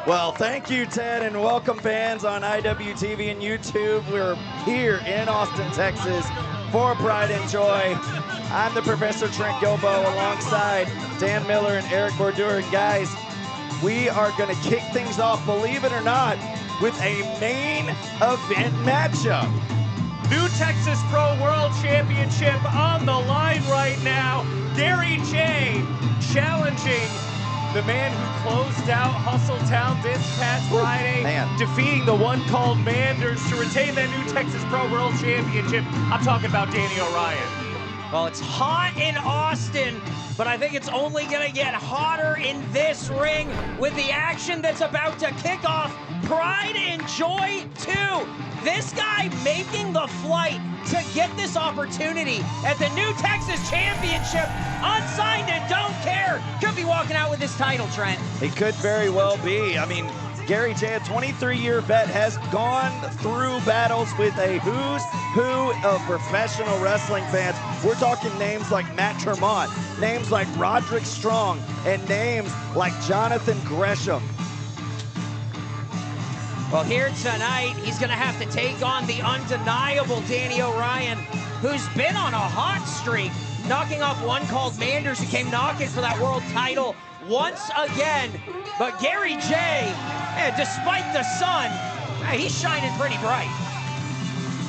Well, thank you, Ted, and welcome fans on IWTV and YouTube. We're here in Austin, Texas for Pride and Joy. I'm the Professor Trent Gilbo alongside Dan Miller and Eric Bordur. And guys, we are going to kick things off, believe it or not, with a main event matchup. New Texas Pro World Championship on the line right now. Gary J challenging the man who closed out Hustle Town this past Friday, defeating the one called Manders to retain that new Texas Pro World Championship. I'm talking about Danny Orion. Well, it's hot in Austin, but I think it's only gonna get hotter in this ring with the action that's about to kick off Pride and Joy 2. This guy making the flight to get this opportunity at the new Texas Championship, unsigned and don't care. Could be walking out with this title, Trent. He could very well be. I mean, Gary J, a 23-year vet, has gone through battles with a who's who of professional wrestling fans. We're talking names like Matt Tremont, names like Roderick Strong, and names like Jonathan Gresham. Well, here tonight, he's going to have to take on the undeniable Danny Orion, who's been on a hot streak, knocking off one called Manders, who came knocking for that world title once again. But Gary J, despite the sun, he's shining pretty bright.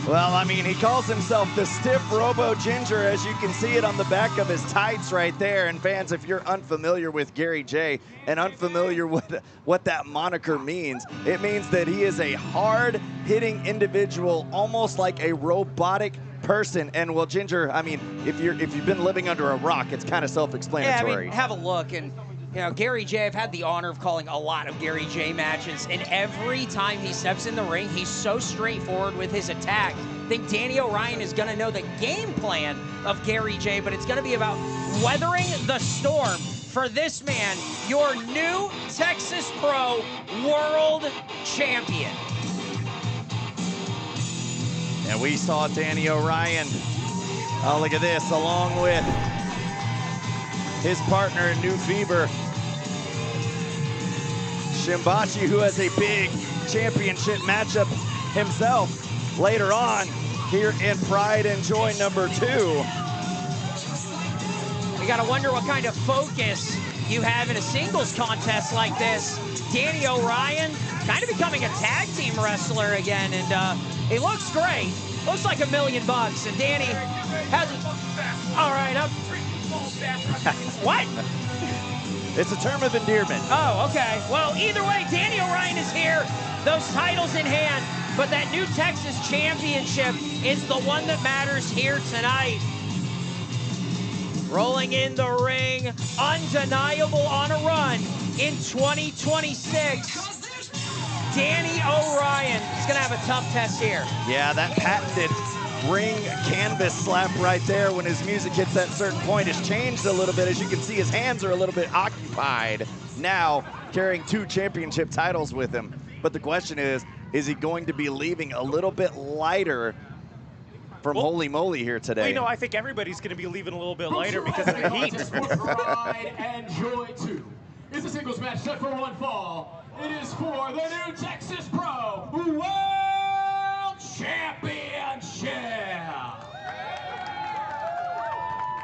Well, I mean, he calls himself the Stiff Robo Ginger, as you can see it on the back of his tights right there. And fans, if you're unfamiliar with Gary J and unfamiliar with what that moniker means, it means that he is a hard-hitting individual, almost like a robotic person. And well, Ginger, I mean, if you've been living under a rock, it's kind of self-explanatory. Yeah, I mean, have a look. And you know, Gary J, I've had the honor of calling a lot of Gary J matches, and every time he steps in the ring, he's so straightforward with his attack. I think Danny Orion is going to know the game plan of Gary J, but it's going to be about weathering the storm for this man, your new Texas Pro World Champion. And we saw Danny Orion, oh, look at this, along with his partner in New Fever, Shimbashi, who has a big championship matchup himself later on here in Pride and Joy number 2. We gotta wonder what kind of focus you have in a singles contest like this. Danny Orion kind of becoming a tag team wrestler again, and he looks great. Looks like $1 million, and Danny has, all right, what? It's a term of endearment. Oh, okay. Well, either way, Danny Orion is here, those titles in hand, but that new Texas Championship is the one that matters here tonight. Rolling in the ring, undeniable on a run in 2026. Danny Orion is gonna have a tough test here. Yeah, that patented ring canvas slap right there when his music hits that certain point has changed a little bit. As you can see, his hands are a little bit occupied now, carrying 2 championship titles with him. But the question is he going to be leaving a little bit lighter from Holy Moly here today? Well, you know, I think everybody's going to be leaving a little bit lighter because of the heat. Pride and Joy 2. It's a singles match set for one fall. It is for the new Texas Pro World Championship.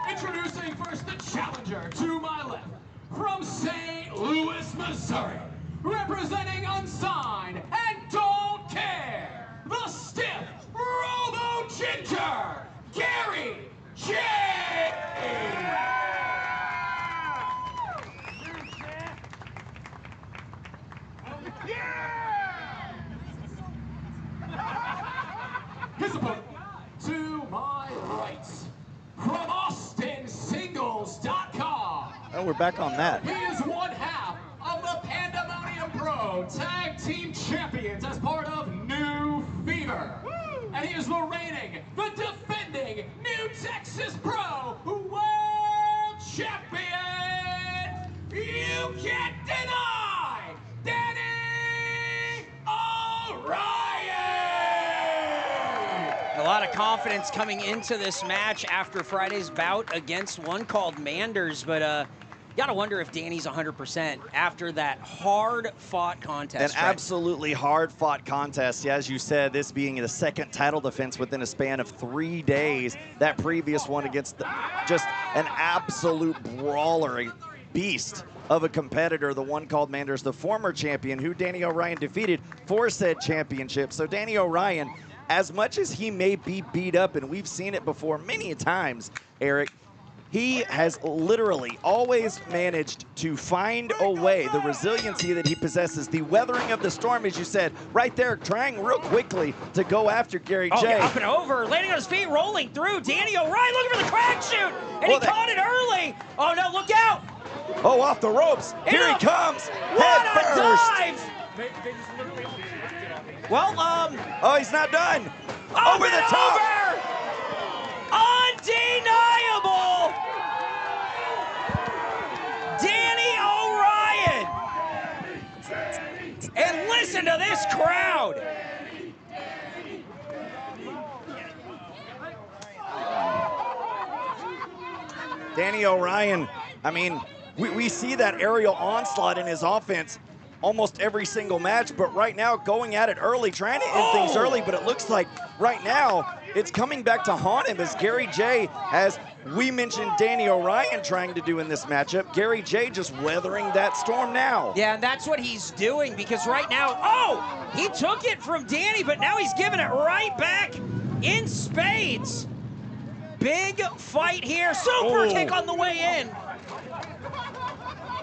Introducing first the challenger to my left, from St. Louis, Missouri, representing unsigned and don't care, the Stiff Robo Ginger, Gary J. His opponent, to my right, from AustinSingles.com. Oh, we're back on that. He is one half of the Pandemonium Pro Tag Team Champions as part of New Fever. And he is the reigning, the defending New Texas Pro World Champion. You can't deny Danny Orion. A lot of confidence coming into this match after Friday's bout against one called Manders, but Got to wonder if Danny's 100% after that hard-fought contest. An absolutely hard-fought contest. Yeah, as you said, this being the second title defense within a span of 3 days. That previous one against just an absolute brawler, a beast of a competitor, the one called Manders, the former champion, who Danny Orion defeated for said championship. So Danny Orion, as much as he may be beat up, and we've seen it before many times, Eric, he has literally always managed to find a way, the resiliency that he possesses, the weathering of the storm, as you said, right there, trying real quickly to go after Gary J. Yeah, up and over, landing on his feet, rolling through. Danny Orion looking for the crack shoot, and he caught it early. Oh no, look out. Oh, off the ropes. Here he comes. What Head a first. dive. They just literally get on me. Well, oh, he's not done. Over the top. Undeniable. Danny Orion. And listen to this crowd. Danny Orion, I mean, we see that aerial onslaught in his offense almost every single match, but right now going at it early, trying to end things early, but it looks like right now it's coming back to haunt him as Gary J, as we mentioned Danny Orion trying to do in this matchup, Gary J just weathering that storm now. Yeah, and that's what he's doing, because right now, he took it from Danny, but now he's giving it right back in spades. Big fight here, super kick on the way in.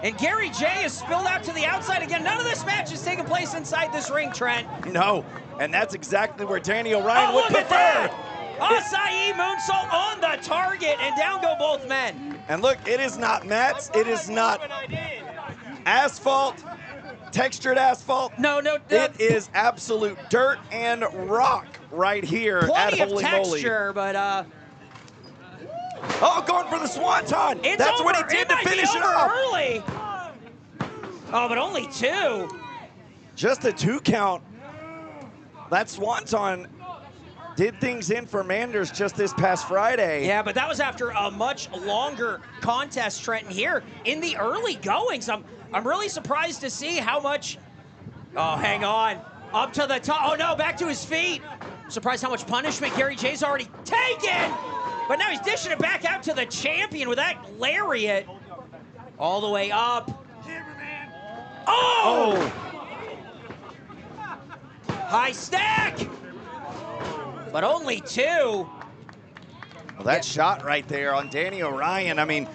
And Gary J is spilled out to the outside again. None of this match is taking place inside this ring, Trent. No, and that's exactly where Danny Orion would prefer. Look at that! Acai moonsault on the target, and down go both men. And look, it is not mats, it is not asphalt, textured asphalt. No. It is absolute dirt and rock right here at Plenty of Holy Moly. texture, but oh, going for the swanton. That's over. what he did to finish it off. Early. Oh, but only 2. Just a 2 count. That swanton did things in for Manders just this past Friday. Yeah, but that was after a much longer contest, Trenton, here in the early goings. I'm really surprised to see how much, oh, hang on, up to the top. Oh no, back to his feet. Surprised how much punishment Gary J's already taken. But now he's dishing it back out to the champion with that lariat. All the way up. Oh! High stack! But only 2. Well, that shot right there on Danny Orion, I mean,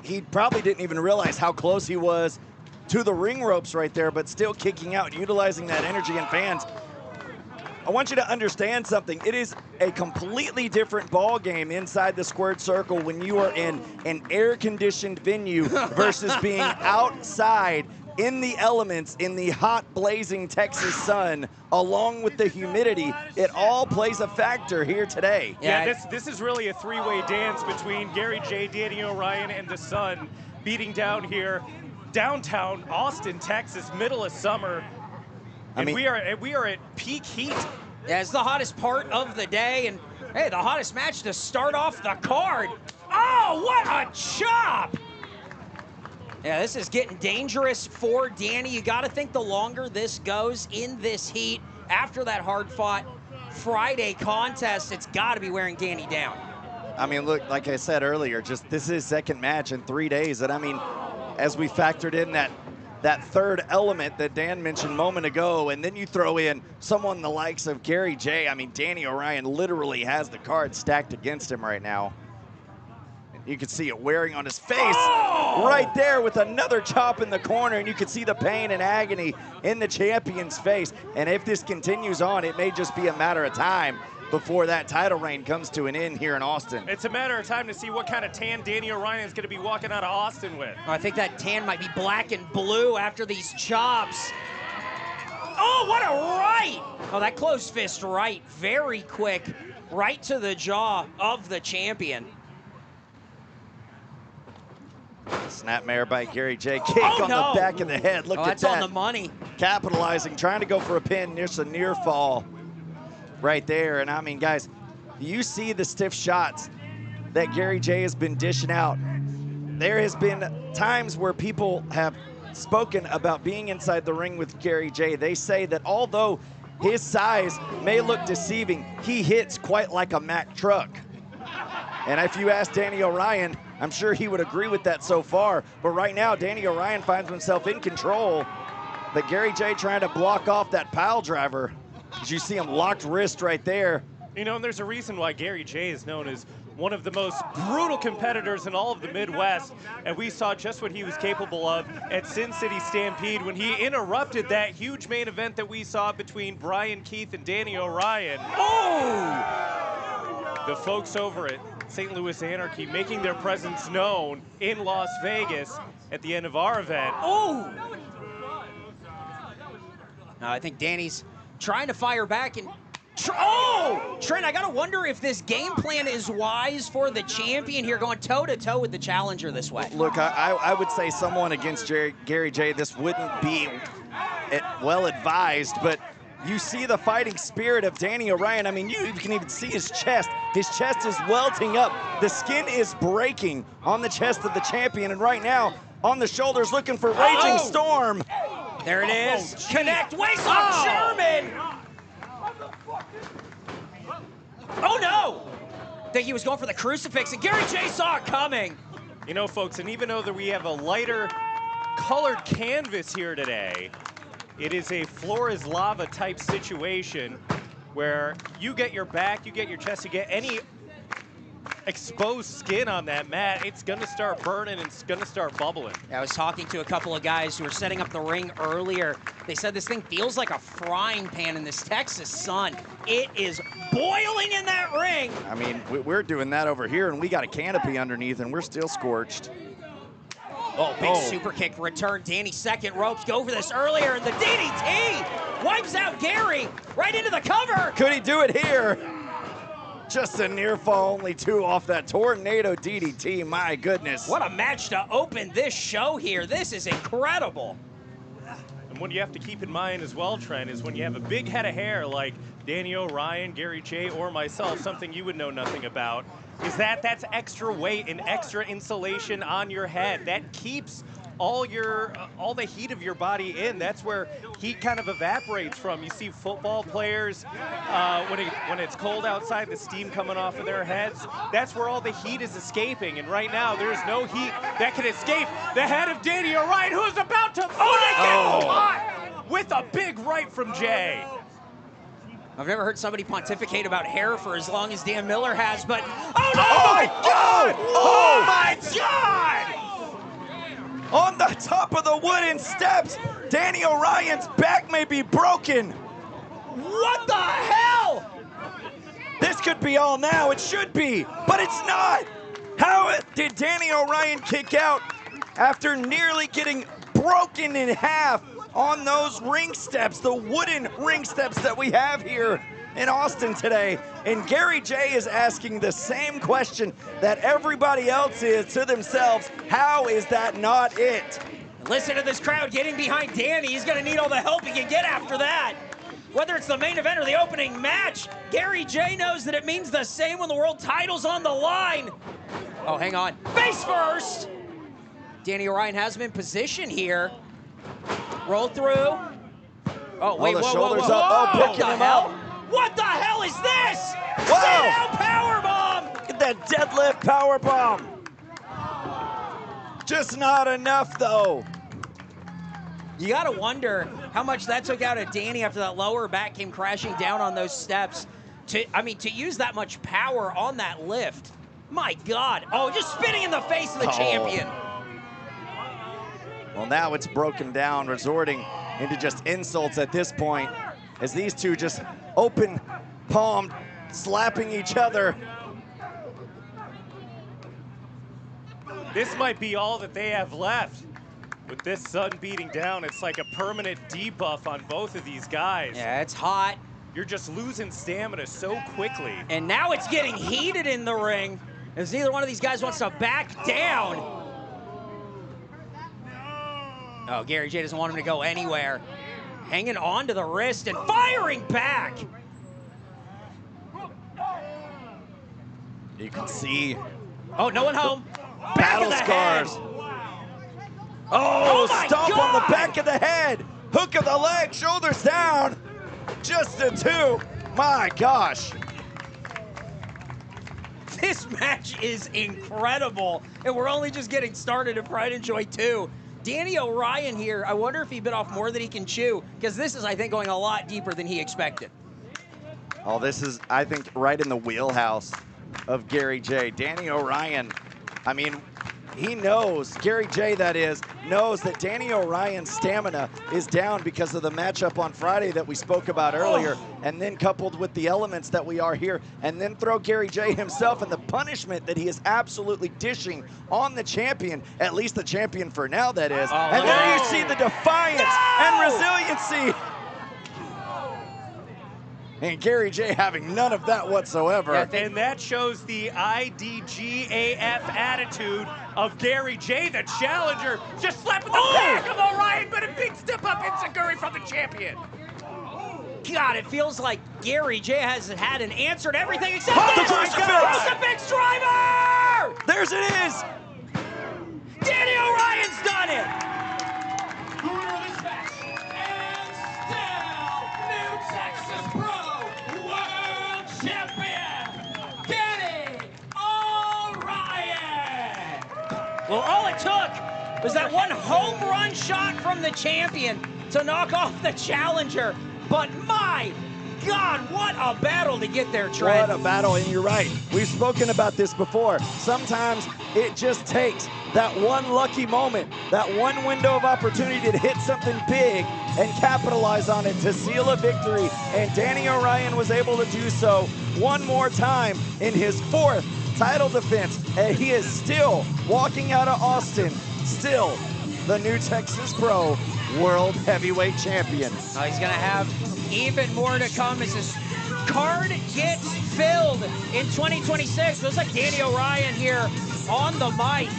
he probably didn't even realize how close he was to the ring ropes right there, but still kicking out, utilizing that energy. And fans, I want you to understand something. It is a completely different ball game inside the squared circle when you are in an air-conditioned venue versus being outside in the elements, in the hot, blazing Texas sun, along with the humidity. It all plays a factor here today. Yeah, this is really a 3-way dance between Gary J, Danny Orion, and the sun beating down here, downtown Austin, Texas, middle of summer. And we are at peak heat. Yeah, it's the hottest part of the day, and hey, the hottest match to start off the card. Oh, what a chop! Yeah, this is getting dangerous for Danny. You got to think the longer this goes in this heat, after that hard-fought Friday contest, it's got to be wearing Danny down. I mean, look, like I said earlier, just this is his second match in 3 days, and I mean, as we factored in that third element that Dan mentioned a moment ago, and then you throw in someone the likes of Gary J. I mean, Danny Orion literally has the cards stacked against him right now. You can see it wearing on his face right there with another chop in the corner, and you can see the pain and agony in the champion's face. And if this continues on, it may just be a matter of time before that title reign comes to an end here in Austin. It's a matter of time to see what kind of tan Danny Orion is going to be walking out of Austin with. I think that tan might be black and blue after these chops. Oh, what a right! Oh, that closed fist right, very quick, right to the jaw of the champion. Snapmare by Gary J. Kick on the back of the head. Look at that. That's on the money. Capitalizing, trying to go for a pin. There's a near fall right there. And I mean, guys, you see the stiff shots that Gary J has been dishing out. there has been times where people have spoken about being inside the ring with Gary J. They say that although his size may look deceiving, he hits quite like a Mack truck. And if you ask Danny Orion, I'm sure he would agree with that so far. But right now, Danny Orion finds himself in control. But Gary J trying to block off that pile driver. As you see him locked wrist right there. You know, and there's a reason why Gary J is known as one of the most brutal competitors in all of the Midwest, and we saw just what he was capable of at Sin City Stampede when he interrupted that huge main event that we saw between Brian Keith and Danny Orion. Oh! The folks over at St. Louis Anarchy making their presence known in Las Vegas at the end of our event. Oh! I think Danny's trying to fire back and oh! Trent, I gotta wonder if this game plan is wise for the champion here, going toe-to-toe with the challenger this way. Look, I would say someone against Gary J, this wouldn't be well advised, but you see the fighting spirit of Danny Orion. I mean, you can even see his chest. His chest is welting up. The skin is breaking on the chest of the champion, and right now, on the shoulders, looking for Raging Storm. There it is. Connect, waist off Sherman. Oh no! I think he was going for the crucifix, and Gary J saw it coming. You know, folks, and even though that we have a lighter colored canvas here today, it is a floor is lava type situation where you get your back, you get your chest, you get any exposed skin on that mat, it's gonna start burning and it's gonna start bubbling. I was talking to a couple of guys who were setting up the ring earlier. They said this thing feels like a frying pan in this Texas sun. It is boiling in that ring. I mean, we're doing that over here, and we got a canopy underneath, and we're still scorched. Oh, big super kick return. Danny second ropes. Go for this earlier, and the DDT wipes out Gary right into the cover. Could he do it here? Just a near fall, only 2 off that tornado DDT. My goodness. What a match to open this show here. This is incredible. And what you have to keep in mind as well, Trent, is when you have a big head of hair like Danny Orion, Gary J, or myself, something you would know nothing about, is that's extra weight and extra insulation on your head. That keeps all the heat of your body in. That's where heat kind of evaporates from. You see football players, when it's cold outside, the steam coming off of their heads, that's where all the heat is escaping. And right now, there's no heat that can escape the head of Danny Orion, who's about to get hot with a big right from Jay. I've never heard somebody pontificate about hair for as long as Dan Miller has, but oh my God! Oh my God! On the top of the wooden steps, Danny Orion's back may be broken. What the hell? This could be all now. It should be, but it's not. How did Danny Orion kick out after nearly getting broken in half on those ring steps, the wooden ring steps that we have here in Austin today? And Gary J is asking the same question that everybody else is to themselves. How is that not it? Listen to this crowd getting behind Danny. He's gonna need all the help he can get after that. Whether it's the main event or the opening match, Gary J knows that it means the same when the world title's on the line. Oh, hang on. Face first! Danny Orion has him in position here. Roll through. Oh, wait, the whoa, shoulders whoa, whoa, up. whoa. Oh, picking him up. What the hell is this? Wow. Sit-down powerbomb! Look at that deadlift powerbomb. Just not enough, though. You gotta wonder how much that took out of Danny after that lower back came crashing down on those steps. To use that much power on that lift. My God. Oh, just spinning in the face of the champion. Well, now it's broken down, resorting into just insults at this point, as these two just open-palmed, slapping each other. This might be all that they have left. With this sun beating down, it's like a permanent debuff on both of these guys. Yeah, it's hot. You're just losing stamina so quickly. And now it's getting heated in the ring, as neither one of these guys wants to back down. Oh, Gary J doesn't want him to go anywhere. Hanging on to the wrist and firing back. You can see. Oh, no one home. Battle scars. Oh, stomp on the back of the head. Hook of the leg, shoulders down. Just a 2. My gosh. This match is incredible, and we're only just getting started at Pride and Joy 2. Danny Orion here, I wonder if he bit off more than he can chew, because this is, I think, going a lot deeper than he expected. Oh, this is, I think, right in the wheelhouse of Gary J. Danny Orion, I mean, he knows, Gary J that is, knows that Danny Orion's stamina is down because of the matchup on Friday that we spoke about earlier, and then coupled with the elements that we are here, and then throw Gary J himself and the punishment that he is absolutely dishing on the champion, at least the champion for now, that is. And there you see the defiance and resiliency. And Gary J having none of that whatsoever. Yeah, and that shows the IDGAF attitude of Gary J, the challenger, just slapping the back of Orion, but a big step up enziguri from the champion. God, it feels like Gary J has had an answer to everything except the crucifix driver! There's it is! Danny Orion's done it! The winner of this match, and still new Texas Pro World Champion, Danny Orion! Well, all it took was that one home run shot from the champion to knock off the challenger. But my God, what a battle to get there, Trent. What a battle, and you're right. We've spoken about this before. Sometimes it just takes that one lucky moment, that one window of opportunity to hit something big and capitalize on it to seal a victory. And Danny Orion was able to do so one more time in his 4th title defense. And he is still walking out of Austin, still the new Texas Pro World Heavyweight Champion. He's going to have even more to come as his card gets filled in 2026. Looks like Danny Orion here on the mic.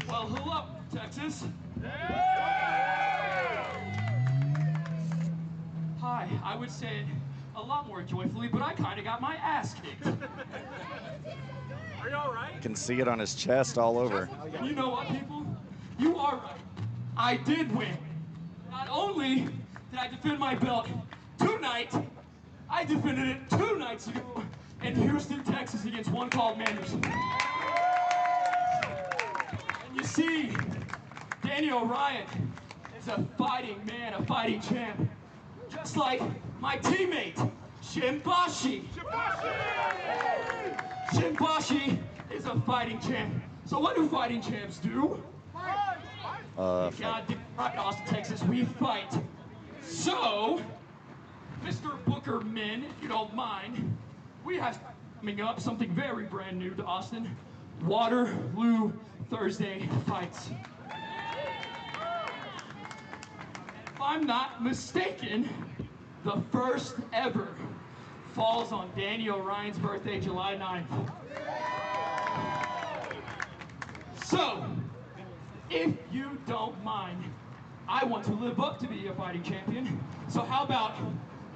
Well, hello, Texas. Hi, I would say it a lot more joyfully, but I kind of got my ass kicked. Are you all right? You can see it on his chest all over. You know what, people? You are right. I did win. Not only did I defend my belt tonight, I defended it 2 nights ago in Houston, Texas against one called Manners. And you see, Danny Orion is a fighting man, a fighting champ. Just like my teammate, Shimbashi. Shimbashi is a fighting champ. So what do fighting champs do? God damn right, Austin, Texas, we fight. So, Mr. Booker Men, if you don't mind, we have coming up something very brand new to Austin. Waterloo Thursday fights. If I'm not mistaken, the first ever falls on Danny Orion's birthday, July 9th. So, if you don't mind, I want to live up to be a fighting champion. So how about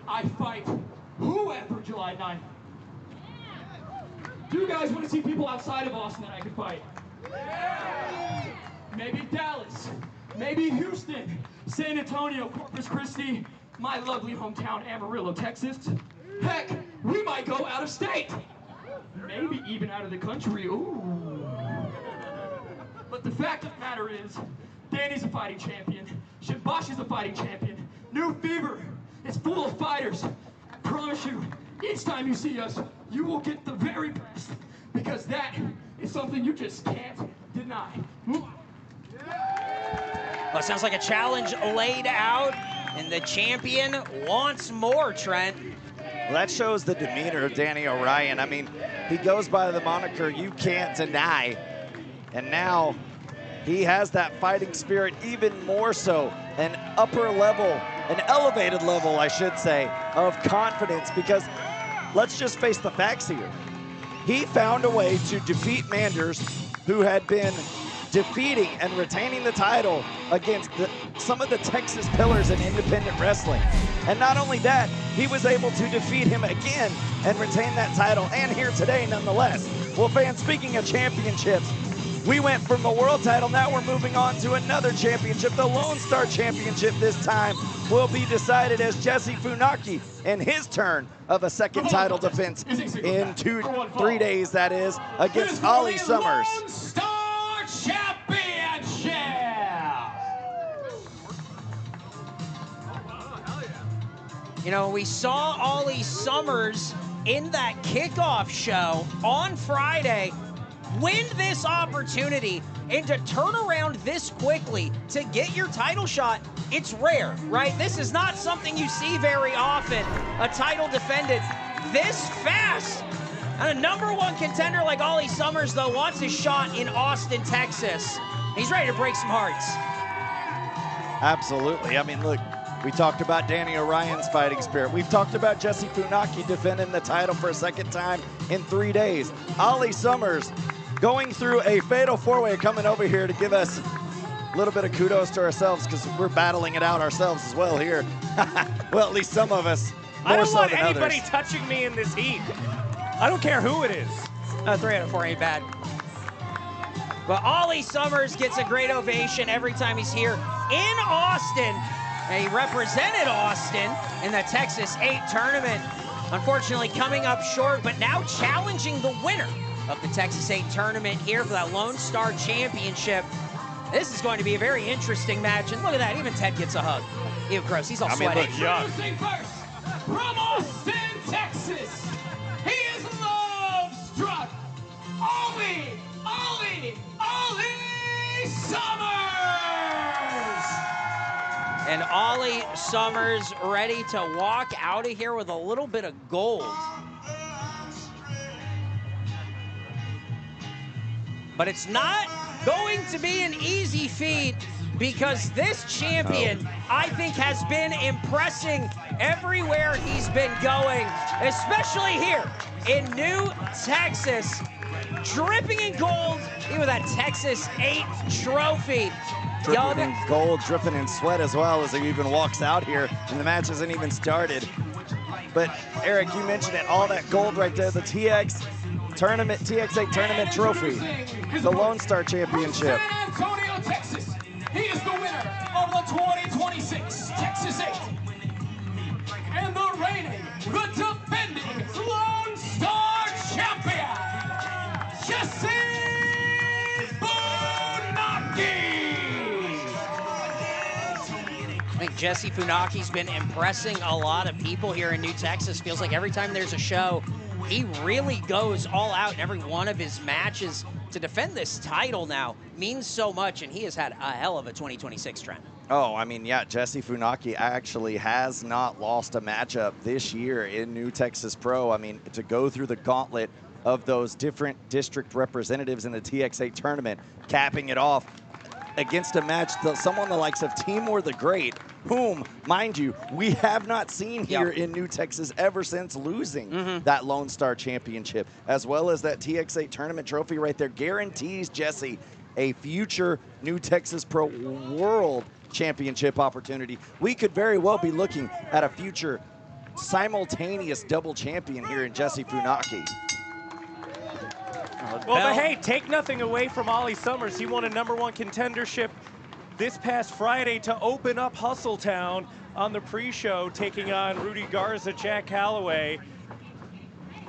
I fight whoever July 9th? Do you guys want to see people outside of Austin that I could fight? Maybe Dallas, maybe Houston, San Antonio, Corpus Christi, my lovely hometown, Amarillo, Texas. Heck, we might go out of state. Maybe even out of the country. Ooh. But the fact of the matter is, Danny's a fighting champion. Shimbashi's a fighting champion. New Fever is full of fighters. I promise you, each time you see us, you will get the very best. Because that is something you just can't deny. Well, it sounds like a challenge laid out, and the champion wants more, Trent. Well, that shows the demeanor of Danny Orion. I mean, he goes by the moniker, you can't deny. And now he has that fighting spirit even more so, an upper level, an elevated level, I should say, of confidence, because let's just face the facts here. He found a way to defeat Manders, who had been defeating and retaining the title against some of the Texas pillars in independent wrestling. And not only that, he was able to defeat him again and retain that title, and here today nonetheless. Well, fans, speaking of championships, we went from the world title, now we're moving on to another championship. The LoneStar Championship this time will be decided as Jesse Funaki in his turn of a second title defense in 3 days, that is, against Ollie Summers. LoneStar Championship! You know, we saw Ollie Summers in that kickoff show on Friday win this opportunity, and to turn around this quickly to get your title shot, it's rare, right? This is not something you see very often, a title defended this fast. And a #1 contender like Ollie Summers, though, wants his shot in Austin, Texas. He's ready to break some hearts. Absolutely. I mean, look, we talked about Danny Orion's fighting spirit. We've talked about Jesse Funaki defending the title for a second time in 3 days. Ollie Summers going through a fatal four-way, coming over here to give us a little bit of kudos to ourselves because we're battling it out ourselves as well here. Well, at least some of us. I don't want than anybody others. touching me in this heat. I don't care who it is. 3 out of 4 ain't bad. But Ollie Summers gets a great ovation every time he's here in Austin. And he represented Austin in the Texas 8 tournament. Unfortunately, coming up short, but now challenging the winner of the Texas 8 tournament here for that LoneStar Championship. This is going to be a very interesting match. And look at that, even Ted gets a hug. Ew, gross, he's all sweaty. Introducing first, from Austin, Texas, he is love-struck, Ollie Summers! And Ollie Summers ready to walk out of here with a little bit of gold. But it's not going to be an easy feat because this champion, I think, has been impressing everywhere he's been going, especially here in New Texas, dripping in gold, even with that Texas 8 trophy. Dripping in gold, dripping in sweat as well as he even walks out here, and the match hasn't even started. But Eric, you mentioned it, all that gold right there, the TX8 tournament trophy, the LoneStar Championship. San Antonio, Texas. He is the winner of the 2026 Texas 8. And the reigning, the defending LoneStar champion, Jesse Funaki. I think Jesse Funaki's been impressing a lot of people here in New Texas. Feels like every time there's a show, he really goes all out in every one of his matches. To defend this title now means so much, and he has had a hell of a 2026 trend. Oh, I mean, yeah, Jesse Funaki actually has not lost a matchup this year in New Texas Pro. I mean, to go through the gauntlet of those different district representatives in the TX8 tournament, capping it off against a match, someone the likes of Timur the Great, whom, mind you, we have not seen here in New Texas ever since losing that LoneStar Championship, as well as that TX8 tournament trophy right there, guarantees Jesse a future New Texas Pro World Championship opportunity. We could very well be looking at a future simultaneous double champion here in Jesse Funaki. Well, but hey, take nothing away from Ollie Summers. He won a #1 contendership this past Friday to open up Hustletown on the pre-show, taking on Rudy Garza, Jack Calloway,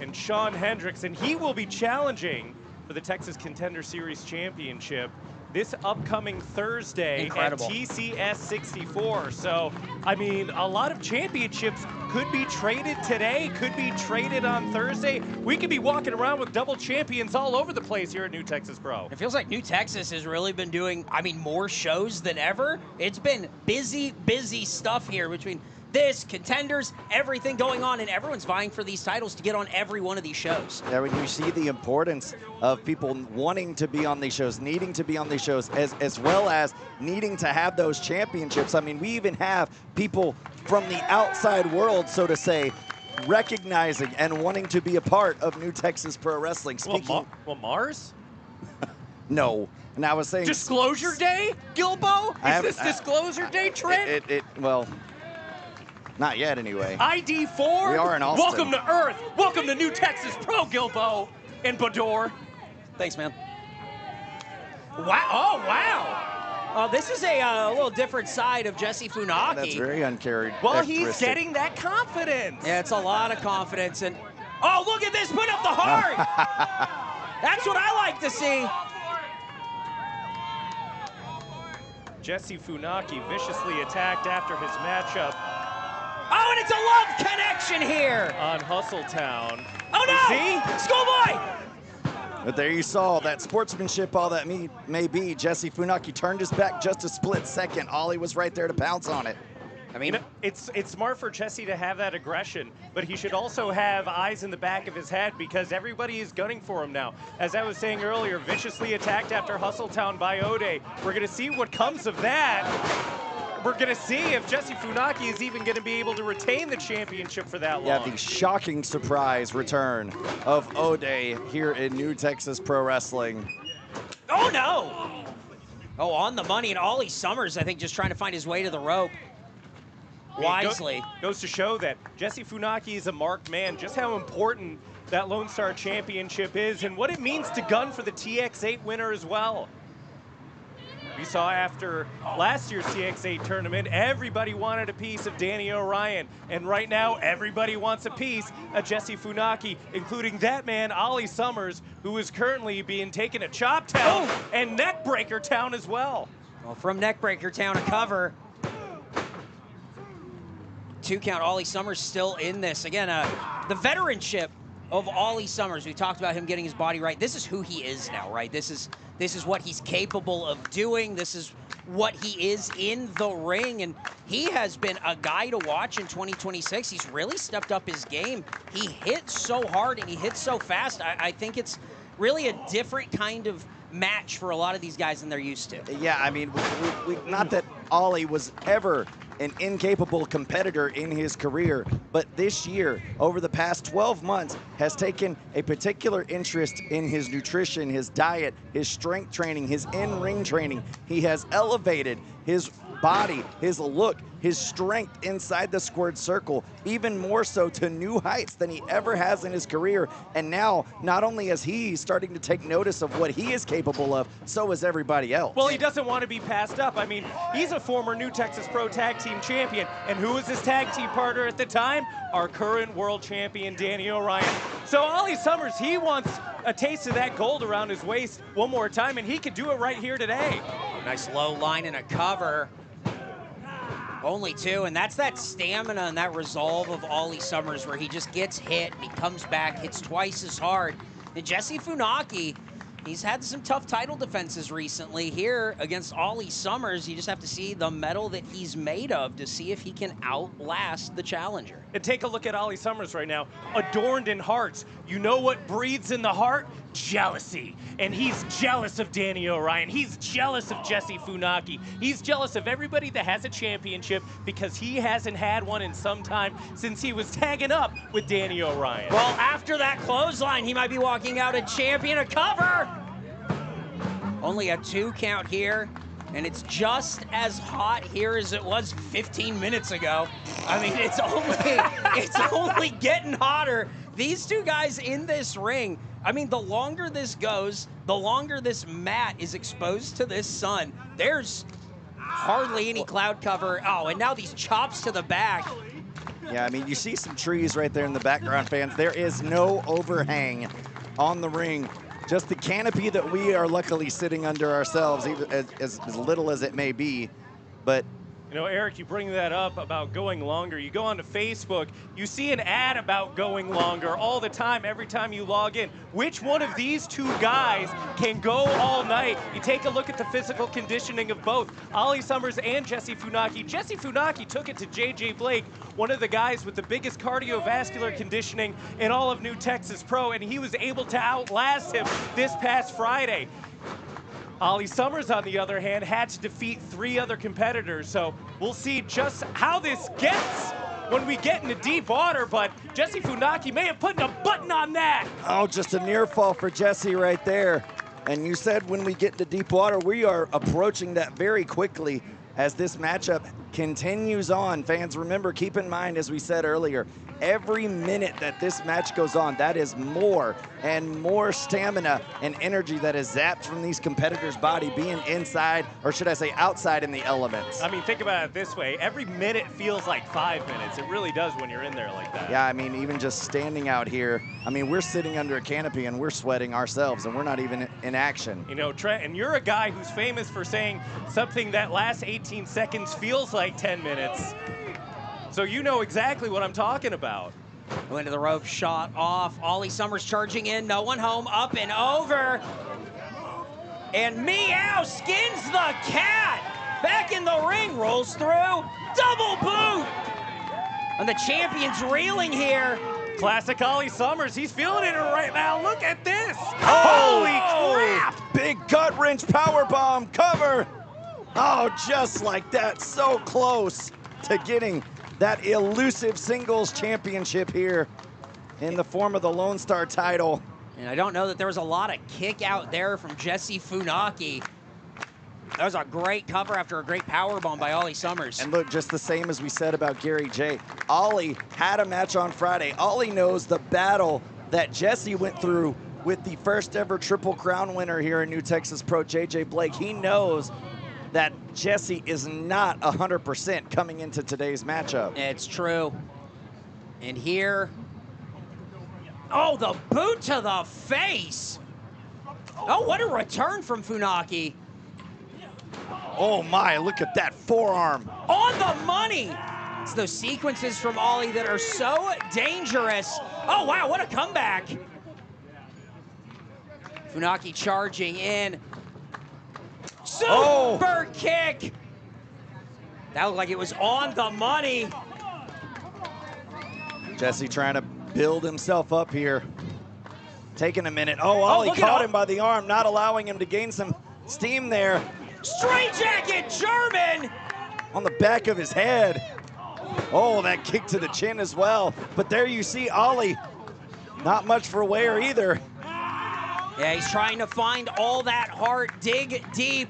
and Sean Hendricks. And he will be challenging for the Texas Contender Series Championship this upcoming Thursday at TCS 64. So, I mean, a lot of championships could be traded today, could be traded on Thursday. We could be walking around with double champions all over the place here at New Texas Pro. It feels like New Texas has really been doing, I mean, more shows than ever. It's been busy, busy stuff here between this, contenders, everything going on, and everyone's vying for these titles to get on every one of these shows. Yeah, when you see the importance of people wanting to be on these shows, needing to be on these shows, as well as needing to have those championships. I mean, we even have people from the outside world, so to say, recognizing and wanting to be a part of New Texas Pro Wrestling. Speaking, Well, Mars? No. And I was saying... Disclosure Day, Gilbo? Is this Disclosure Day, Trent? Well... Not yet, anyway. ID4. We are in Austin. Welcome to Earth. Welcome to New Texas Pro, Gilbo and Bador. Thanks, man. Wow. Oh, wow. Oh, this is a little different side of Jesse Funaki. That's very uncarried. Well, he's getting that confidence. Yeah, it's a lot of confidence. And oh, look at this. Put up the heart. That's what I like to see. Jesse Funaki viciously attacked after his matchup. Oh, and it's a love connection here. On Hustletown. Oh, no. See? Schoolboy. But there you saw that sportsmanship, all that may be. Jesse Funaki turned his back just a split second. Ollie was right there to pounce on it. I mean, you know, it's smart for Jesse to have that aggression, but he should also have eyes in the back of his head because everybody is gunning for him now. As I was saying earlier, viciously attacked after Hustletown by Ode. We're going to see what comes of that. We're going to see if Jesse Funaki is even going to be able to retain the championship for that long. Yeah, the shocking surprise return of Ode here in New Texas Pro Wrestling. Oh, no. Oh, on the money, and Ollie Summers, I think, just trying to find his way to the rope. Wisely. Goes to show that Jesse Funaki is a marked man, just how important that LoneStar Championship is and what it means to gun for the TX8 winner as well. We saw after last year's TX8 tournament, everybody wanted a piece of Danny Orion, and right now everybody wants a piece of Jesse Funaki, including that man, Ollie Summers, who is currently being taken to Chop Town and Neckbreaker Town as well. Well, from Neckbreaker Town, a cover. 2 count. Ollie Summers still in this. Again, the veteranship of Ollie Summers. We talked about him getting his body right. This is who he is now, right? This is what he's capable of doing. This is what he is in the ring, and he has been a guy to watch in 2026. He's really stepped up his game. He hits so hard and he hits so fast. I think it's really a different kind of match for a lot of these guys than they're used to. Yeah, I mean, not that Ollie was ever an incapable competitor in his career, but this year, over the past 12 months, has taken a particular interest in his nutrition, his diet, his strength training, his in-ring training. He has elevated his body, his look, his strength inside the squared circle, even more so to new heights than he ever has in his career. And now, not only is he starting to take notice of what he is capable of, so is everybody else. Well, he doesn't want to be passed up. I mean, he's a former New Texas Pro Tag Team Champion, and who was his tag team partner at the time? Our current world champion, Danny Orion. So Ollie Summers, he wants a taste of that gold around his waist one more time, and he could do it right here today. Nice low line and a cover. Only 2, and that's that stamina and that resolve of Ollie Summers where he just gets hit and he comes back, hits twice as hard. And Jesse Funaki, he's had some tough title defenses recently here against Ollie Summers. You just have to see the metal that he's made of to see if he can outlast the challenger. And take a look at Ollie Summers right now, adorned in hearts. You know what breathes in the heart? Jealousy. And he's jealous of Danny Orion. He's jealous of Jesse Funaki. He's jealous of everybody that has a championship because he hasn't had one in some time since he was tagging up with Danny Orion. Well, after that clothesline, he might be walking out a champion, a cover. Only a 2 count here. And it's just as hot here as it was 15 minutes ago. I mean, it's only getting hotter. These 2 guys in this ring, I mean, the longer this goes, the longer this mat is exposed to this sun. There's hardly any cloud cover. Oh, and now these chops to the back. Yeah, I mean, you see some trees right there in the background, fans. There is no overhang on the ring. Just the canopy that we are luckily sitting under ourselves, even as little as it may be. But you know, Eric, you bring that up about going longer. You go onto Facebook, you see an ad about going longer all the time, every time you log in. Which one of these 2 guys can go all night? You take a look at the physical conditioning of both Ollie Summers and Jesse Funaki. Jesse Funaki took it to JJ Blake, one of the guys with the biggest cardiovascular conditioning in all of New Texas Pro, and he was able to outlast him this past Friday. Ollie Summers, on the other hand, had to defeat 3 other competitors, so we'll see just how this gets when we get into deep water, but Jesse Funaki may have put a button on that. Oh, just a near fall for Jesse right there. And you said when we get into deep water, we are approaching that very quickly as this matchup continues on. Fans, remember, keep in mind, as we said earlier, every minute that this match goes on, that is more and more stamina and energy that is zapped from these competitors' body being inside, or should I say outside in the elements. I mean, think about it this way. Every minute feels like 5 minutes. It really does when you're in there like that. Yeah, I mean, even just standing out here, I mean, we're sitting under a canopy and we're sweating ourselves and we're not even in action. You know, Trent, and you're a guy who's famous for saying something that lasts 18 seconds feels like 10 minutes. So you know exactly what I'm talking about. Went to the rope, shot off. Ollie Summers charging in, no one home, up and over. And Meow skins the cat. Back in the ring, rolls through, double boot. And the champion's reeling here. Classic Ollie Summers, he's feeling it right now. Look at this. Oh, Holy crap. Big gut wrench power bomb cover. Oh, just like that, so close to getting that elusive singles championship here in the form of the LoneStar title. And I don't know that there was a lot of kick out there from Jesse Funaki. That was a great cover after a great powerbomb by Ollie Summers. And look, just the same as we said about Gary J. Ollie had a match on Friday. Ollie knows the battle that Jesse went through with the first ever Triple Crown winner here in New Texas Pro, JJ Blake. He knows that Jesse is not 100% coming into today's matchup. It's true. And here, oh, the boot to the face. Oh, what a return from Funaki. Oh my, look at that forearm. On the money. It's those sequences from Ollie that are so dangerous. Oh, wow, what a comeback. Funaki charging in. Super kick. That looked like it was on the money. Jesse trying to build himself up here. Taking a minute. Oh, Ollie caught him by the arm, not allowing him to gain some steam there. Straight jacket German. On the back of his head. Oh, that kick to the chin as well. But there you see Ollie, not much for wear either. Yeah, he's trying to find all that heart, dig deep.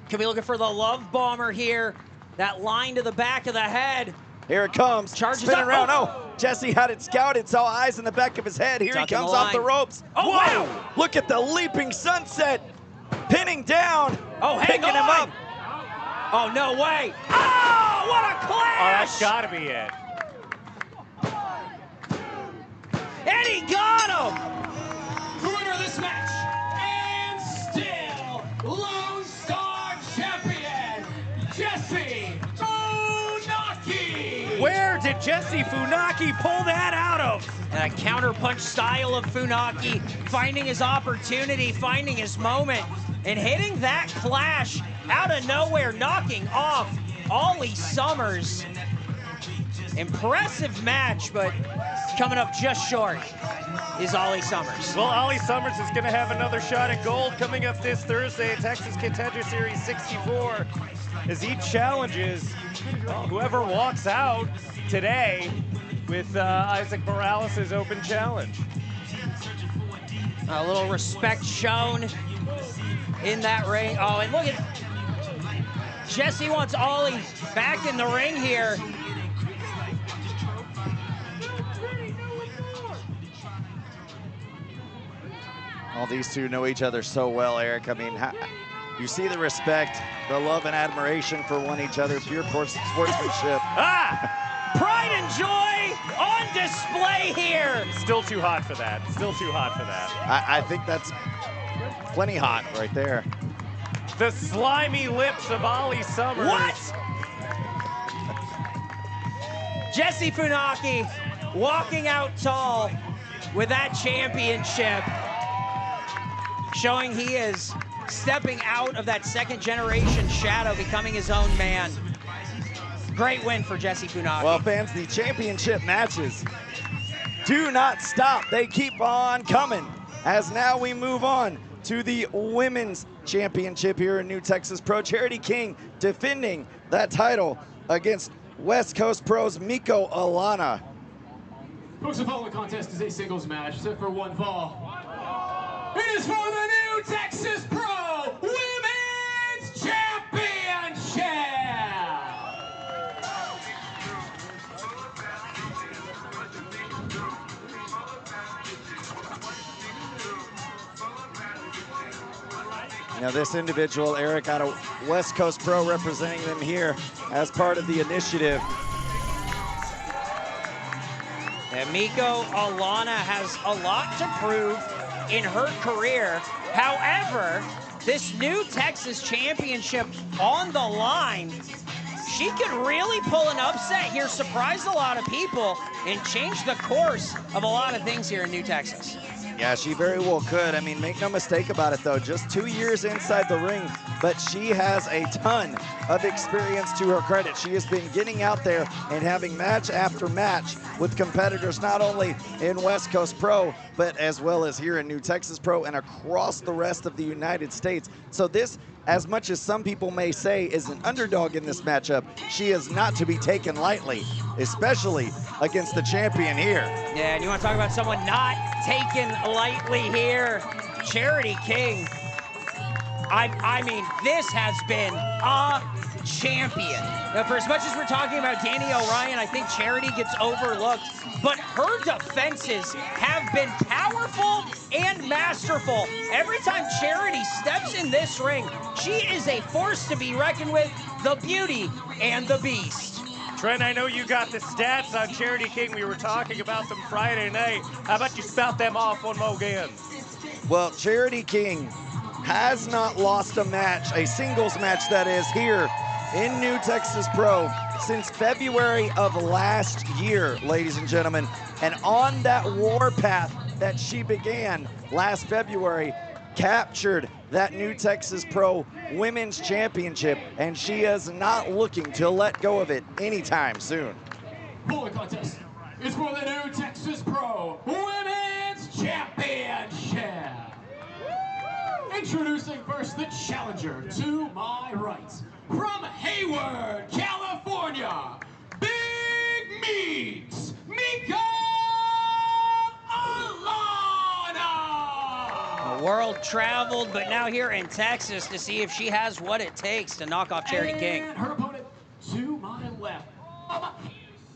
Could be looking for the love bomber here. That line to the back of the head. Here it comes. Charges spinning up. around. Oh, Jesse had it scouted, saw eyes in the back of his head. Here he comes off the ropes. Oh, whoa! wow. Look at the leaping sunset. Pinning down. Oh, hang picking him up. Oh, no way. Oh, what a clash. Oh, that's gotta be it. And he got him. The winner of this match, and still Lone Star champion, Jesse Funaki. Where did Jesse Funaki pull that out of? And a counterpunch style of Funaki, finding his opportunity, finding his moment, and hitting that clash out of nowhere, knocking off Ollie Summers. Impressive match, but coming up just short is Ollie Summers. Well, Ollie Summers is going to have another shot at gold coming up this Thursday at Texas Contender Series 64 as he challenges whoever walks out today with Isaac Morales' open challenge. A little respect shown in that ring. Oh, and look at Jesse wants Ollie back in the ring here. All these two know each other so well, Eric. I mean, you see the respect, the love and admiration for one each other, pure sportsmanship. Pride and joy on display here. Still too hot for that. Still too hot for that. I think that's plenty hot right there. The slimy lips of Ollie Summers. What? Jesse Funaki walking out tall with that championship, showing he is stepping out of that second generation shadow, becoming his own man. Great win for Jesse Funaki. Well, fans, the championship matches do not stop. They keep on coming as now we move on to the women's championship here in New Texas Pro. Charity King defending that title against West Coast Pros Miko, Alana. Folks, the following contest is a singles match set for one fall. It is for the New Texas Pro Women's Championship. Now this individual, Eric, out of West Coast Pro, representing them here as part of the initiative. And Miko Alana has a lot to prove in her career. However, this new Texas championship on the line, she could really pull an upset here, surprise a lot of people, and change the course of a lot of things here in New Texas. Yeah, she very well could. I mean, make no mistake about it, though. Just 2 years inside the ring, but she has a ton of experience to her credit. She has been getting out there and having match after match with competitors not only in West Coast Pro, but as well as here in New Texas Pro and across the rest of the United States. So this, as much as some people may say is an underdog in this matchup, she is not to be taken lightly, especially against the champion here. Yeah, and you want to talk about someone not taken lightly here, Charity King. I mean, this has been a champion. Now, for as much as we're talking about Danny Orion, I think Charity gets overlooked, but her defenses have been powerful and masterful. Every time Charity steps in this ring, she is a force to be reckoned with, the beauty and the beast. Trent, I know you got the stats on Charity King. We were talking about them Friday night. How about you spout them off one more again? Well, Charity King has not lost a match, a singles match that is, here in New Texas Pro since February of last year, ladies and gentlemen. And on that warpath that she began last February, captured that New Texas Pro Women's Championship, and she is not looking to let go of it anytime soon. Bullet contest is for the New Texas Pro Women's Championship. Introducing first the challenger to my right, from Hayward, California, Big Meat, Miko Alana. World traveled, but now here in Texas to see if she has what it takes to knock off Charity King. And her opponent to my left, from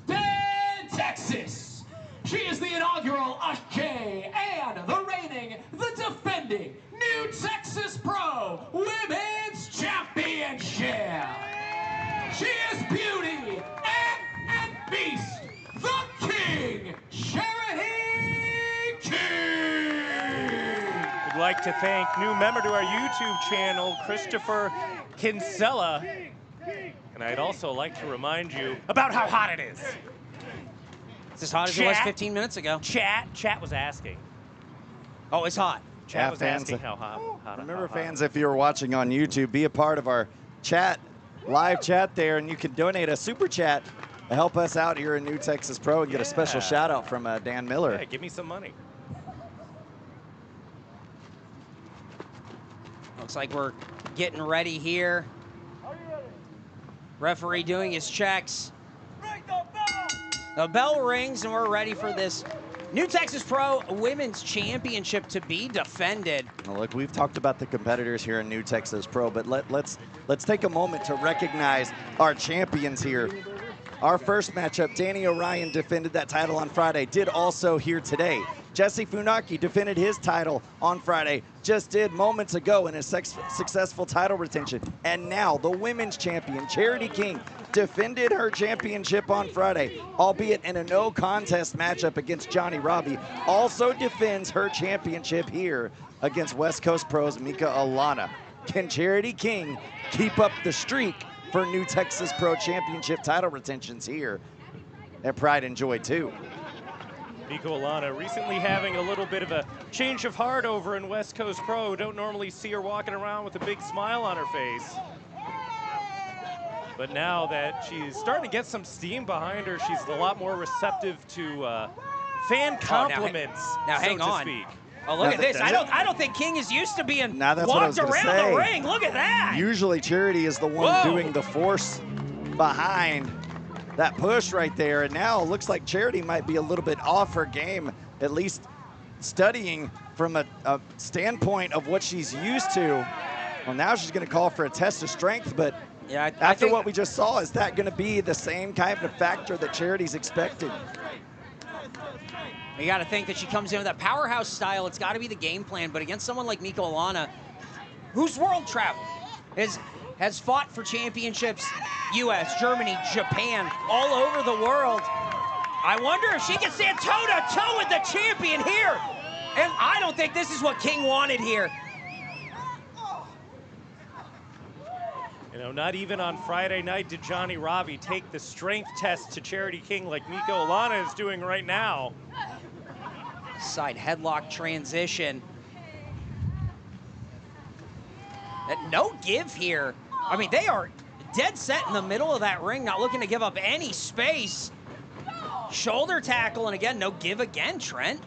Houston, Texas. She is the inaugural Ashe and the reigning, the defending New Texas Pro Women's Championship. She is beauty and beast, the King, Charity King. Would like to thank new member to our YouTube channel, Christopher Kinsella. And I'd also like to remind you about how hot it is. It's as hot as it was 15 minutes ago. Chat was asking. Oh, it's hot. Chat was fans, asking how hot. Remember, fans, if you're watching on YouTube, be a part of our chat, live chat there, and you can donate a super chat to help us out here in New Texas Pro and get a special shout out from Dan Miller. Yeah, give me some money. Looks like we're getting ready here. Referee doing his checks. The bell rings and we're ready for this New Texas Pro Women's Championship to be defended. Well, look, we've talked about the competitors here in New Texas Pro, but let's take a moment to recognize our champions here. Our first matchup, Danny Orion defended that title on Friday, did also here today. Jesse Funaki defended his title on Friday, just did moments ago in his successful title retention. And now the women's champion, Charity King, defended her championship on Friday, albeit in a no contest matchup against Johnny Robbie. Also defends her championship here against West Coast Pro's Miko Alana. Can Charity King keep up the streak for New Texas Pro Championship title retentions here at Pride and Joy 2? Miko Alana recently having a little bit of a change of heart over in West Coast Pro. Don't normally see her walking around with a big smile on her face. But now that she's starting to get some steam behind her, she's a lot more receptive to fan compliments, now so hang to on. speak. Oh, look at this. I don't think King is used to being walked around the ring. Look at that. Usually Charity is the one doing the force behind that push right there. And now it looks like Charity might be a little bit off her game, at least studying from a standpoint of what she's used to. Well, now she's going to call for a test of strength, but yeah, after what we just saw, is that going to be the same kind of factor that Charity's expecting? You got to think that she comes in with that powerhouse style. It's got to be the game plan. But against someone like Miko Alana, who's world traveled, has fought for championships, US, Germany, Japan, all over the world. I wonder if she can stand toe-to-toe with the champion here. And I don't think this is what King wanted here. You know, not even on Friday night did Johnny Robbie take the strength test to Charity King like Miko Alana is doing right now. Side headlock transition. No give here. I mean, they are dead set in the middle of that ring, not looking to give up any space. Shoulder tackle, and again, no give again, Trent.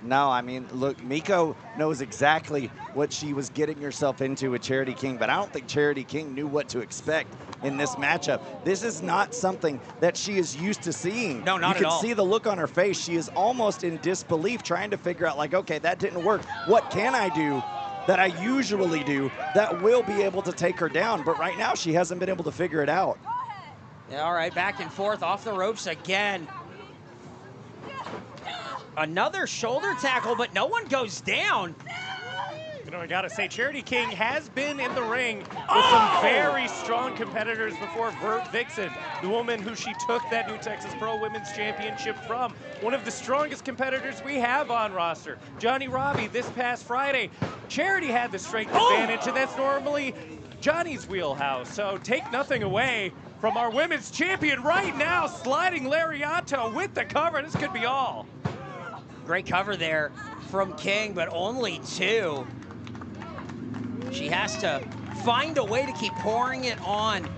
No, I mean, look, Miko knows exactly what she was getting herself into with Charity King, but I don't think Charity King knew what to expect in this matchup. This is not something that she is used to seeing. No, not at all. You can see the look on her face. She is almost in disbelief, trying to figure out, like, okay, that didn't work. What can I do that I usually do that will be able to take her down? But right now, she hasn't been able to figure it out. Yeah, all right, back and forth, off the ropes again. Another shoulder tackle, but no one goes down. You know, I gotta say, Charity King has been in the ring with some very strong competitors before. Vert Vixen, the woman who she took that New Texas Pro Women's Championship from. One of the strongest competitors we have on roster. Johnny Robbie this past Friday. Charity had the strength advantage, and that's normally Johnny's wheelhouse. So take nothing away from our women's champion right now, sliding Lariato with the cover. This could be all. Great cover there from King, but only two. She has to find a way to keep pouring it on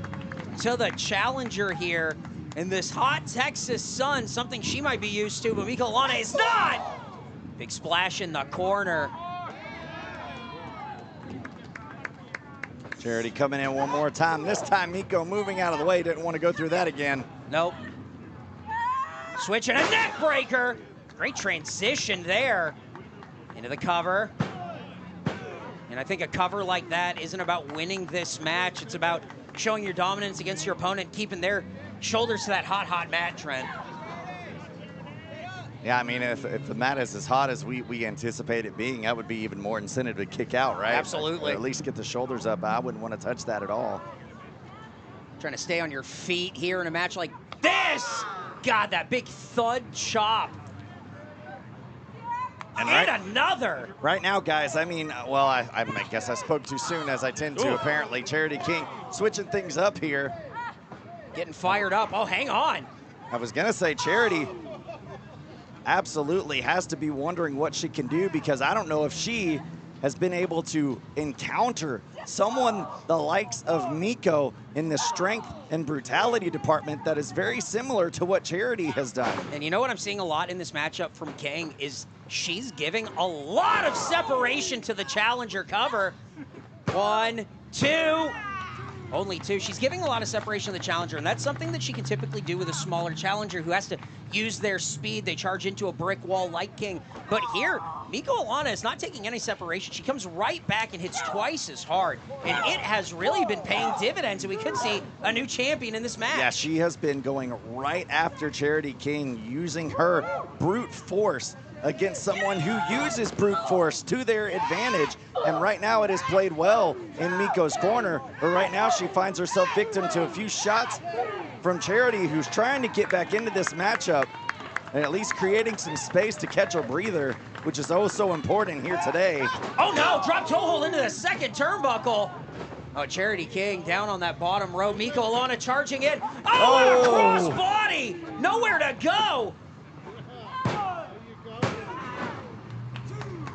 to the challenger here in this hot Texas sun, something she might be used to, but Miko Alana is not! Big splash in the corner. Charity coming in one more time. This time, Miko moving out of the way. Didn't want to go through that again. Nope. Switching a neck breaker. Great transition there into the cover. And I think a cover like that isn't about winning this match. It's about showing your dominance against your opponent, keeping their shoulders to that hot, hot mat, Trent. Yeah, I mean, if the mat is as hot as we anticipate it being, that would be even more incentive to kick out, right? Absolutely. Or at least get the shoulders up. I wouldn't want to touch that at all. Trying to stay on your feet here in a match like this. God, that big thud chop. And another. Right now, guys, I mean, well, I guess I spoke too soon, as I tend to, apparently. Charity King switching things up here. Getting fired up. Oh, hang on. I was going to say Charity absolutely has to be wondering what she can do, because I don't know if she has been able to encounter someone the likes of Miko in the strength and brutality department that is very similar to what Charity has done. And you know what I'm seeing a lot in this matchup from King is she's giving a lot of separation to the challenger cover. 1, 2, only 2. She's giving a lot of separation to the challenger, and that's something that she can typically do with a smaller challenger who has to use their speed. They charge into a brick wall like King. But here, Miko Alana is not taking any separation. She comes right back and hits twice as hard. And it has really been paying dividends, and we could see a new champion in this match. Yeah, she has been going right after Charity King, using her brute force against someone who uses brute force to their advantage. And right now it has played well in Miko's corner, but right now she finds herself victim to a few shots from Charity, who's trying to get back into this matchup and at least creating some space to catch a breather, which is oh so important here today. Oh no, drop toe hold into the second turnbuckle. Oh, Charity King down on that bottom row. Miko Alana charging in. Oh, and a cross body, nowhere to go.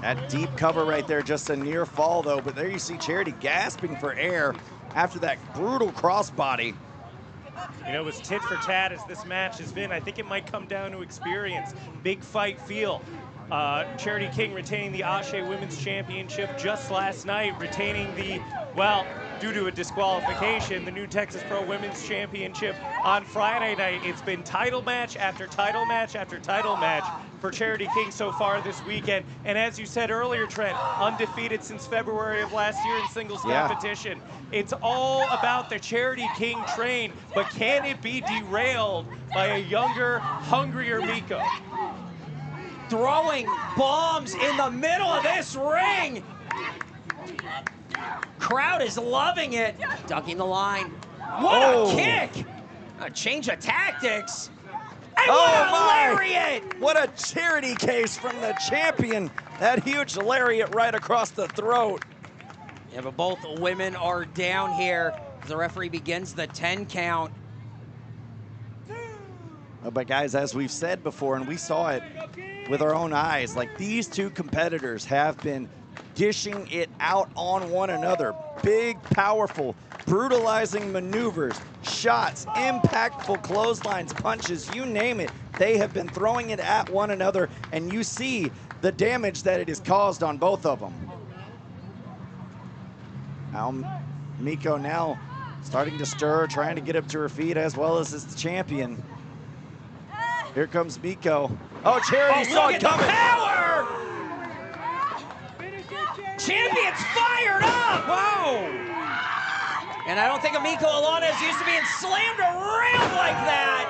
That deep cover right there, just a near fall though, but there you see Charity gasping for air after that brutal crossbody. You know, it was tit for tat as this match has been. I think it might come down to experience. Big fight feel. Charity King retaining the Ashe Women's Championship just last night, retaining the, well, due to a disqualification, the New Texas Pro Women's Championship on Friday night. It's been title match after title match after title match for Charity King so far this weekend. And as you said earlier, Trent, undefeated since February of last year in singles competition. It's all about the Charity King train, but can it be derailed by a younger, hungrier Miko? Throwing bombs in the middle of this ring. Crowd is loving it. Ducking the line. What a kick! A change of tactics. And what a lariat! What a charity case from the champion. That huge lariat right across the throat. Yeah, but both women are down here. The referee begins the 10 count. But guys, as we've said before, and we saw it with our own eyes, like these two competitors have been dishing it out on one another. Big, powerful, brutalizing maneuvers, shots, impactful clotheslines, punches, you name it. They have been throwing it at one another, and you see the damage that it has caused on both of them. Miko now starting to stir, trying to get up to her feet, as well as the champion. Here comes Miko. Oh, Charity saw it coming. Power! Champion's fired up! Whoa! And I don't think Miko Alana is used to being slammed around like that.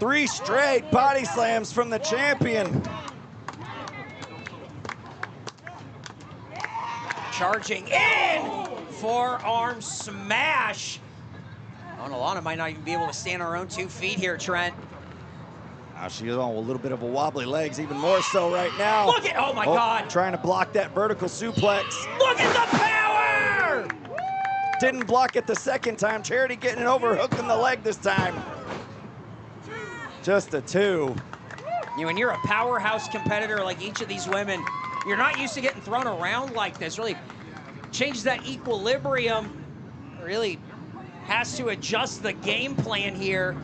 3 straight body slams from the champion. Charging in, forearm smash. Oh, Alana might not even be able to stand on her own 2 feet here, Trent. She's on a little bit of a wobbly legs, even more so right now. Look at, oh my God. Trying to block that vertical suplex. Look at the power! Didn't block it the second time. Charity getting it over, hooking the leg this time. Just a 2. You know, when you're a powerhouse competitor like each of these women, you're not used to getting thrown around like this. Really changes that equilibrium. Really has to adjust the game plan here.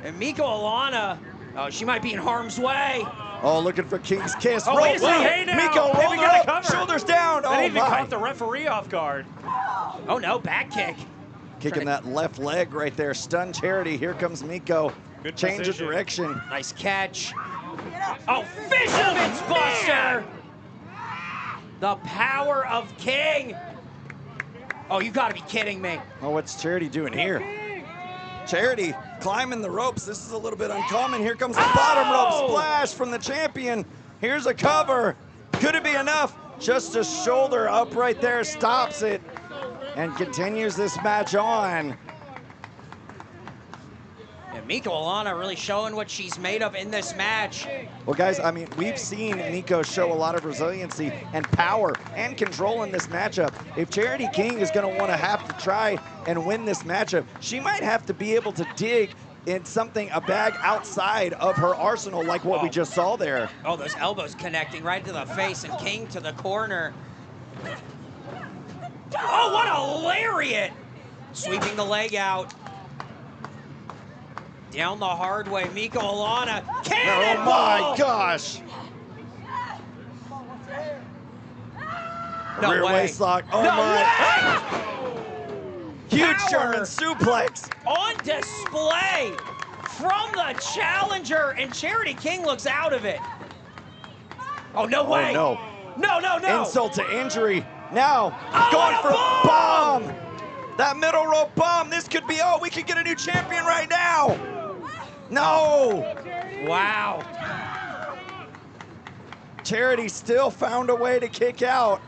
And Miko Alana, oh, she might be in harm's way. Oh, looking for King's Kiss. Oh, wait a second. Hey, now. Miko rolling up, shoulders down. They Oh, need to my. caught the referee off guard. Oh no, back kick. Kicking that left leg right there. Stun Charity. Here comes Miko. Good Change of position. direction. Nice catch. Oh, Fisherman's Buster! The power of King. Oh, you gotta be kidding me. Oh, what's Charity doing here? Charity climbing the ropes. This is a little bit uncommon. Here comes the bottom rope splash from the champion. Here's a cover. Could it be enough? Just a shoulder up right there stops it and continues this match on. And Miko Alana really showing what she's made of in this match. Well, guys, I mean, we've seen Miko show a lot of resiliency and power and control in this matchup. If Charity King is going to want to have to try and win this matchup, she might have to be able to dig in something, a bag outside of her arsenal like what we just saw there. Oh, those elbows connecting right to the face and King to the corner. Oh, what a lariat! Sweeping the leg out. Down the hard way, Miko Alana. Cannonball! Oh my gosh! No Rear way. waist lock. Oh No my! way! Huge Power German suplex. on display from the challenger, and Charity King looks out of it. Oh, no way. No. No, no, no. Insult to injury. Now, Oh, going what a for bomb! bomb. That middle rope bomb. This could be, oh, we could get a new champion right now. No. Wow. Charity still found a way to kick out.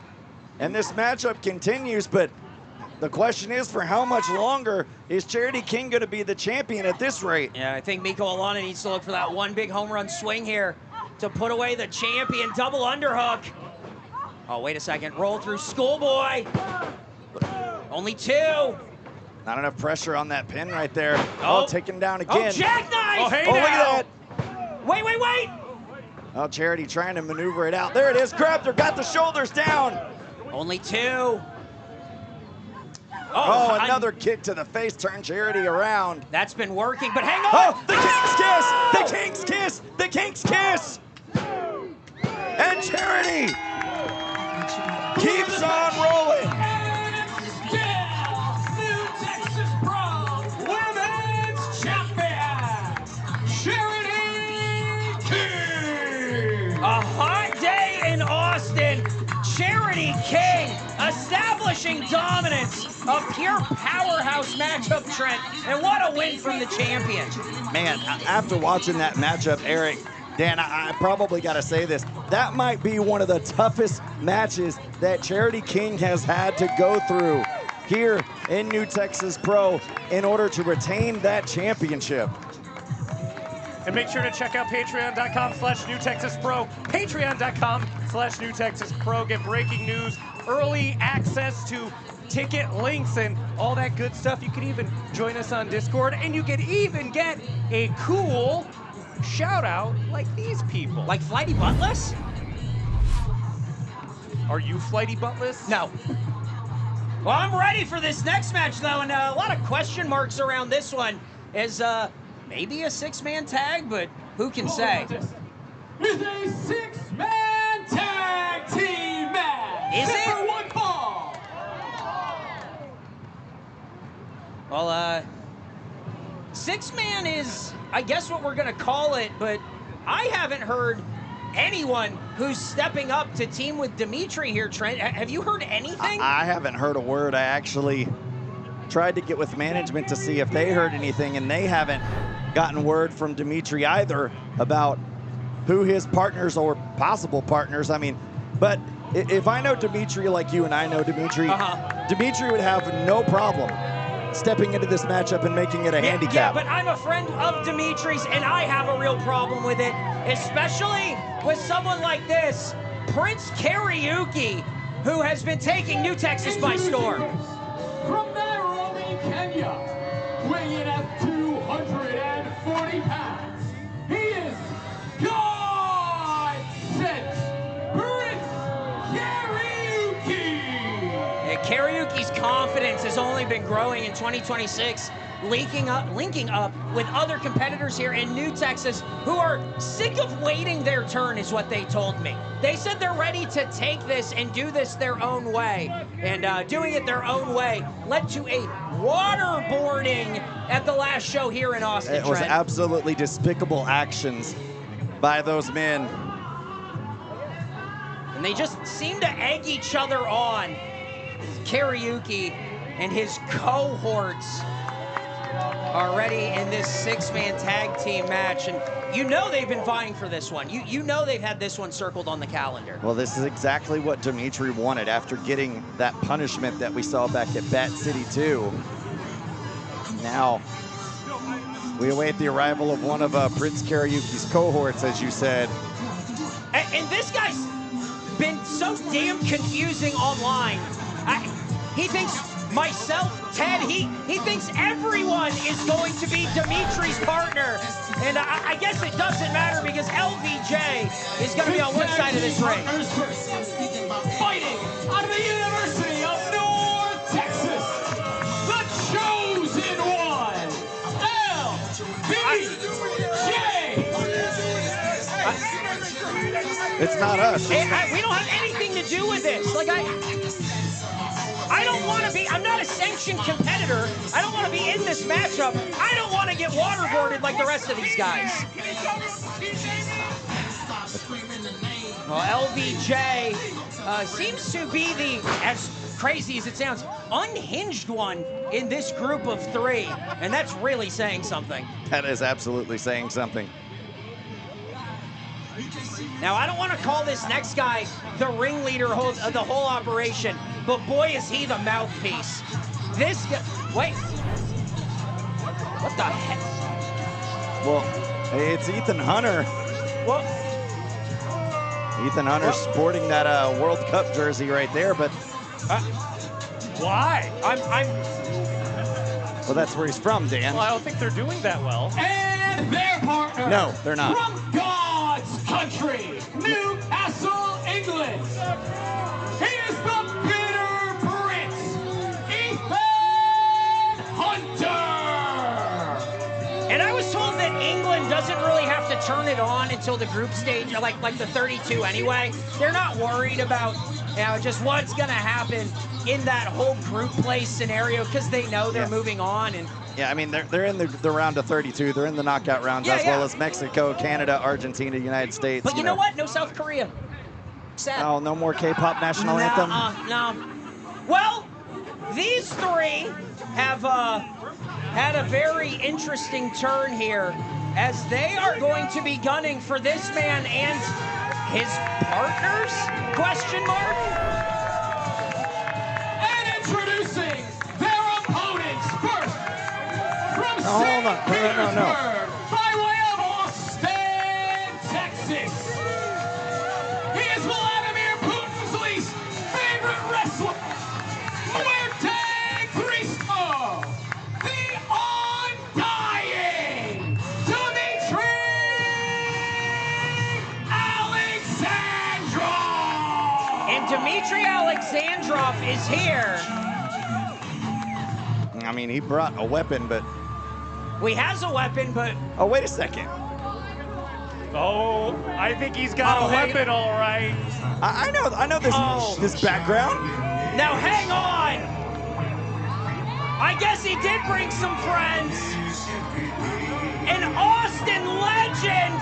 And this matchup continues, but the question is, for how much longer is Charity King going to be the champion at this rate? Yeah, I think Miko Alana needs to look for that one big home run swing here to put away the champion. Double underhook. Oh, wait a second. Roll through Schoolboy. Only 2. Not enough pressure on that pin right there. Oh. Oh, taken down Oh, again. jackknife! Oh, hey Oh, look now. at that. Wait, wait, wait! Oh, Charity trying to maneuver it out. There it is. Grabbed her, got the shoulders down. Only 2. Oh, another kick to the face, turned Charity around. That's been working, but hang on! Oh, the King's Kiss! The King's Kiss! The King's Kiss! And Charity keeps on rolling. New Texas Pro Women's Champion, Charity King. A hot day in Austin. Charity King establishing dominance. A pure powerhouse matchup, Trent. And what a win from the champion. Man, after watching that matchup, Eric, Dan, I probably got to say this. That might be one of the toughest matches that Charity King has had to go through here in New Texas Pro in order to retain that championship. And make sure to check out patreon.com/NewTexasPro, patreon.com/NewTexasPro. Get breaking news, early access to ticket links, and all that good stuff. You can even join us on Discord, and you can even get a cool shout out like these people. Like Flighty Buttless? Are you Flighty Buttless? No. Well, I'm ready for this next match, though, and a lot of question marks around this one. Is maybe a six-man tag, but who can say? It's a six-man tag team match. Is it? For one fall. Well, six-man is, I guess, what we're going to call it, but I haven't heard anyone who's stepping up to team with Dimitri here, Trent. Have you heard anything? I haven't heard a word. I actually tried to get with management to see if they heard anything, and they haven't gotten word from Dimitri either about who his partners or possible partners. I mean, but if I know Dimitri like you and I know Dimitri, Dimitri would have no problem stepping into this matchup and making it a handicap. Yeah, but I'm a friend of Dimitri's, and I have a real problem with it, especially with someone like this, Prince Kxriuki, who has been taking New Texas by storm. From Nairobi, Kenya, weighing in at 240 pounds, he is God sent Prince Kxriuki. Kxriuki's confidence has only been growing in 2026, linking up with other competitors here in New Texas who are sick of waiting their turn, is what they told me. They said they're ready to take this and do this their own way. And doing it their own way led to a waterboarding at the last show here in Austin. It was Trent. absolutely despicable actions by those men. And they just seem to egg each other on. Kxriuki and his cohorts already in this six-man tag team match, and you know they've been vying for this one. You know they've had this one circled on the calendar. Well, this is exactly what Dimitri wanted after getting that punishment that we saw back at Bat City 2. Now, we await the arrival of one of Prince Kxriuki's cohorts, as you said. And this guy's been so damn confusing online. He thinks myself, Ted, he thinks everyone is going to be Dimitri's partner. And I guess it doesn't matter because LVJ is going to be on one side of this ring. Fighting out of the University of North Texas, the chosen one, LVJ. It's not us. We don't have anything to do with this. Like, I don't want to be, I'm not a sanctioned competitor. I don't want to be in this matchup. I don't want to get waterboarded like the rest of these guys. Well, LVJ seems to be the, as crazy as it sounds, unhinged one in this group of three. And that's really saying something. That is absolutely saying something. Now, I don't want to call this next guy the ringleader of the whole operation, but boy, is he the mouthpiece. This guy, wait. What the heck? Well, it's Ethan Hunter. Well, Ethan Hunter sporting that World Cup jersey right there, but Why? well, that's where he's from, Dan. Well, I don't think they're doing that well. And their partner. No, they're not. From God's country, Newcastle, England. He is the bitter Prince, Ethan Hunter. and I was told that England doesn't really have to turn it on until the group stage, like the 32 anyway. They're not worried about, just what's gonna happen in that whole group play scenario because they know they're moving on. And yeah, I mean, they're in the round of 32. They're in the knockout rounds as well as Mexico, Canada, Argentina, United States. But you know what? No South Korea. Sad. Oh, no more K-pop national anthem? No. Well, these three have had a very interesting turn here as they are going to be gunning for this man and his partners? Question mark. And introducing their opponents first from hold on. St. Petersburg, No. by way of Austin, Texas. He is Vladimir Putin's least favorite wrestler, Muerte Cristo, the undying Dimitri Alexandrov. And Dimitri Alexandrov is here. I mean, he brought a weapon, but... He has a weapon, but... Oh, wait a second. Oh, I think he's got a weapon, all right. I know this background. Now hang on. I guess he did bring some friends. An Austin legend,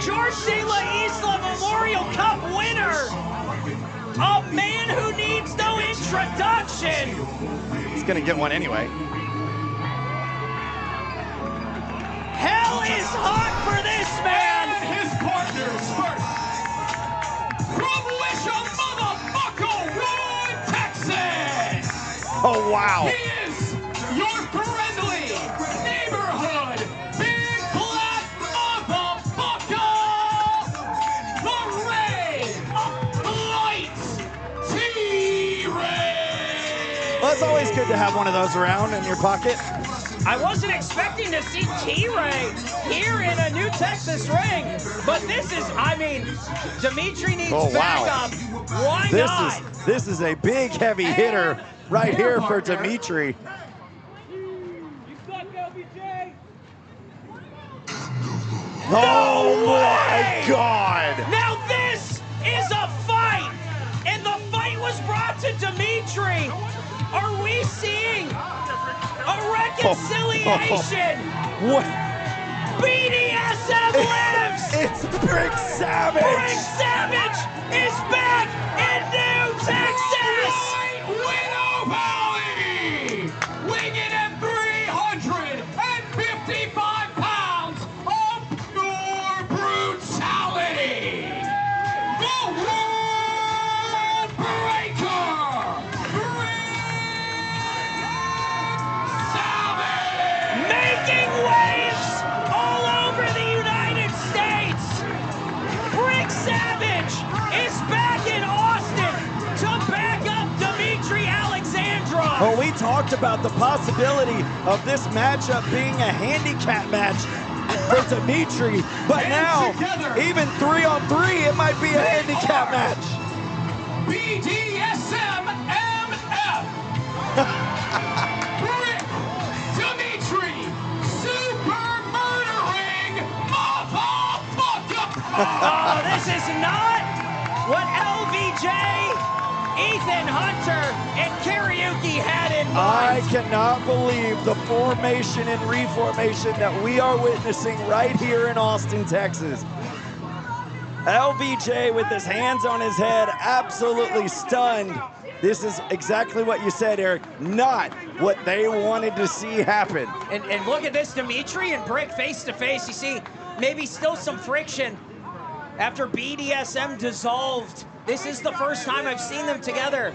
George De La Isla Memorial Cup winner. A man who needs no introduction. He's gonna get one anyway. Hell is hot for this man. And his partners first from Wishamomomoco, Texas. Oh, wow. He is your friendly neighborhood big black motherfucker, the Ray of Light T-Ray. Well, it's always good to have one of those around in your pocket. I wasn't expecting to see T-Ray here in a new Texas ring, but this is, I mean, Dimitri needs backup. Why not? This is a big, heavy hitter right here for Dimitri. Oh my God! Now this is a fight, and the fight was brought to Dimitri. Are we seeing a reconciliation? What? BDSM lives! It's Brick Savage! Brick Savage is back in New Texas! Widow Valley! Weighing at 355 pounds of pure brutality! The World Breaker! Making waves all over the United States! Brick Savage is back in Austin to back up Dimitri Alexandrov! Well, we talked about the possibility of this matchup being a handicap match for Dimitri, but now, even 3-on-3, it might be a handicap match. BDSM MF! Brick Dimitri, super murdering motherfucker! Oh, this is not what LBJ, Ethan Hunter, and Kxriuki had in I mind. cannot believe the formation and reformation that we are witnessing right here in Austin, Texas. LBJ with his hands on his head, absolutely stunned. This is exactly what you said, Eric. Not what they wanted to see happen. And look at this, Dimitri and Brick face to face. You see, maybe still some friction after BDSM dissolved. This is the first time I've seen them together.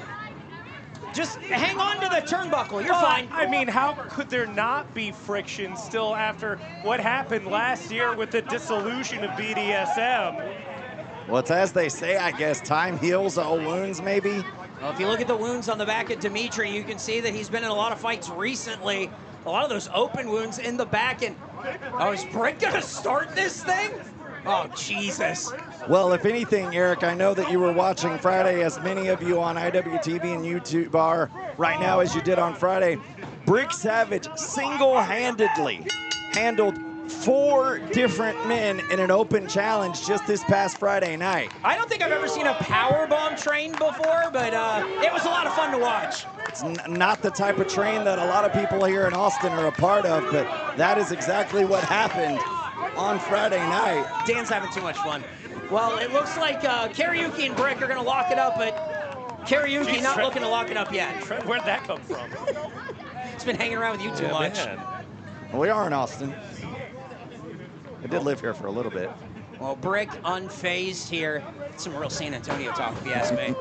Just hang on to the turnbuckle, you're fine. I mean, how could there not be friction still after what happened last year with the dissolution of BDSM? Well, it's as they say, I guess, time heals all wounds, maybe. Well, if you look at the wounds on the back of Dimitri, you can see that he's been in a lot of fights recently. A lot of those open wounds in the back. And oh, is Brick gonna start this thing? Oh, Jesus. Well, if anything, Eric, I know that you were watching Friday, as many of you on IWTV and YouTube are right now as you did on Friday. Brick Savage single-handedly handled 4 different men in an open challenge just this past Friday night. I don't think I've ever seen a powerbomb train before, but it was a lot of fun to watch. It's not the type of train that a lot of people here in Austin are a part of, but that is exactly what happened on Friday night. Dan's having too much fun. Well, it looks like Kxriuki and Brick are going to lock it up, but Kxriuki not looking to lock it up yet. Where'd that come from? He's been hanging around with you too much. Man. We are in Austin. I did live here for a little bit. Well, Brick unfazed here. Some real San Antonio talk, if you ask me.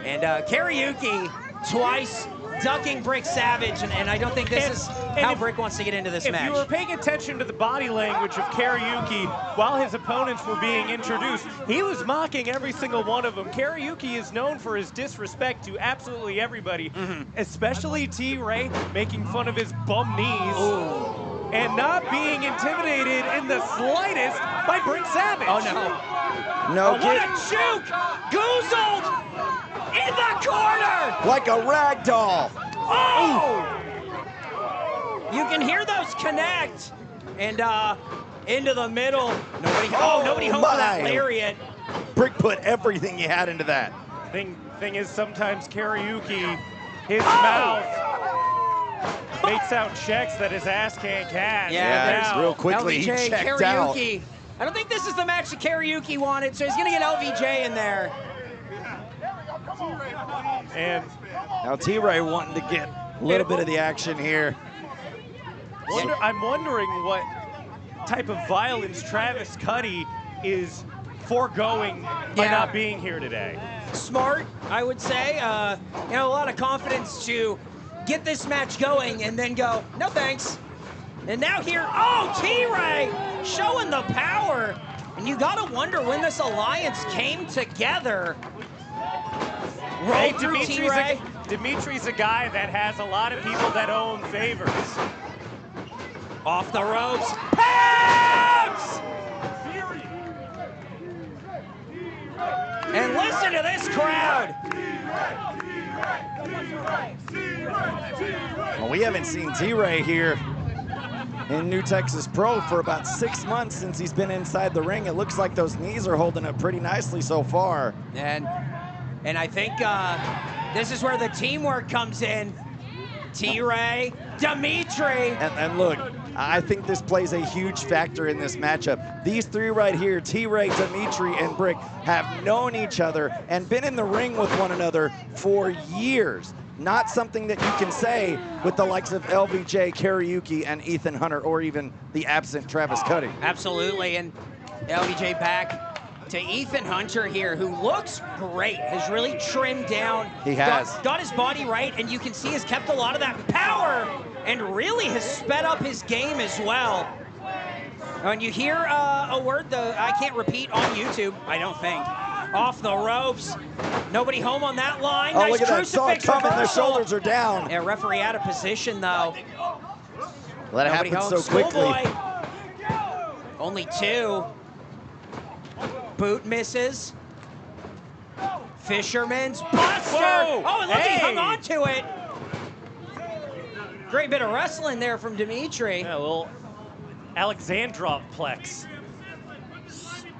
And Kxriuki twice ducking Brick Savage, and I don't think this is how Brick wants to get into this match. If you were paying attention to the body language of Kxriuki while his opponents were being introduced, he was mocking every single one of them. Kxriuki is known for his disrespect to absolutely everybody, especially T-Ray, making fun of his bum knees. Ooh. And not being intimidated in the slightest by Brick Savage. Oh, no. No, What a juke! Goozled in the corner! like a rag doll. Oh! You can hear those connect. And into the middle. Nobody home for that lariat. Brick put everything he had into that. Thing is, sometimes Kxriuki, his mouth makes out checks that his ass can't cash. Yeah, real quickly he LVJ, checked out. Kxriuki. I don't think this is the match that Kxriuki wanted, so he's gonna get LVJ in there. And now T-Ray wanting to get a little bit of the action here. I'm wondering what type of violence Travis Cudi is foregoing by not being here today. Smart, I would say. A lot of confidence to get this match going and then go, no thanks. And now here, T-Ray showing the power. And you gotta wonder when this alliance came together. Roll through T-Ray. Dimitri's a guy that has a lot of people that own favors. Off the ropes. Pounce! And listen to this crowd. Well, we haven't seen T-Ray here in New Texas Pro for about 6 months since he's been inside the ring. It looks like those knees are holding up pretty nicely so far. And I think this is where the teamwork comes in. T-Ray, Dimitri. And look, I think this plays a huge factor in this matchup. These three right here, T-Ray, Dimitri, and Brick, have known each other and been in the ring with one another for years. Not something that you can say with the likes of LVJ, Kxriuki, and Ethan Hunter, or even the absent Travis Cudi. Absolutely, and LVJ back to Ethan Hunter here, who looks great, has really trimmed down. He has. Got his body right, and you can see has kept a lot of that power and really has sped up his game as well. When you hear a word I can't repeat on YouTube, I don't think. Off the ropes. Nobody home on that line. Oh, nice look at that saw coming. Their reversal. shoulders are down. Yeah, referee out of position, though. Let it happen so quickly. Only two. Boot misses. Fisherman's Buster. Whoa. Oh, and look, he hung on to it. Great bit of wrestling there from Dimitri. Yeah, a little Alexandrov plex.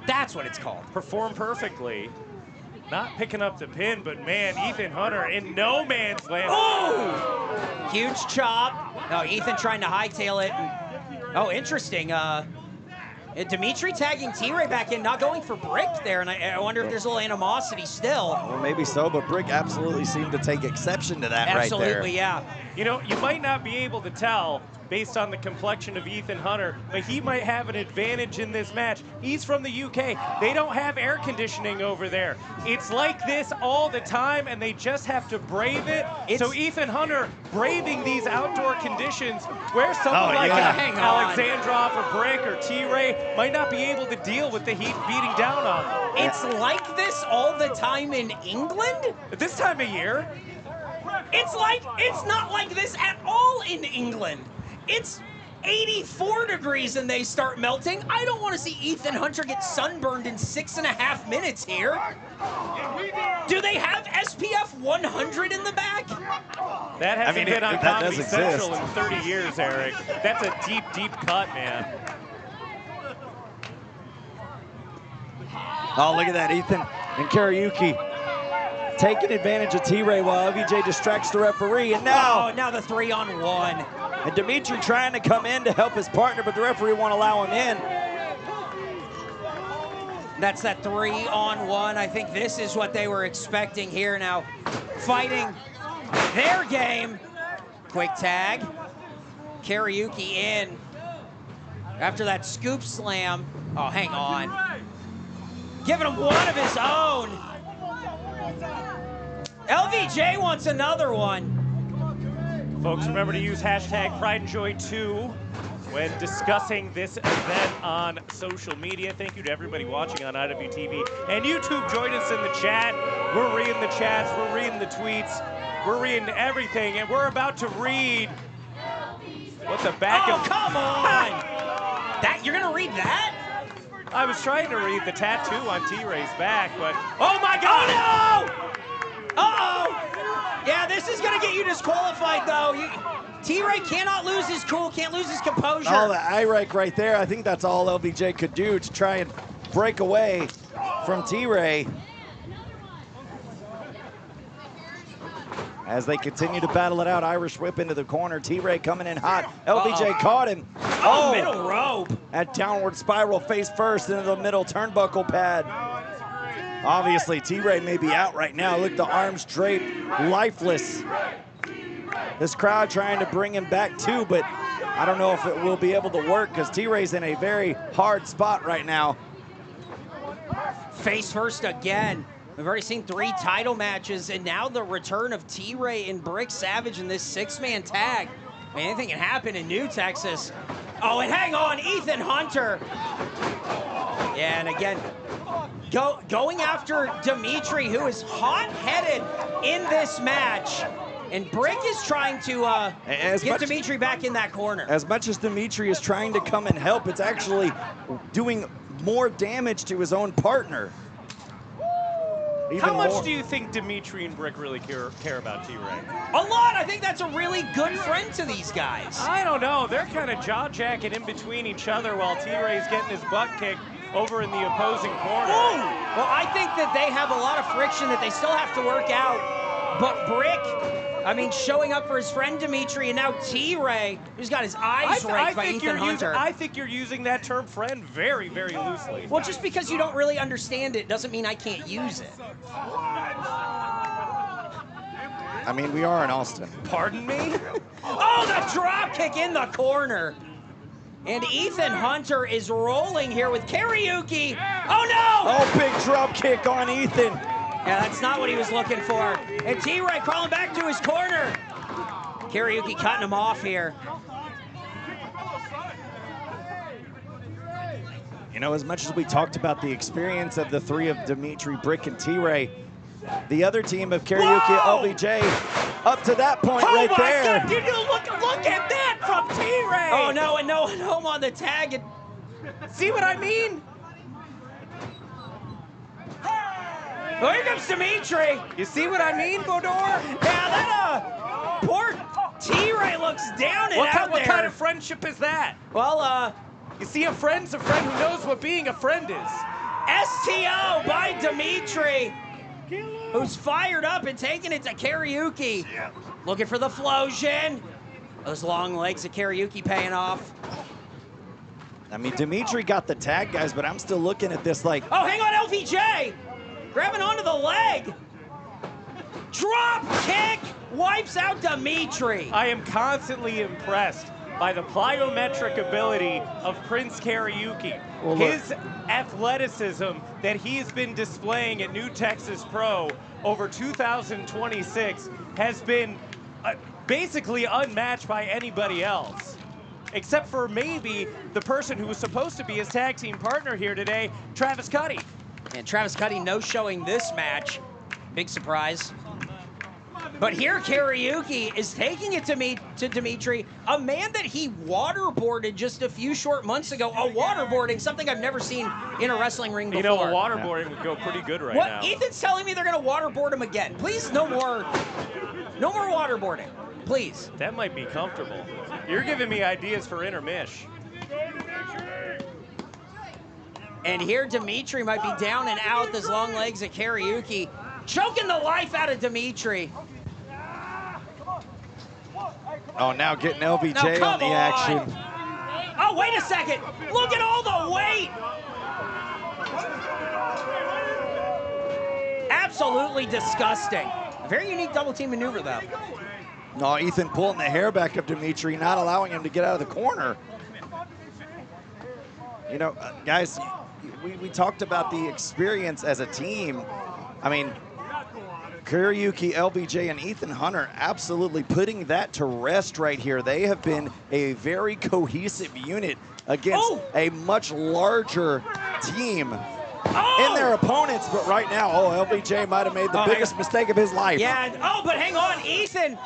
That's what it's called. Performed perfectly. Not picking up the pin, but man, Ethan Hunter in no man's land. Oh! Huge chop. Oh, Ethan trying to hightail it. Oh, interesting. Dimitri tagging T-Ray back in, not going for Brick there, and I wonder if there's a little animosity still. Well, maybe so, but Brick absolutely seemed to take exception to that right there. Absolutely, yeah. You know, you might not be able to tell based on the complexion of Ethan Hunter, but he might have an advantage in this match. He's from the UK. They don't have air conditioning over there. It's like this all the time, and they just have to brave it. So Ethan Hunter braving these outdoor conditions where someone like Alexandrov or Brick or T-Ray might not be able to deal with the heat beating down on them. It's like this all the time in England? At this time of year? It's not like this at all in England. It's 84 degrees and they start melting. I don't want to see Ethan Hunter get sunburned in 6.5 minutes here. Do they have SPF 100 in the back? That hasn't been on Comedy Central in 30 years, Eric. That's a deep, deep cut, man. Oh, look at that, Ethan and Kxriuki taking advantage of T-Ray while LVJ distracts the referee, and now the 3-on-1. And Dimitri trying to come in to help his partner, but the referee won't allow him in. That's that 3-on-1. I think this is what they were expecting here now. Fighting their game. Quick tag. Kxriuki in. After that scoop slam. Oh, hang on. Giving him one of his own. LVJ wants another one. Folks, remember to use hashtag PrideAndJoy2 when discussing this event on social media. Thank you to everybody watching on IWTV and YouTube. Join us in the chat. We're reading the chats, we're reading the tweets, we're reading everything, and we're about to read what the back of... come on! That, you're gonna read that? I was trying to read the tattoo on T-Ray's back, but... Oh my God! Oh no! Uh-oh! Yeah, this is gonna get you disqualified though. T-Ray cannot lose his cool, can't lose his composure. Oh, the eye rake right there. I think that's all LVJ could do to try and break away from T-Ray. As they continue to battle it out, Irish whip into the corner. T-Ray coming in hot. LVJ caught him. Oh, middle rope. That downward spiral face first into the middle turnbuckle pad. Obviously, T-Ray may be out right now. Look, the arms draped, lifeless. This crowd trying to bring him back too, but I don't know if it will be able to work because T-Ray's in a very hard spot right now. Face first again. We've already seen 3 title matches, and now the return of T-Ray and Brick Savage in this 6-man tag. I mean, anything can happen in New Texas. Oh, and hang on, Ethan Hunter. Yeah, and again, going after Dimitri, who is hot-headed in this match. And Brick is trying to get Dimitri back in that corner. As much as Dimitri is trying to come and help, it's actually doing more damage to his own partner. How much do you think Dimitri and Brick really care about T-Ray? A lot. I think that's a really good friend to these guys. I don't know. They're kind of jaw-jacking in between each other while T-Ray's getting his butt kicked over in the opposing corner. Ooh. Well, I think that they have a lot of friction that they still have to work out. But Brick, I mean, showing up for his friend Dimitri, and now T-Ray, who's got his eyes raked by Ethan Hunter. I think you're using that term friend very, very loosely. Well, just because you don't really understand it doesn't mean I can't use it. I mean, we are in Austin. Pardon me? Oh, the drop kick in the corner. And Ethan Hunter is rolling here with Kxriuki. Oh, no! Oh, big drop kick on Ethan. Yeah, that's not what he was looking for. And T-Ray crawling back to his corner. Kxriuki cutting him off here. You know, as much as we talked about the experience of the 3 of Dimitri, Brick, and T-Ray, the other team of Kxriuki, LVJ, up to that point right there. Oh my God, did you look at that from T-Ray? Oh no, and no one home on the tag. And see what I mean? Oh, here comes Dimitri. You see what I mean, Bodor? Yeah, that poor T-Ray looks down and out there. What kind of friendship is that? Well, you see, a friend's a friend who knows what being a friend is. STO by Dimitri, who's fired up and taking it to Kxriuki. Looking for the Flosion. Those long legs of Kxriuki paying off. I mean, Dimitri got the tag, guys, but I'm still looking at this like... Oh, hang on, LVJ! Grabbing onto the leg. Drop kick wipes out Dimitri. I am constantly impressed by the plyometric ability of Prince Kxriuki. Well, his athleticism that he's been displaying at New Texas Pro over 2026 has been basically unmatched by anybody else. Except for maybe the person who was supposed to be his tag team partner here today, Travis Cudi. And Travis Cudi no-showing this match. Big surprise. But here Kxriuki is taking it to Dimitri, a man that he waterboarded just a few short months ago. A waterboarding, something I've never seen in a wrestling ring before. You know, a waterboarding would go pretty good right now. Ethan's telling me they're going to waterboard him again. Please, no more waterboarding. Please. That might be comfortable. You're giving me ideas for intermish. And here Dimitri might be down and out, those long legs of Kxriuki, choking the life out of Dimitri. Oh, now getting LVJ on the action. Oh, wait a second. Look at all the weight. Absolutely disgusting. A very unique double team maneuver, though. No, Ethan pulling the hair back of Dimitri, not allowing him to get out of the corner. You know, guys, we talked about the experience as a team. I mean, Kxriuki, LBJ, and Ethan Hunter absolutely putting that to rest right here. They have been a very cohesive unit against a much larger team in their opponents. But right now, LBJ might have made the biggest mistake of his life. Yeah, but hang on, Ethan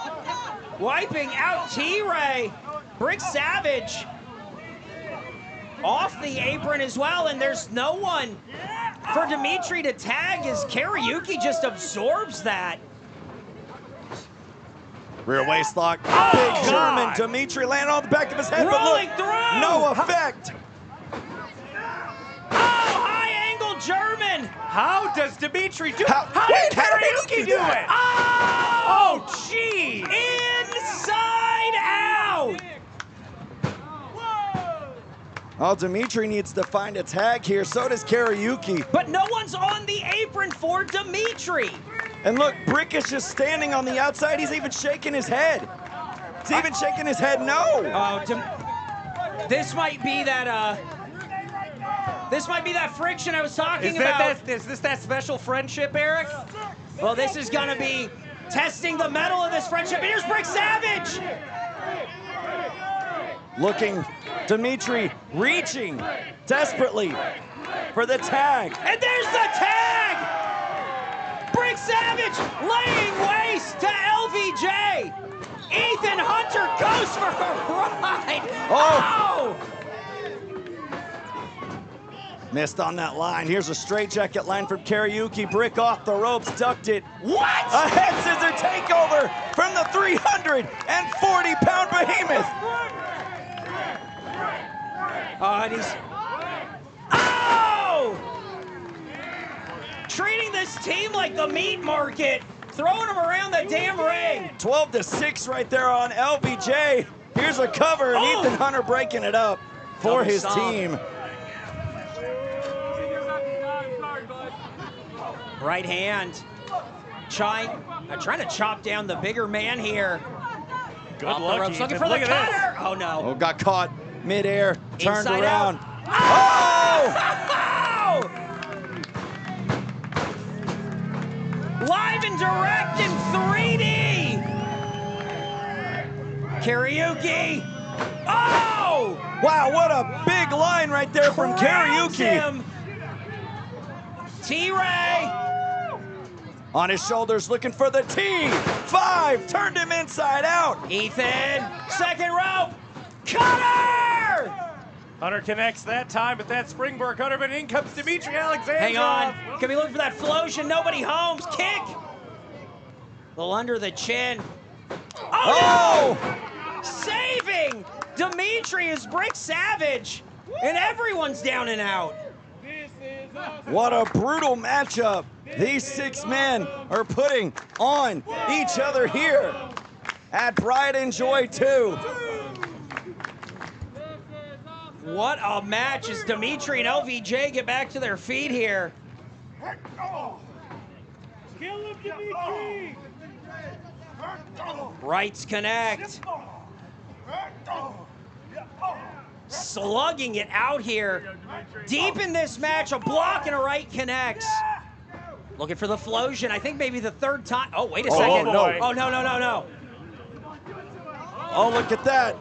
wiping out T-Ray. Brick Savage off the apron as well, and there's no one for Dimitri to tag as Kxriuki just absorbs that. Rear waist lock, big German. Dimitri landed on the back of his head, Rolling but look, no effect. High angle German. How does Dimitri do it? How did Kxriuki do it? Oh, gee. Inside out. Oh, Dimitri needs to find a tag here. So does Kxriuki. But no one's on the apron for Dimitri. And look, Brick is just standing on the outside. He's even shaking his head. He's even shaking his head no. Oh, this might be that friction I was talking about. Is this that special friendship, Eric? Well, this is gonna be testing the metal of this friendship. Here's Brick Savage. Looking, Dimitri reaching desperately for the tag. And there's the tag! Brick Savage laying waste to LVJ. Ethan Hunter goes for a ride. Oh! Missed on that line. Here's a straight jacket line from Kxriuki. Brick off the ropes, ducked it. What? A head scissor takeover from the 340-pound behemoth. And he's... Oh! Treating this team like the meat market. Throwing them around the damn ring. 12-6 right there on LBJ. Here's a cover, and Ethan Hunter breaking it up for his team. Right hand. Trying to chop down the bigger man here. Good Off luck, the ropes, looking Ethan. for the Look at this. cutter. Oh, no. Oh, got caught midair, turned Inside around. Out. Oh! Live and direct in 3D. Kxriuki. Oh! Wow, what a big line right there from Kxriuki. T-Ray. On his shoulders, looking for the T5, turned him inside out. Ethan, second rope. Cutter! Hunter connects that time, but that springboard cutter, but in comes Dimitri Alexandrov. Hang on. Can we look for that flosion? Nobody homes. Kick. Little under the chin. Oh! No! Saving Dimitri is Brick Savage. And everyone's down and out. What a brutal matchup. These 6 men are putting on each other here at Pride and Joy 2. What a match as Dimitri and LVJ get back to their feet here. Kill him, Dimitri! Rights connect. Slugging it out here. Deep in this match, a block and a right connects. Looking for the flosion. I think maybe the third time. Oh, wait a second. no. Oh, no. Oh, look at that.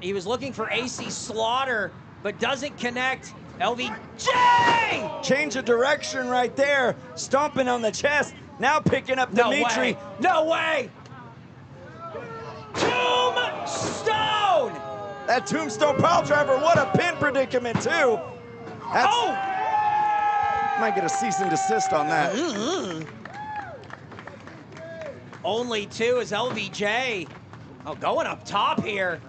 He was looking for AC Slaughter, but doesn't connect. LVJ! Change of direction right there. Stomping on the chest. Now picking up Dimitri. No way! Tombstone! That tombstone pile driver, what a pin predicament too. Might get a cease and desist on that. Only 2 is LVJ. Oh, going up top here.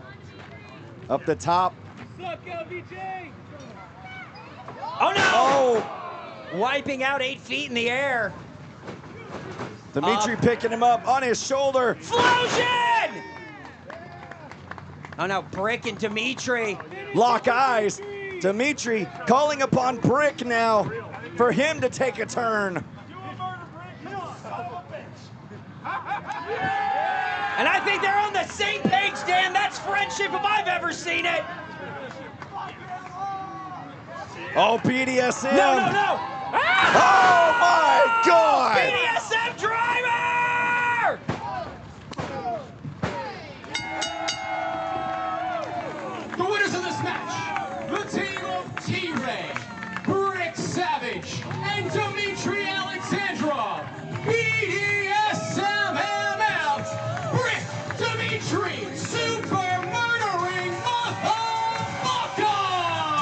Up the top. Suck, LVJ! Oh, no! Oh, Wiping out 8 feet in the air. Dimitri picking him up on his shoulder. Flosion! Oh, no, Brick and Dimitri. Lock eyes. Dimitri calling upon Brick now for him to take a turn. And I think they're on the same page, Dan. That's friendship if I've ever seen it. Oh, BDSM. No, no, no. Ah! Oh, my God. BDSM driver! The winners of this match, the team of T-Ray, Rick Savage, and Dimitri Alexandrov. BDSM MF, Rick Dimitri, super murdering motherfucker!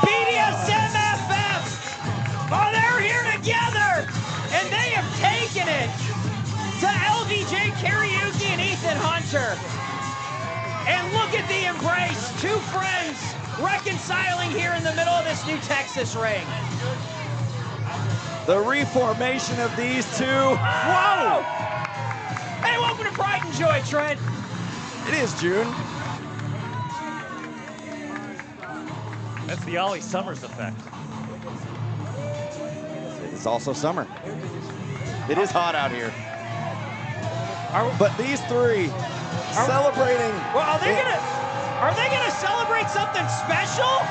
BDSM FF! Oh, they're here together! And they have taken it to LVJ Kxriuki and Ethan Hunter. And look at the embrace. Two friends reconciling here in the middle of this new Texas ring. The reformation of these two. Whoa! Hey, welcome to Pride and Joy, Trent. It is June. That's the Ollie Summers effect. It's also summer. It is hot out here. But these three celebrating. Well, are they gonna celebrate something special?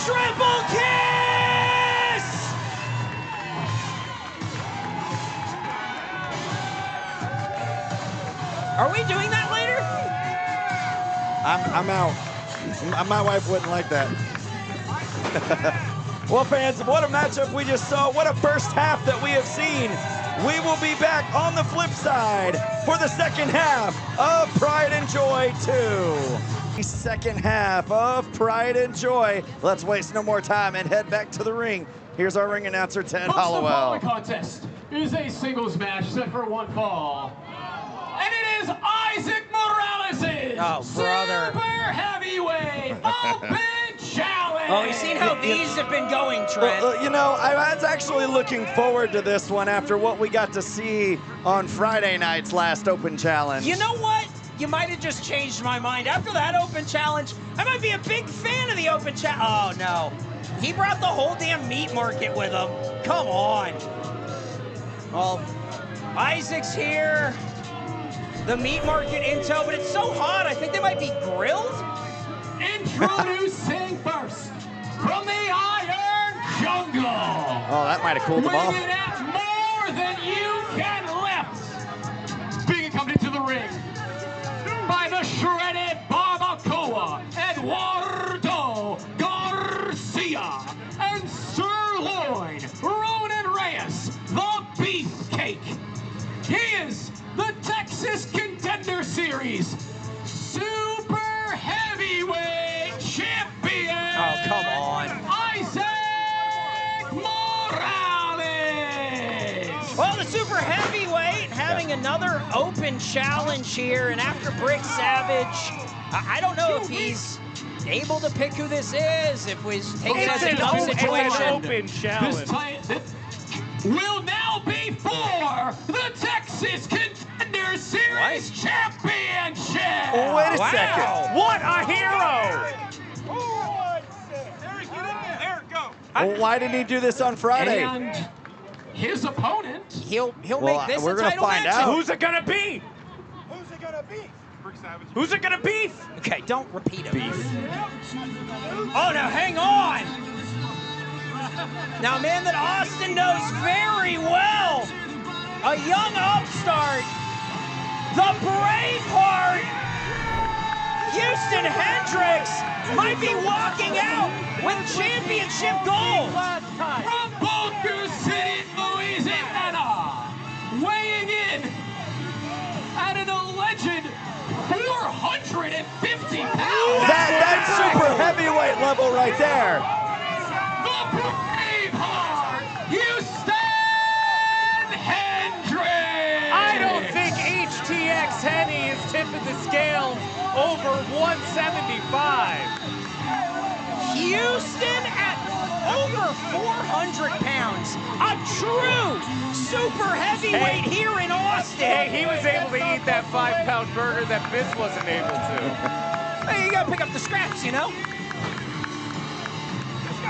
Triple kiss! Are we doing that later? I'm out. My wife wouldn't like that. Well, fans, what a matchup we just saw. What a first half that we have seen. We will be back on the flip side for the second half of Pride and Joy 2. Second half of Pride and Joy. Let's waste no more time and head back to the ring. Here's our ring announcer, Ted Hollowell. The following contest is a singles match set for one fall. And it is Isaac Morales' Super Heavyweight Open Challenge. Oh, you've seen how these have been going, Trent. You know, I was actually looking forward to this one after what we got to see on Friday night's last Open Challenge. You know what? You might have just changed my mind. After that Open Challenge, I might be a big fan of the Open Challenge. Oh, no. He brought the whole damn meat market with him. Come on. Well, Isaac's here. The meat market in tow, but it's so hot, I think they might be grilled. Introducing first, from the Iron Jungle. Oh, that might have cooled them off. Weighing at more than you can lift. Being accompanied to the ring by the shredded barbacoa, Eduardo Garcia, and sirloin, Ronan Reyes, the beefcake. He is the Texas Contender Series Super Heavyweight Champion. Oh, come on. Isaac Morales. Well, the Super Heavyweight having another Open Challenge here, and after Brick Savage, I don't know if he's able to pick who this is, if we take it as a tough situation. Open Challenge. This will now be for the Texas Contender Series Championship. Wait a second. What a hero! Well, why didn't he do this on Friday? And his opponent. He'll Well, make this we're a gonna title find match. out. Who's it gonna be? Who's it gonna be? Okay, don't repeat it. Oh, now hang on. Now, a man that Austin knows very well, a young upstart, the Braveheart, Houston Hendricks, might be walking out with championship gold. From Boulder City, Louisiana, weighing in at an alleged 450 pounds. That's super heavyweight level right there. The Braveheart, Houston Hendricks. I don't think HTX Henny is tipping the scales over 175. Houston at over 400 pounds. A true super heavyweight here in Austin. Hey, he was able to eat that 5-pound burger that Vince wasn't able to. Hey, you gotta pick up the scraps, you know?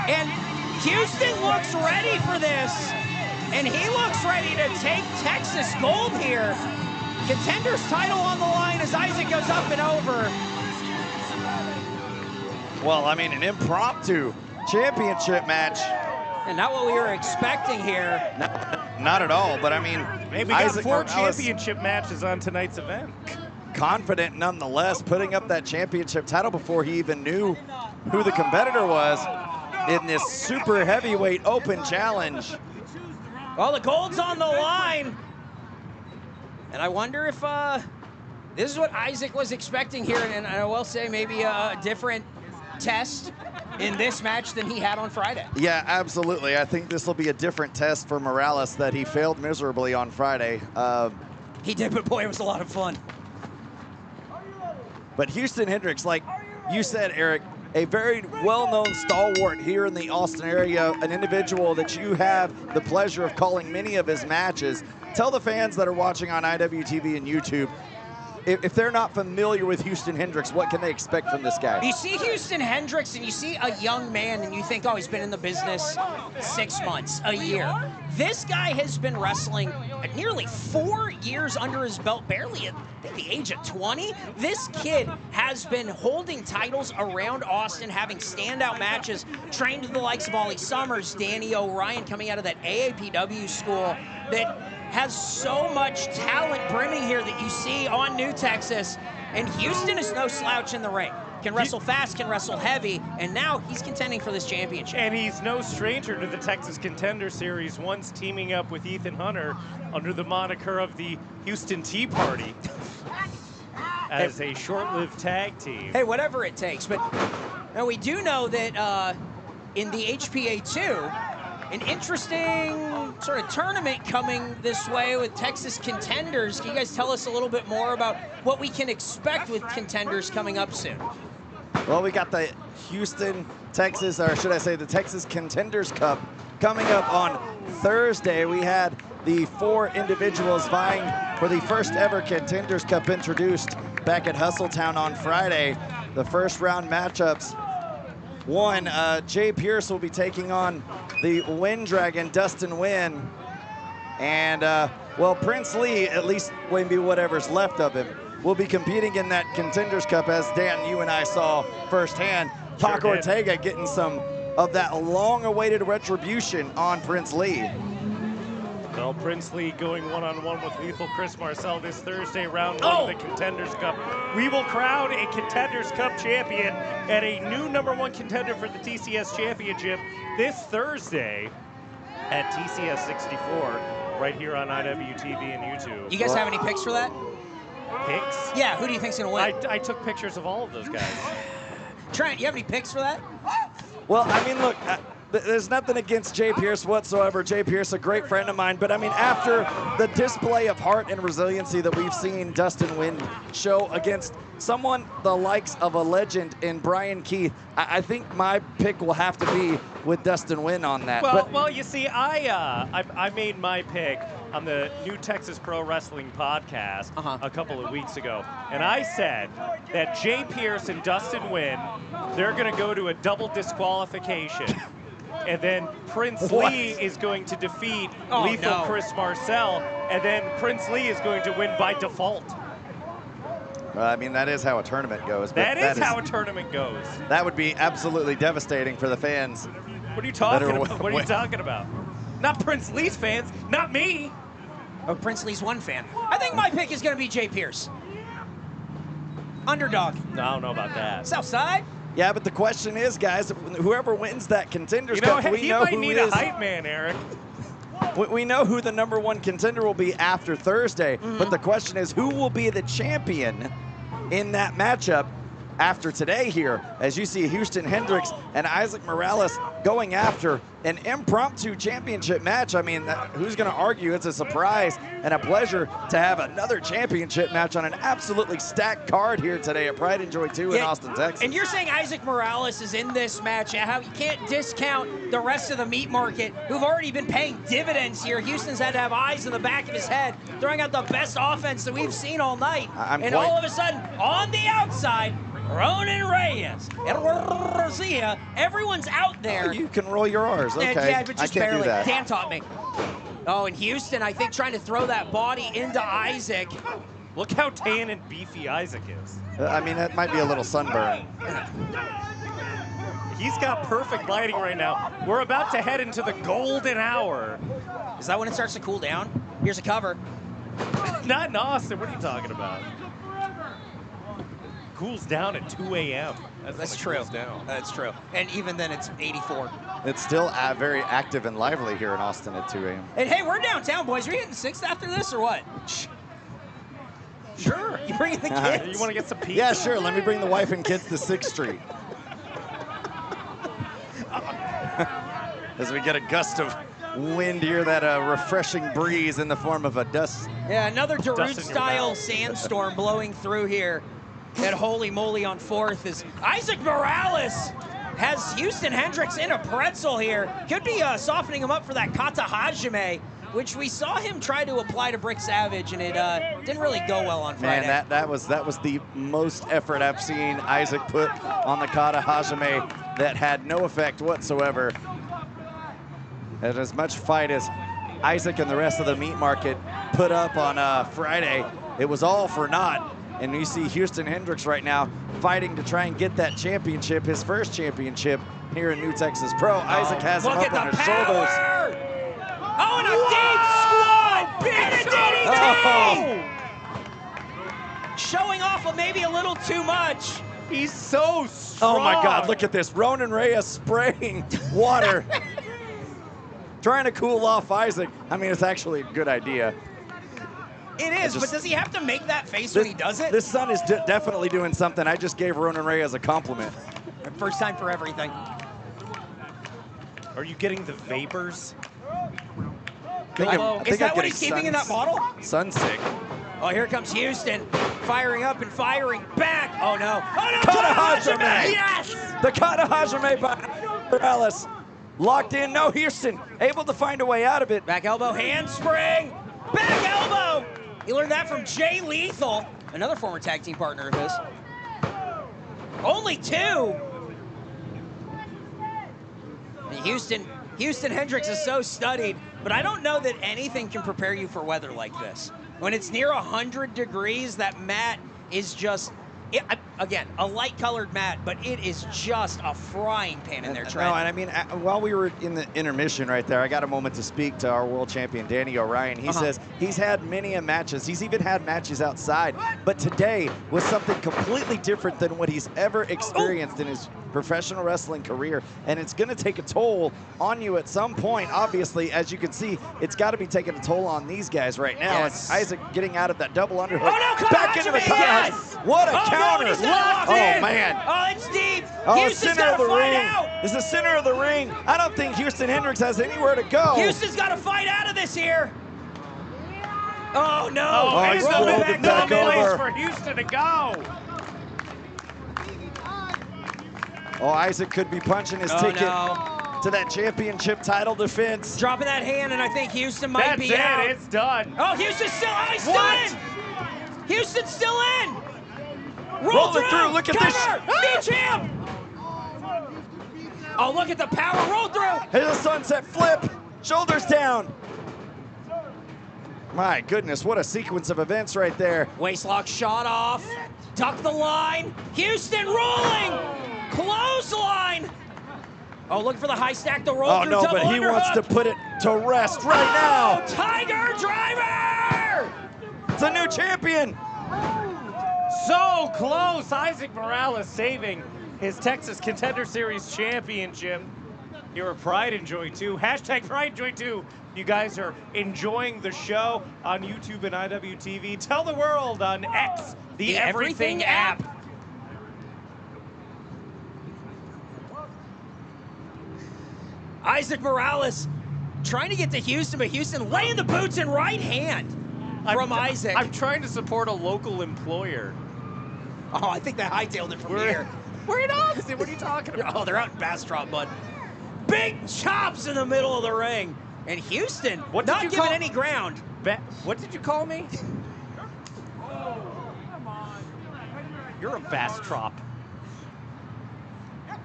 And Houston looks ready for this. And he looks ready to take Texas gold here. Contender's title on the line as Isaac goes up and over. Well, I mean, an impromptu championship match. And not what we were expecting here. Not at all, but I mean, Hey, we got Isaac 4 Morales, championship matches on tonight's event. confident nonetheless, putting up that championship title before he even knew who the competitor was in this super heavyweight open challenge. Well, the gold's on the line. And I wonder if this is what Isaac was expecting here. And I will say maybe a different test in this match than he had on Friday. Yeah, absolutely. I think this will be a different test for Morales that he failed miserably on Friday. He did, but boy, it was a lot of fun. But Houston Hendricks, like you said, Eric, a very well-known stalwart here in the Austin area, an individual that you have the pleasure of calling many of his matches. Tell the fans that are watching on IWTV and YouTube, if they're not familiar with Houston Hendricks, what can they expect from this guy? You see Houston Hendricks and you see a young man and you think, oh, he's been in the business 6 months, a year. This guy has been wrestling nearly 4 years under his belt, barely at the age of 20. This kid has been holding titles around Austin, having standout matches, trained with the likes of Ollie Summers, Danny Orion, coming out of that AAPW school that has so much talent brimming here that you see on New Texas. And Houston is no slouch in the ring. Can wrestle fast, can wrestle heavy, and now he's contending for this championship. And he's no stranger to the Texas Contender Series, once teaming up with Ethan Hunter under the moniker of the Houston Tea Party as a short-lived tag team. Hey, whatever it takes. But now we do know that in the HPA2, an interesting sort of tournament coming this way with Texas Contenders. Can you guys tell us a little bit more about what we can expect with Contenders coming up soon? Well, we got the Houston, Texas, or should I say the Texas Contenders Cup coming up on Thursday. We had the 4 individuals vying for the first ever Contenders Cup introduced back at Hustletown on Friday. The first round matchups. One, Jay Pierce will be taking on the Wind Dragon, Dustin Wynn. And, well, Prince Lee, at least maybe whatever's left of him, will be competing in that Contenders Cup, as Dan, you and I saw firsthand. Pac Ortega getting some of that long-awaited retribution on Prince Lee. Well, Prince Lee going one-on-one with Lethal Chris Marcel this Thursday, round 1 of the Contenders Cup. We will crown a Contenders Cup champion and a new #1 contender for the TCS Championship this Thursday at TCS 64, right here on IWTV and YouTube. You guys have any picks for that? Picks? Yeah, who do you think's gonna win? I took pictures of all of those guys. Trent, you have any picks for that? Well, I mean, look, there's nothing against Jay Pierce whatsoever. Jay Pierce, a great friend of mine. But, I mean, after the display of heart and resiliency that we've seen Dustin Wynn show against someone the likes of a legend in Brian Keith, I think my pick will have to be with Dustin Wynn on that. Well, you see, I made my pick on the New Texas Pro Wrestling podcast a couple of weeks ago, and I said that Jay Pierce and Dustin Wynn, they're going to go to a double disqualification. And then Prince Lee is going to defeat Lethal Chris Marcel, and then Prince Lee is going to win by default. I mean, that is how a tournament goes. That is how a tournament goes. That would be absolutely devastating for the fans. What are you talking about? What are you talking about? Not Prince Lee's fans, not me. Oh, Prince Lee's one fan. I think my pick is going to be Jay Pierce. Underdog. No, I don't know about that. Southside. Yeah, but the question is, guys, whoever wins that Contenders Cup, we know who he might need a hype man, Eric. We know who the #1 contender will be after Thursday, but the question is, who will be the champion in that matchup after today here, as you see Houston Hendricks and Isaac Morales going after an impromptu championship match. I mean, who's going to argue? It's a surprise and a pleasure to have another championship match on an absolutely stacked card here today at Pride and Joy 2 in Austin, Texas. And you're saying Isaac Morales is in this match. How you can't discount the rest of the meat market who've already been paying dividends here. Houston's had to have eyes in the back of his head, throwing out the best offense that we've seen all night. All of a sudden, on the outside, Ronan Reyes, Eduardo Garcia, everyone's out there. Oh, you can roll your R's, okay. Yeah, but just I can't barely. do that. Dan taught me. Oh, and Houston, I think, trying to throw that body into Isaac. Look how tan and beefy Isaac is. I mean, that might be a little sunburn. He's got perfect lighting right now. We're about to head into the golden hour. Is that when it starts to cool down? Here's a cover. Not in Austin. What are you talking about? Cools down at 2 a.m. That's true. That's true. And even then, it's 84. It's still very active and lively here in Austin at 2 a.m. And hey, we're downtown, boys. Are we hitting 6th after this or what? Sure. You bringing the kids? You want to get some pizza? Yeah, sure. Let me bring the wife and kids to 6th Street. As we get a gust of wind here, that refreshing breeze in the form of a dust. Yeah, another Darude-style sandstorm blowing through here at Holy Moly on 4th as Isaac Morales has Houston Hendricks in a pretzel here. Could be softening him up for that Kata Hajime, which we saw him try to apply to Brick Savage, and it didn't really go well on Friday. Man, that was the most effort I've seen Isaac put on the Kata Hajime that had no effect whatsoever. And as much fight as Isaac and the rest of the meat market put up on Friday, it was all for naught. And you see Houston Hendricks right now fighting to try and get that championship, his first championship here in New Texas Pro. Isaac has him up on his shoulders. Oh, and a deep squat! And a DDT! Showing off of maybe a little too much. He's so strong. Oh my God, look at this. Ronan Reyes spraying water. Trying to cool off Isaac. I mean, it's actually a good idea. It is, but does he have to make that face when he does it? This sun is definitely doing something. I just gave Ronan Reyes a compliment. First time for everything. Are you getting the vapors? Is that what he's keeping in that bottle? Sunsick. Oh, here comes Houston, firing up and firing back. Oh no! Oh no! Kata Hajime! Yes! The Kata Hajime by Morales. Locked in, no Houston, able to find a way out of it. Back elbow, handspring, back elbow. He learned that from Jay Lethal, another former tag team partner of his. Only 2. And Houston Hendricks is so studied, but I don't know that anything can prepare you for weather like this. When it's near 100 degrees, that mat is just, again, a light-colored mat, but it is just a frying pan in there, Trent. No, and I mean, while we were in the intermission right there, I got a moment to speak to our world champion, Danny Orion. He says he's had many matches. He's even had matches outside, but today was something completely different than what he's ever experienced in his professional wrestling career, and it's going to take a toll on you at some point. Obviously, as you can see, it's got to be taking a toll on these guys right now. Yes. Isaac getting out of that double underhook. Oh, no, back into the yes! What a counter! No, oh, man! Oh, it's deep. Oh, Houston's center of the ring. out. It's the center of the ring. I don't think Houston Hendricks has anywhere to go. Houston's got to fight out of this here. Oh no! Oh, he's rolled it back place over. for Houston to go. Oh, Isaac could be punching his ticket to that championship title defense. Dropping that hand, and I think Houston might be out. It's done. Oh, Houston's still, he's still in. Houston's still in. Roll it through. Look at this. New champ. Oh, look at the power roll through. Here's a sunset flip. Shoulders down. My goodness, what a sequence of events right there. Waistlock shot off. Tuck the line. Houston rolling. Clothesline. Oh, look for the high stack, the roll through. Oh, no, but he wants to put it to rest right now. Tiger Driver. It's a new champion. So close. Isaac Morales saving his Texas Contender Series championship. Here at Pride and Joy 2. Hashtag Pride and Joy 2. You guys are enjoying the show on YouTube and IWTV. Tell the world on X, the Everything app. Isaac Morales trying to get to Houston, but Houston laying the boots in right hand from Isaac. I'm trying to support a local employer. Oh, I think they hightailed it from here. We're in Austin. What are you talking about? Oh, they're out in Bastrop, bud. Big chops in the middle of the ring. And Houston not giving any ground. What did you call me? You're a Bastrop.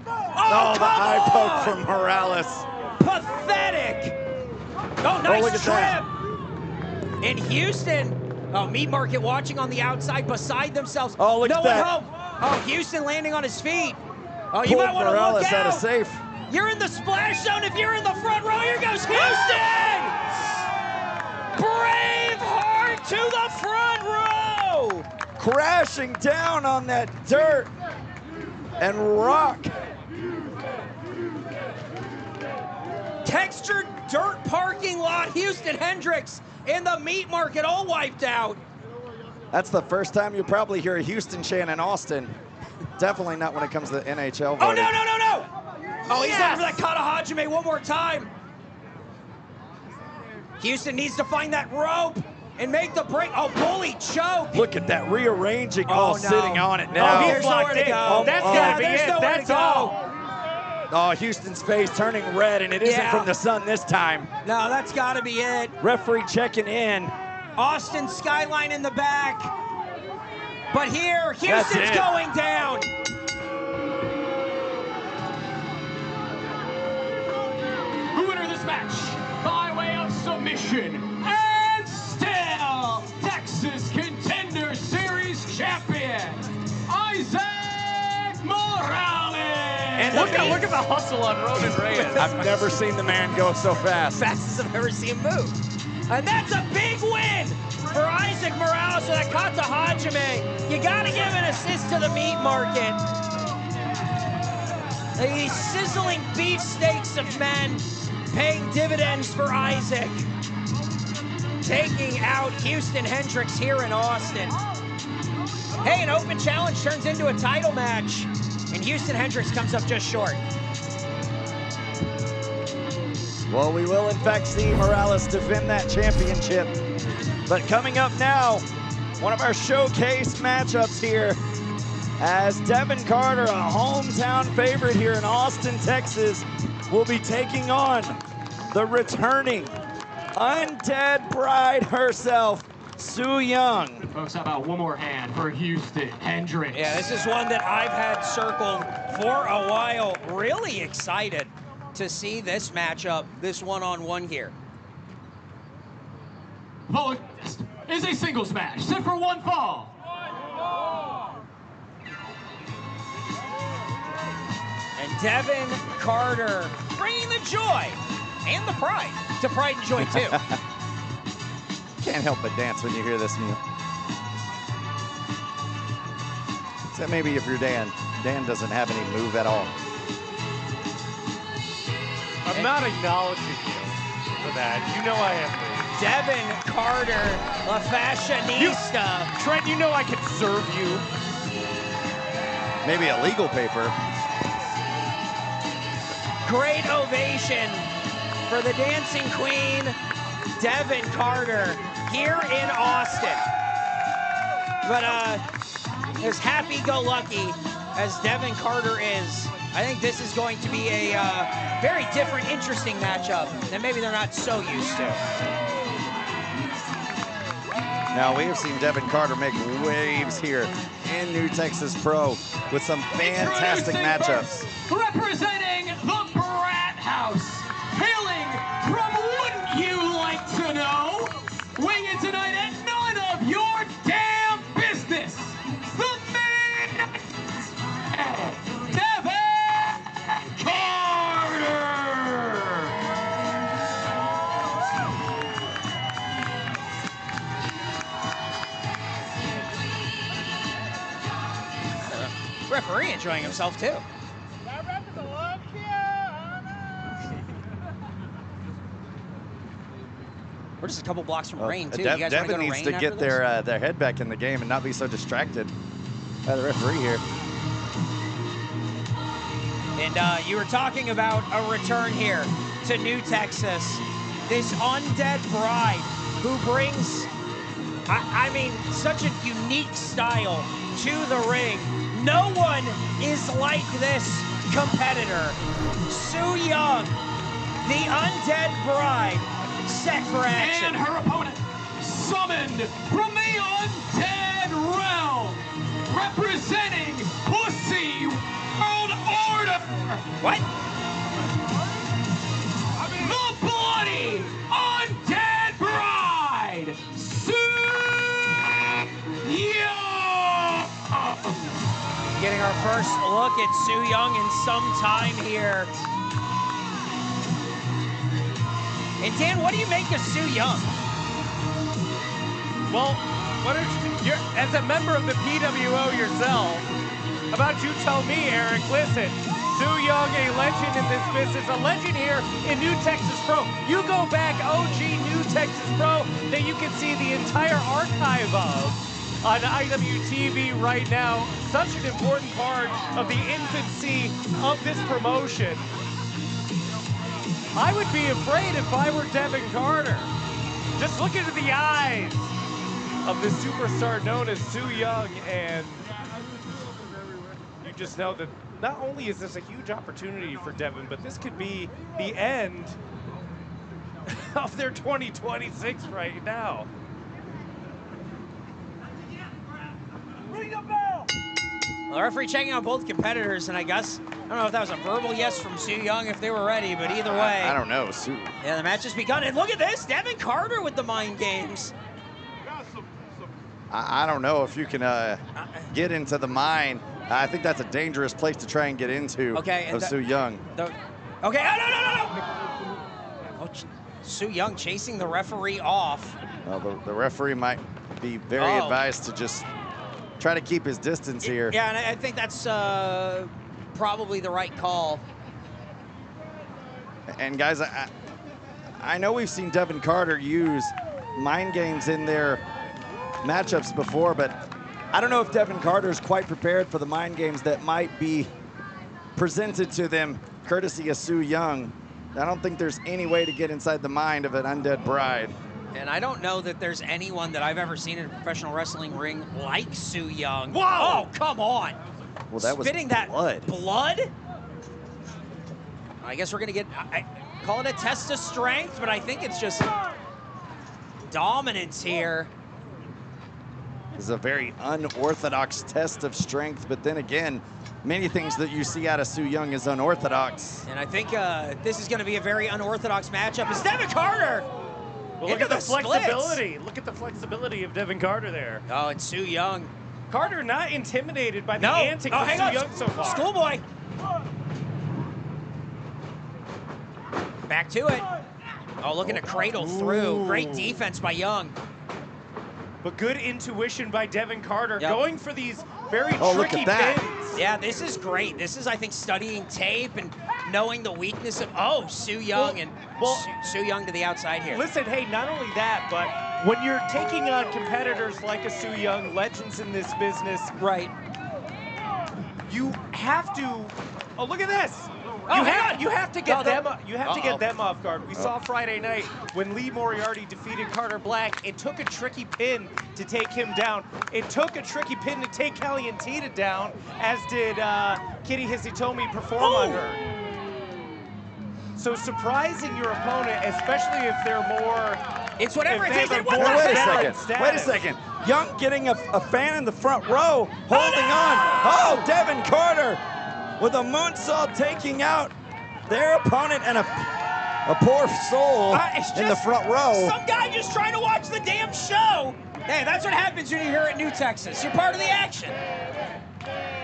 Oh, the high poke from Morales. Pathetic. Oh, nice look at trip. that. In Houston. Oh, Meat Market watching on the outside beside themselves. Oh, look at that. Hope. Oh, Houston landing on his feet. Oh, you pulled might want to Morales look out of out. safe. You're in the splash zone if you're in the front row. Here goes Houston! Braveheart to the front row! Crashing down on that dirt and rock. Textured dirt parking lot. Houston Hendricks in the meat market all wiped out. That's the first time you probably hear a Houston chant in Austin. Definitely not when it comes to NHL voting. Oh, no, no, no, no! Oh, he's looking for that Kata Hajime one more time. Houston needs to find that rope and make the break. Oh, bully choke. Look at that rearranging. Oh, no. Sitting on it now. Oh, There's he's nowhere locked to in. go. That's Oh, gotta be there's it. nowhere to That's go. all. Oh, Houston's face turning red, and it isn't Yeah. from the sun this time. No, that's got to be it. Referee checking in. Austin skyline in the back. But here, That's Houston's it. going down. The winner of this match, by way of submission, and still Texas Contender Series champion, Isaac Morales. And Look at the hustle on Roman Reyes. I've never seen the man go so fast. Fastest I've ever seen him move. And that's a big win for Isaac Morales with that Kata Hajime. You got to give an assist to the meat market. These sizzling beefsteaks of men paying dividends for Isaac. Taking out Houston Hendricks here in Austin. Hey, an open challenge turns into a title match, and Houston Hendricks comes up just short. Well, we will in fact see Morales defend that championship. But coming up now, one of our showcase matchups here, as Devin Carter, a hometown favorite here in Austin, Texas, will be taking on the returning Undead Bride herself, Su Yung. Folks, how about one more hand for Houston Hendricks? Yeah, this is one that I've had circled for a while. Really excited to see this matchup, this one-on-one here. The is a singles match set for one fall. And Devin Carter bringing the joy and the pride to Pride and Joy too. Can't help but dance when you hear this music. Except maybe if you're Dan. Dan doesn't have any move at all. I'm not acknowledging you for that. You know I have to. Devin Carter, La Fashionista. Trent, you know I can serve you. Maybe a legal paper. Great ovation for the dancing queen, Devin Carter, here in Austin. But as happy-go-lucky as Devin Carter is, I think this is going to be a very different, interesting matchup that maybe they're not so used to. Now, we have seen Devin Carter make waves here in New Texas Pro with some fantastic Introducing matchups. first, representing the Brat House, hailing from Wouldn't You Like to Know, weighing in tonight at none of your damn business, the man, Devin Carter. Referee enjoying himself too. We're just a couple blocks from rain too. You guys want to go Devin to needs rain to after get this? their head back in the game and not be so distracted by the referee here. And you were talking about a return here to New Texas. This Undead Bride who brings, I mean, such a unique style to the ring. No one is like this competitor. Su Yung, the Undead Bride, set for action. And her opponent, summoned from the Undead Realm, representing Pussy World Order. What? The Bloody Undead Bride, Su Yung. Getting our first look at Su Yung in some time here. And Dan, what do you make of Su Yung? Well, as a member of the PWO yourself, how about you tell me, Eric? Listen, Su Yung, a legend in this business, a legend here in New Texas Pro. You go back OG New Texas Pro that you can see the entire archive of on IWTV right now. Such an important part of the infancy of this promotion. I would be afraid if I were Devin Carter. Just look into the eyes of the superstar known as Su Yung, and you just know that not only is this a huge opportunity for Devin, but this could be the end of their 2026 right now. Ring the bell! Well, the referee checking on both competitors, and I guess, I don't know if that was a verbal yes from Su Yung if they were ready, but either way. I don't know, Su. Yeah, the match has begun, and look at this, Devin Carter with the mind games. I don't know if you can get into the mine. I think that's a dangerous place to try and get into. Okay, of Su Yung. Okay, oh, no. Oh, Su Yung chasing the referee off. Well, the referee might be very advised to just try to keep his distance here. Yeah, and I think that's probably the right call. And guys, I know we've seen Devin Carter use mind games in their matchups before, but I don't know if Devin Carter is quite prepared for the mind games that might be presented to them courtesy of Su Yung. I don't think there's any way to get inside the mind of an undead bride. And I don't know that there's anyone that I've ever seen in a professional wrestling ring like Su Yung. Whoa! Oh, come on. Well, that was spitting blood. That blood? I guess we're going to call it a test of strength, but I think it's just dominance here. This is a very unorthodox test of strength, but then again, many things that you see out of Su Yung is unorthodox. And I think this is going to be a very unorthodox matchup. It's Devin Carter. Well, look at the flexibility. Look at the flexibility of Devin Carter there. Oh, and Su Yung. Carter not intimidated by the antics of Su Yung so far. Schoolboy. Back to it. Oh, looking to cradle through. Great defense by Yung. But good intuition by Devin Carter, going for these very tricky look at that. pins. Yeah, this is great. This is, I think, studying tape and knowing the weakness of, Su Yung, Su Yung to the outside here. Listen, hey, not only that, but when you're taking on competitors like a Su Yung, legends in this business, right, you have to, oh, look at this. Oh, You have to get them. You have to Uh-oh. get them off guard. We saw Friday night when Lee Moriarty defeated Carter Black. It took a tricky pin to take him down. It took a tricky pin to take Kelly Antita down, as did Kitty Hizitomi perform on her. So surprising your opponent, especially if they're more. It's whatever it takes. Wait a second. Young getting a fan in the front row, holding on. Oh, Devin Carter with a moonsault taking out their opponent and a poor soul in the front row. Some guy just trying to watch the damn show. Hey, that's what happens when you're here at New Texas. You're part of the action.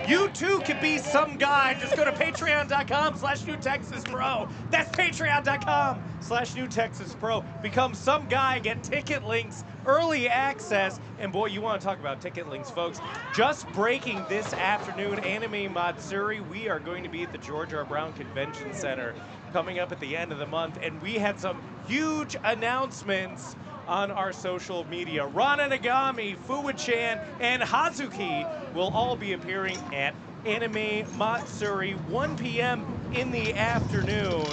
You too could be some guy. Just go to patreon.com/NewTexasPro. That's patreon.com/NewTexasPro. Become some guy, get ticket links, early access, and boy, you want to talk about ticket links, folks. Just breaking this afternoon, Anime Matsuri. We are going to be at the George R. Brown Convention Center coming up at the end of the month, and we had some huge announcements on our social media. Rana Nagami, Fuwa-chan, and Hazuki will all be appearing at Anime Matsuri, 1 p.m. in the afternoon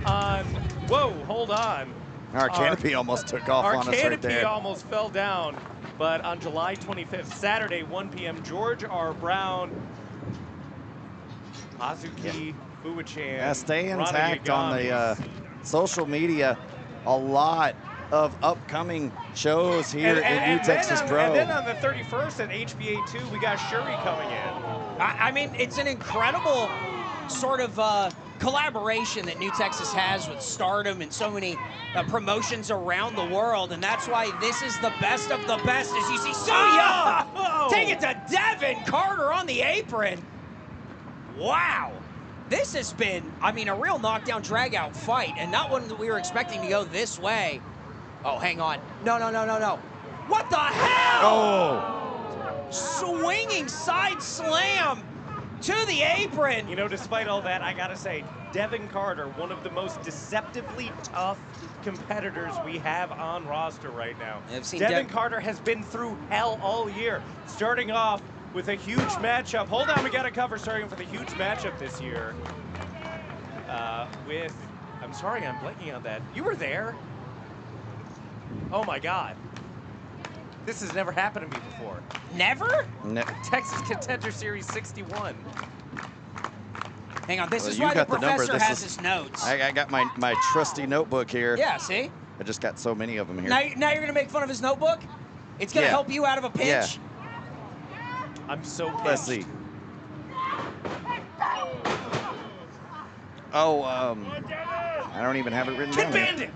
on, whoa, hold on. Our canopy almost took off on us right there. Our canopy almost fell down, but on July 25th, Saturday, 1 p.m., George R. Brown, Hazuki, Fuwa-chan, Yeah, stay Rana intact on Nagami. the social media. A lot of upcoming shows here in New Texas Pro. And then on the 31st at HBA2, we got Shuri coming in. I mean, it's an incredible sort of collaboration that New Texas has with Stardom and so many promotions around the world, and that's why this is the best of the best, as you see Su Yung take it to Devin Carter on the apron. Wow. This has been, I mean, a real knockdown, drag-out fight, and not one that we were expecting to go this way. Oh, hang on. No, no, no, no, no. What the hell? Oh. Swinging side slam to the apron. You know, despite all that, I gotta say, Devin Carter, one of the most deceptively tough competitors we have on roster right now. Devin Carter has been through hell all year, starting off with a huge matchup. Hold on, we got to cover starting with a huge matchup this year with, I'm sorry, I'm blanking on that. You were there. Oh my God. This has never happened to me before. Never? No. Texas Contender Series 61. Hang on, this is why the professor has his notes. I got my trusty notebook here. Yeah, see? I just got so many of them here. Now you're gonna make fun of his notebook? It's gonna help you out of a pinch? Yeah. I'm so pissed. Let's see. Oh, I don't even have it written down. Kid Bandit!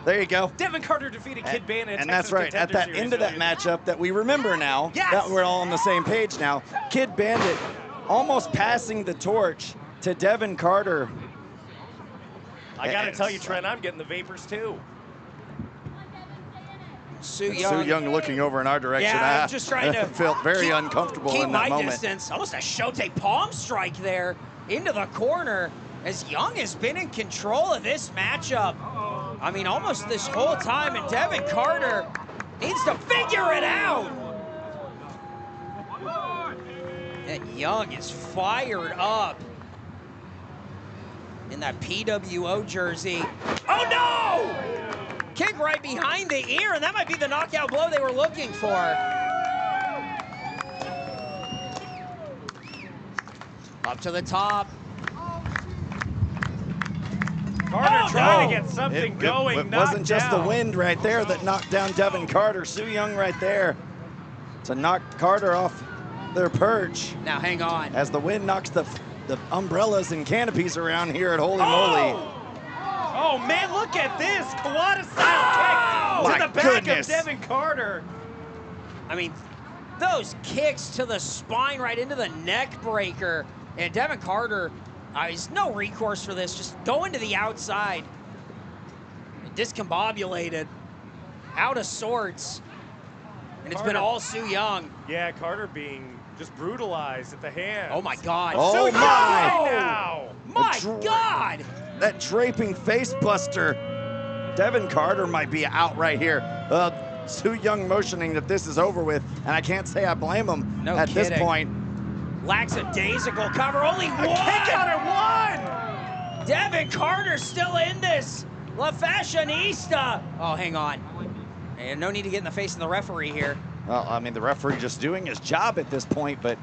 There you go. Devin Carter defeated Kid Bandit. And that's right. At that end of that matchup that we remember now, that we're all on the same page now, Kid Bandit almost passing the torch to Devin Carter. I gotta tell you, Trent, I'm getting the vapors too. Su Yung. Su Yung looking over in our direction. Yeah, I'm just trying to felt very uncomfortable keep in that my moment. distance. Almost a Shote palm strike there into the corner as Young has been in control of this matchup. I mean, almost this whole time, and Devin Carter needs to figure it out. And Young is fired up in that PWO jersey. Oh no! Kick right behind the ear, and that might be the knockout blow they were looking for. Up to the top. Carter trying to get something going. It wasn't just the wind right there that knocked down Devin Carter. Su Yung right there to knock Carter off their perch. Now hang on. As the wind knocks the umbrellas and canopies around here at Holy Moly. Oh man, look at this Kawada style kick to the back of Devin Carter. I mean, those kicks to the spine right into the neck breaker. And Devin Carter, he's no recourse for this. Just going to the outside. Discombobulated. Out of sorts. And it's been all Su Yung. Yeah, Carter being just brutalized at the hand. Oh my God. Oh my! Right now. My God! That draping face buster. Devin Carter might be out right here. Su Yung motioning that this is over with, and I can't say I blame him at this point. Lackadaisical cover, only one! A kick out at one! Devin Carter still in this. La Fashionista. Oh, hang on. And no need to get in the face of the referee here. Well, I mean, the referee just doing his job at this point, but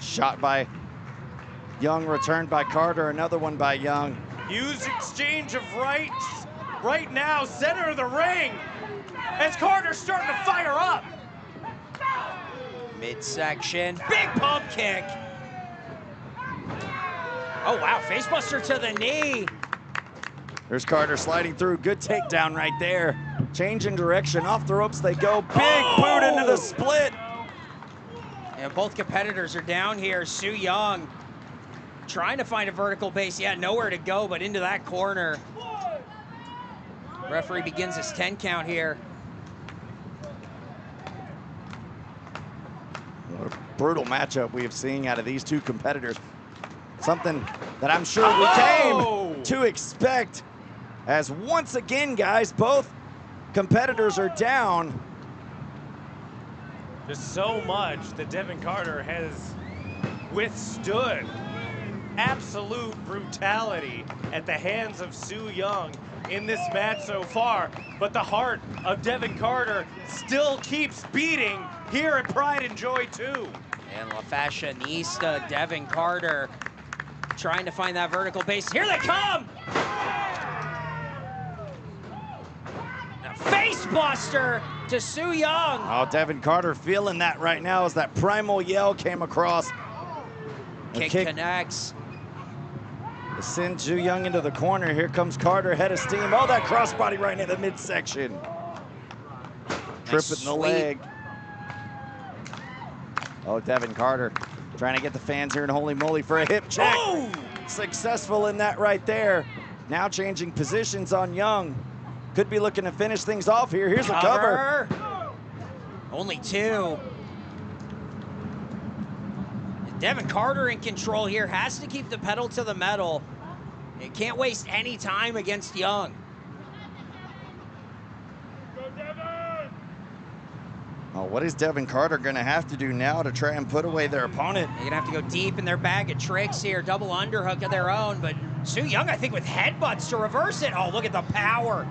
shot by Young, returned by Carter, another one by Young. Huge exchange of rights right now, center of the ring, as Carter's starting to fire up. Midsection, big pump kick. Oh wow, facebuster to the knee. There's Carter sliding through, good takedown right there. Change in direction, off the ropes they go, big boot into the split. And both competitors are down here. Su Yung trying to find a vertical base. Yeah, nowhere to go but into that corner. Referee begins his 10 count here. What a brutal matchup we have seen out of these two competitors. Something that I'm sure we came to expect, as once again, guys, both competitors are down. There's so much that Devin Carter has withstood. Absolute brutality at the hands of Su Yung in this match so far, but the heart of Devin Carter still keeps beating here at Pride and Joy 2. And La Fashionista, Devin Carter, trying to find that vertical base. Here they come! Face buster to Su Yung. Oh, Devin Carter feeling that right now as that primal yell came across. Kick connects. Sends Su Yung into the corner. Here comes Carter, head of steam. Oh, that crossbody right into the midsection. Tripping the leg. Oh, Devin Carter trying to get the fans here in Holy Moly for a hip check. Oh! Successful in that right there. Now changing positions on Young. Could be looking to finish things off here. Here's a cover. Only 2. Devin Carter in control here. Has to keep the pedal to the metal. He can't waste any time against Young. Oh, what is Devin Carter gonna have to do now to try and put away their opponent? They're gonna have to go deep in their bag of tricks here. Double underhook of their own, but Su Yung, I think, with headbutts to reverse it. Oh, look at the power.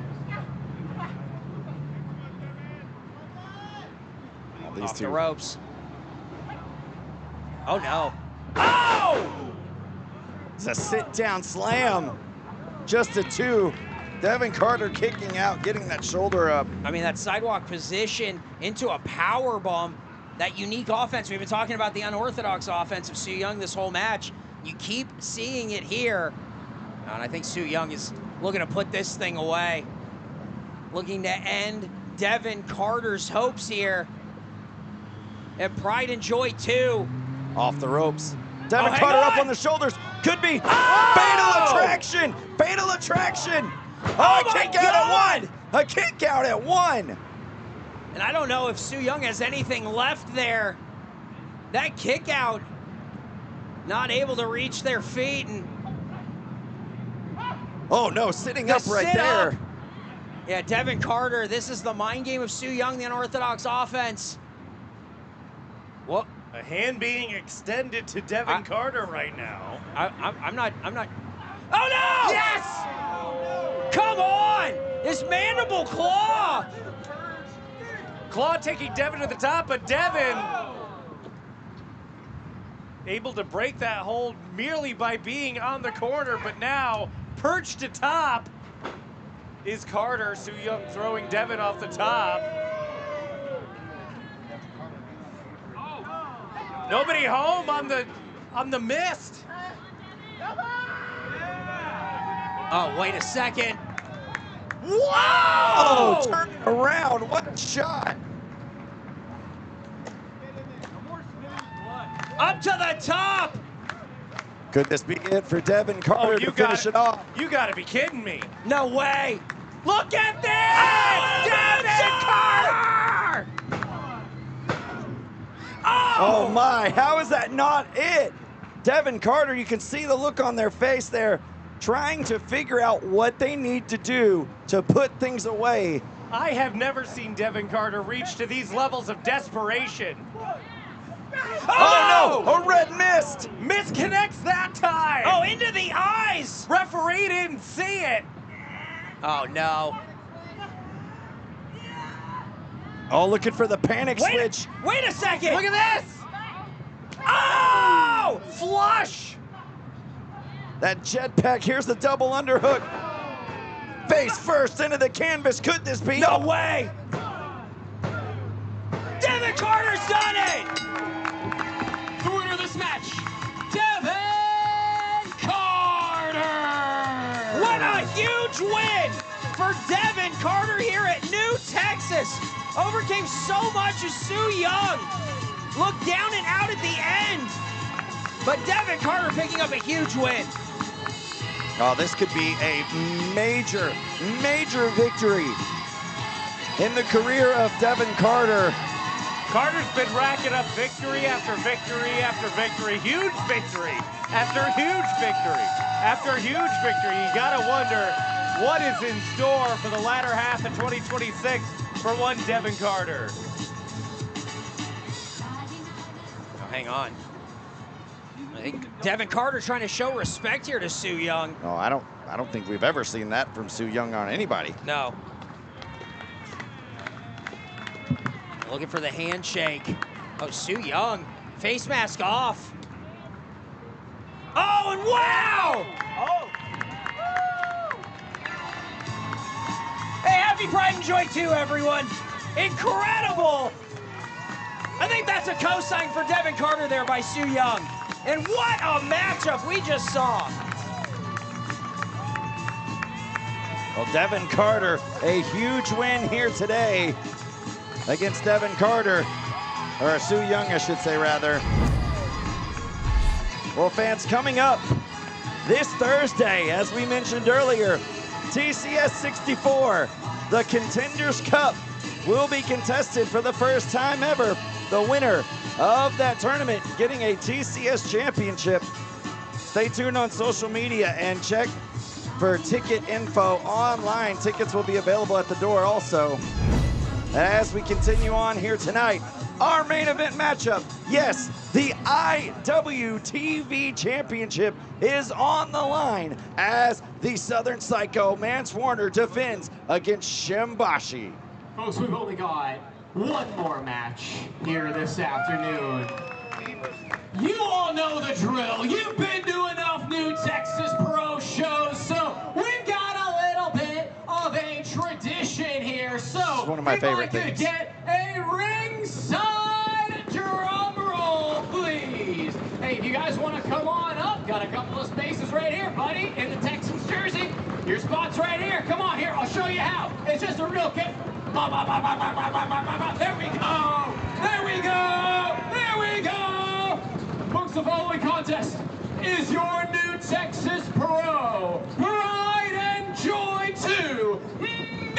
Oh, these Off two. the ropes. Oh, no. Oh! It's a sit-down slam. Just a 2. Devin Carter kicking out, getting that shoulder up. I mean, that sidewalk position into a power bomb, that unique offense. We've been talking about the unorthodox offense of Su Yung this whole match. You keep seeing it here. And I think Su Yung is looking to put this thing away. Looking to end Devin Carter's hopes here. And Pride and Joy, too. Off the ropes. Devin hang Carter on. up on the shoulders. Could be Oh! fatal attraction. Fatal attraction. Oh, Oh a my kick out God! at 1. A kick out at 1. And I don't know if Su Yung has anything left there. That kick out, not able to reach their feet. And Oh no, sitting the up right sit there. up. Yeah, Devin Carter, this is the mind game of Su Yung, the unorthodox offense. What? A hand being extended to Devin Carter right now. I'm not. Oh no! Yes! Come on! His mandible claw! Claw taking Devin to the top, but Devin able to break that hold merely by being on the corner, but now perched atop is Carter. Su Yung throwing Devin off the top. Nobody home on the mist. Oh, wait a second. Oh, Whoa! turn around. What a shot. Up to the top! Could this be it for Devin Carter to finish it off? You gotta be kidding me. No way! Look at this! Devin Carter! Oh my, how is that not it? Devin Carter, you can see the look on their face there, trying to figure out what they need to do to put things away. I have never seen Devin Carter reach to these levels of desperation. Oh no, a red mist. Misconnects that time. Oh, into the eyes! Referee didn't see it. Oh, no. Oh, looking for the panic switch. Wait a second! Look at this. Oh! Flush. That jetpack, here's the double underhook. Face first into the canvas, could this be? No way! Devin Carter's done it! The winner of this match, Devin Carter! What a huge win for Devin Carter here at New Texas. Overcame so much as Su Yung. Looked down and out at the end. But Devin Carter picking up a huge win. Oh, this could be a major, major victory in the career of Devin Carter. Carter's been racking up victory after victory after victory. Huge victory after huge victory after huge victory. You gotta wonder what is in store for the latter half of 2026 for one Devin Carter. Oh, hang on. I think Devin Carter trying to show respect here to Su Yung. Oh, I don't think we've ever seen that from Su Yung on anybody. No. Looking for the handshake. Oh, Su Yung, face mask off. Oh, and wow! Oh. Hey, happy Pride and Joy too, everyone. Incredible. I think that's a cosign for Devin Carter there by Su Yung. And what a matchup we just saw. Well, Devin Carter, a huge win here today against Devin Carter. Or Su Yung, I should say, rather. Well, fans, coming up this Thursday, as we mentioned earlier, TCS 64, the Contenders Cup, will be contested for the first time ever. The winner of that tournament getting a TCS championship. Stay tuned on social media and check for ticket info online. Tickets will be available at the door also. As we continue on here tonight, our main event matchup, yes, the IWTV Championship is on the line as the Southern Psycho Mance Warner defends against Shimbashi. Folks, we've only got one more match here this afternoon. You all know the drill. You've been to enough New Texas Pro shows, so we've got a little bit of a tradition here. So one of my favorite if I things. could get a ringside drum roll, please. Hey, if you guys want to come on up, got a couple of spaces right here, buddy, in the Texans jersey. Your spot's right here. Come on here, I'll show you how. It's just a real kick. There we go. There we go. There we go. Folks, the following contest is your New Texas Pro Pride and Joy 2 main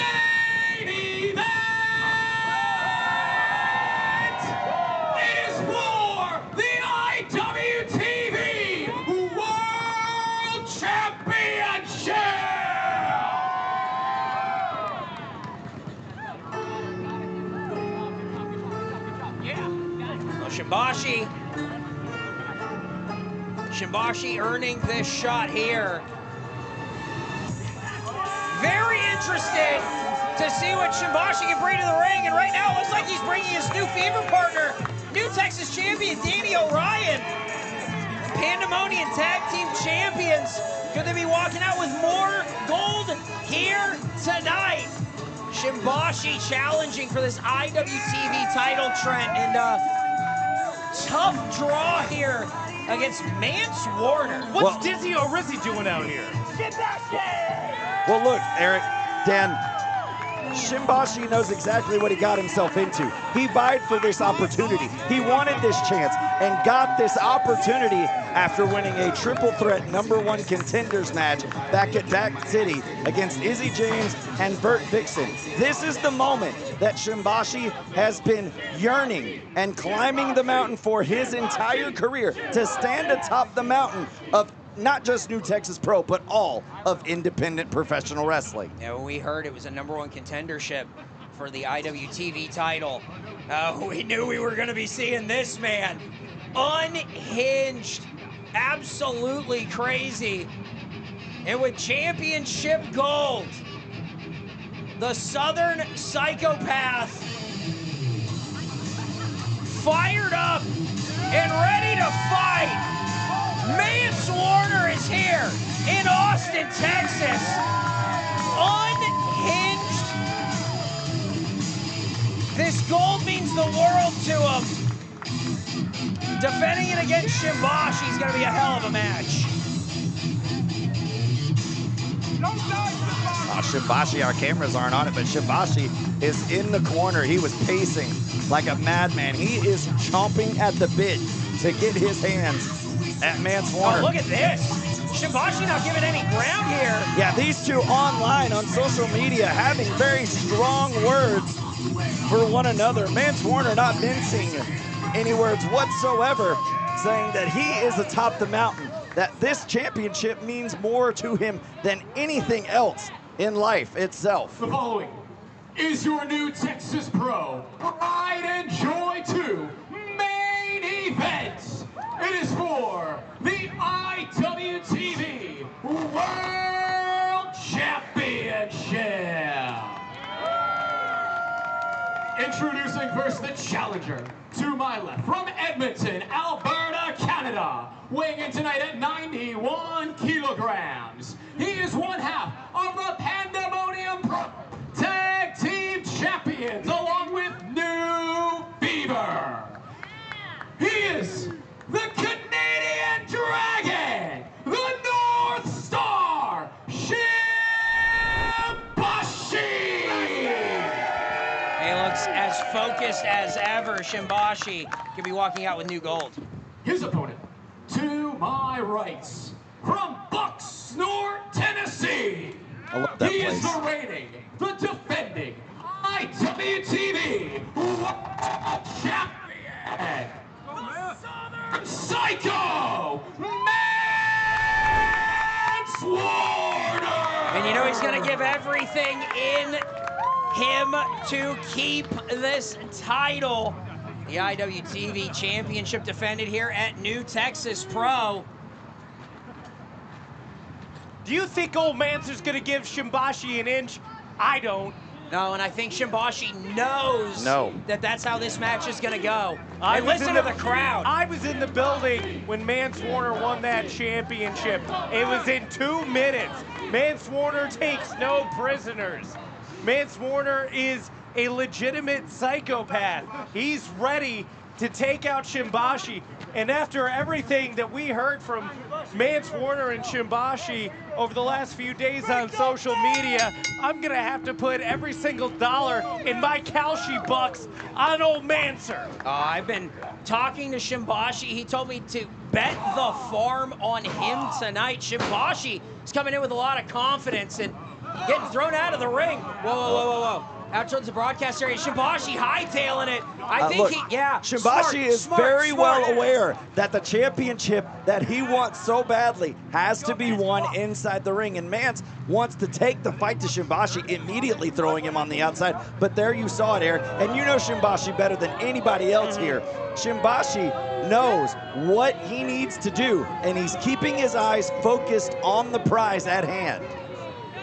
event. It is for the IWTV World Championship. Shimbashi earning this shot here. Very interested to see what Shimbashi can bring to the ring, and right now it looks like he's bringing his new fever partner, new Texas champion Danny Orion. Pandemonium Tag Team Champions. Could they be walking out with more gold here tonight? Shimbashi challenging for this IWTV title, Trent, and tough draw here against Mance Warner. What's Dizzy O'Rizzy doing out here? Well, look, Eric, Dan, Shimbashi knows exactly what he got himself into. He vied for this opportunity. He wanted this chance and got this opportunity after winning a triple threat #1 contenders match back at Back City against Izzy James and Bert Vixen. This is the moment that Shimbashi has been yearning and climbing the mountain for his entire career, to stand atop the mountain of not just New Texas Pro, but all of independent professional wrestling. Yeah, when we heard it was a #1 contendership for the IWTV title, we knew we were going to be seeing this man. Unhinged, absolutely crazy. And with championship gold, the Southern Psychopath fired up and ready to fight. Mance Warner is here in Austin, Texas. Unhinged. This gold means the world to him. Defending it against Shimbashi is going to be a hell of a match. Shimbashi, our cameras aren't on it, but Shimbashi is in the corner. He was pacing like a madman. He is chomping at the bit to get his hands at Mance Warner. Oh, look at this. Shimbashi not giving any ground here. Yeah, these two online on social media having very strong words for one another. Mance Warner not mincing any words whatsoever, saying that he is atop the mountain, that this championship means more to him than anything else in life itself. The following is your New Texas Pro Pride and Joy 2 main event. It is for the IWTV World Championship. Introducing first the challenger to my left, from Edmonton, Alberta, Canada, weighing in tonight at 91 kilograms. He is one half of the Pandemonium Pro Tag Team Champions, along with New Fever. He is the Canadian Dragon, the North Star, Shimbashi. He looks as focused focused as ever. Shimbashi could be walking out with new gold. His opponent, to my rights, from Bucksnort, Tennessee. I love that He place. is the reigning, the defending IWTV World Champion, Psycho Mance Warner. And you know he's going to give everything in him to keep this title. The IWTV Championship defended here at New Texas Pro. Do you think old Mance is going to give Shimbashi an inch? I don't. No, and I think Shimbashi knows that that's how this match is going to go. And listen to the crowd. I was in the building when Mance Warner won that championship. It was in 2 minutes. Mance Warner takes no prisoners. Mance Warner is a legitimate psychopath. He's ready to take out Shimbashi. And after everything that we heard from Mance Warner and Shimbashi over the last few days on social media, I'm gonna have to put every single dollar in my Kalshi bucks on old Mancer. I've been talking to Shimbashi. He told me to bet the farm on him tonight. Shimbashi is coming in with a lot of confidence and getting thrown out of the ring. Whoa, whoa, whoa, whoa, whoa. Out towards the broadcast area, Shimbashi hightailing it. I think look, yeah. Shimbashi is very well aware that the championship that he wants so badly has to be won inside the ring. And Mance wants to take the fight to Shimbashi, immediately throwing him on the outside. But there you saw it, Eric. And you know Shimbashi better than anybody else here. Shimbashi knows what he needs to do, and he's keeping his eyes focused on the prize at hand.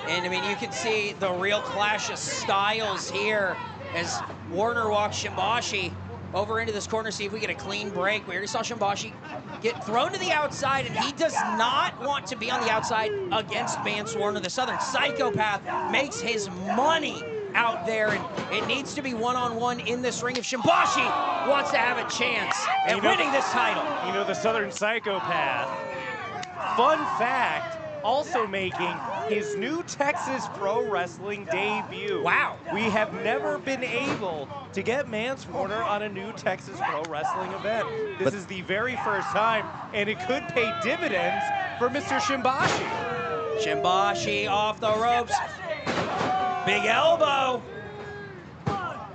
And I mean, you can see the real clash of styles here as Warner walks Shimbashi over into this corner, see if we get a clean break. We already saw Shimbashi get thrown to the outside, and he does not want to be on the outside against Mance Warner. The Southern Psychopath makes his money out there, and it needs to be one-on-one in this ring if Shimbashi wants to have a chance at winning this title. You know, the Southern Psychopath, fun fact, also making his new Texas Pro Wrestling debut. Wow. We have never been able to get Mance Warner on a new Texas Pro Wrestling event. This is the very first time, and it could pay dividends for Mr. Shimbashi. Shimbashi off the ropes. Big elbow. The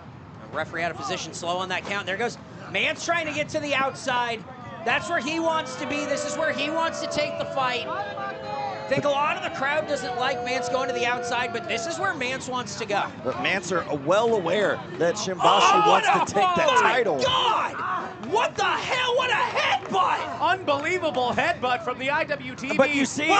referee out of position, slow on that count. There goes Mance trying to get to the outside. That's where he wants to be. This is where he wants to take the fight. I think a lot of the crowd doesn't like Mance going to the outside, but this is where Mance wants to go. But Mance are well aware that Shimbashi wants to take that title. Oh my God! What the hell? What a headbutt! Unbelievable headbutt from the IWTV. But you see,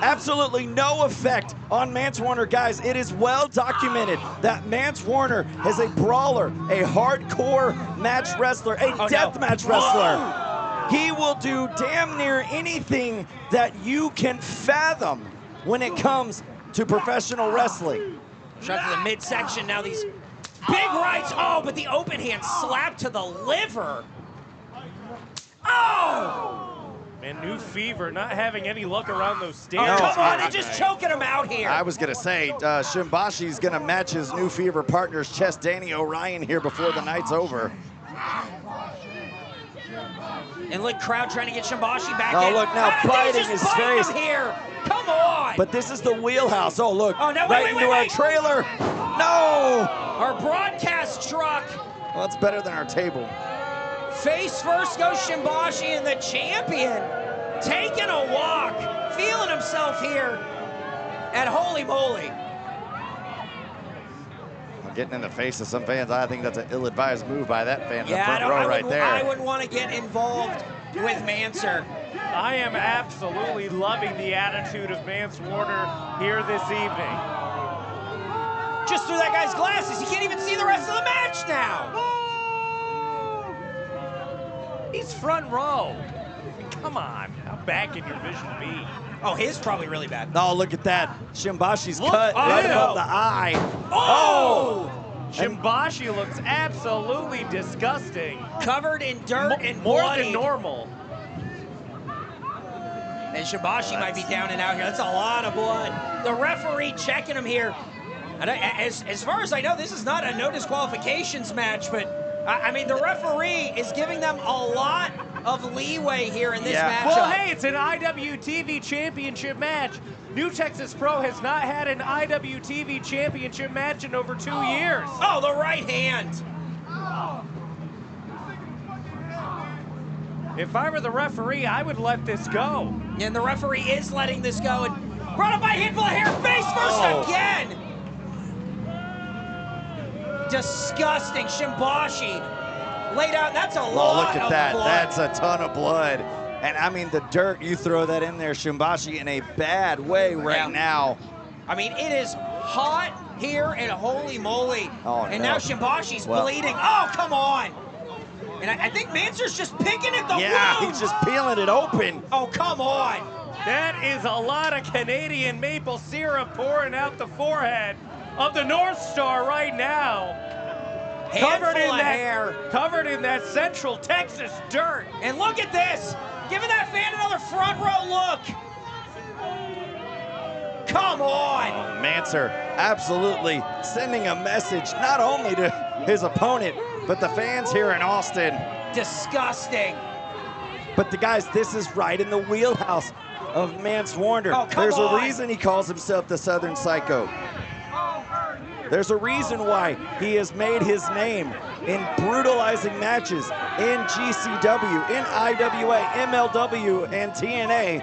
absolutely no effect on Mance Warner. Guys, it is well documented that Mance Warner is a brawler, a hardcore match wrestler, a deathmatch wrestler. He will do damn near anything that you can fathom when it comes to professional wrestling. Shot to the midsection. Now these big rights. Oh, but the open hand slap to the liver. Oh! Man, New Fever not having any luck around those stairs. Oh, come on, they're just choking him out here. I was going to say, Shimbashi's going to match his New Fever partner's chest, Danny Orion, here before the night's over. And look, crowd trying to get Shimbashi back in. Oh, look, now biting his face. Here. Come on. But this is the wheelhouse. Oh, look, no, right into our trailer. No. Our broadcast truck. Well, that's better than our table. Face first goes Shimbashi, and the champion taking a walk, feeling himself here at Holy Moly. Getting in the face of some fans, I think that's an ill-advised move by that fan in the front row right there. I wouldn't want to get involved with Mancer. I am absolutely loving the attitude of Mance Warner here this evening. Just through that guy's glasses. He can't even see the rest of the match now. He's front row. Come on, how bad can your vision be? Oh, his probably really bad. Oh, look at that. Shimbashi's cut right above the eye. Oh! Shimbashi looks absolutely disgusting. Covered in dirt and more bloody. than normal. And Shimbashi might be down and out here. That's a lot of blood. The referee checking him here. And as far as I know, this is not a no disqualifications match, but I mean, the referee is giving them a lot of leeway here in this matchup. Well, hey, it's an IWTV championship match. New Texas Pro has not had an IWTV championship match in over 2 years. Oh, the right hand. If I were the referee, I would let this go. And the referee is letting this go. And brought up by a handful of hair, face first again. Disgusting. Shimbashi laid out. That's a lot look at of that. blood. That's a ton of blood. And I mean, the dirt, you throw that in there, Shimbashi, in a bad way right now. I mean, it is hot here in Holy Moly. Oh, and no. now Shimbashi's bleeding. Oh, come on. And I think Mancer's just picking at the wound. He's just peeling it open. Oh, come on. That is a lot of Canadian maple syrup pouring out the forehead of the North Star right now. Handful of hair. Covered in that Central Texas dirt. And look at this. Giving that fan another front row look. Come on. Mancer absolutely sending a message not only to his opponent, but the fans here in Austin. Disgusting. But the guys, this is right in the wheelhouse of Mance Warner. Oh, come There's on. a reason he calls himself the Southern Psycho. There's a reason why he has made his name in brutalizing matches in GCW, in IWA, MLW, and TNA.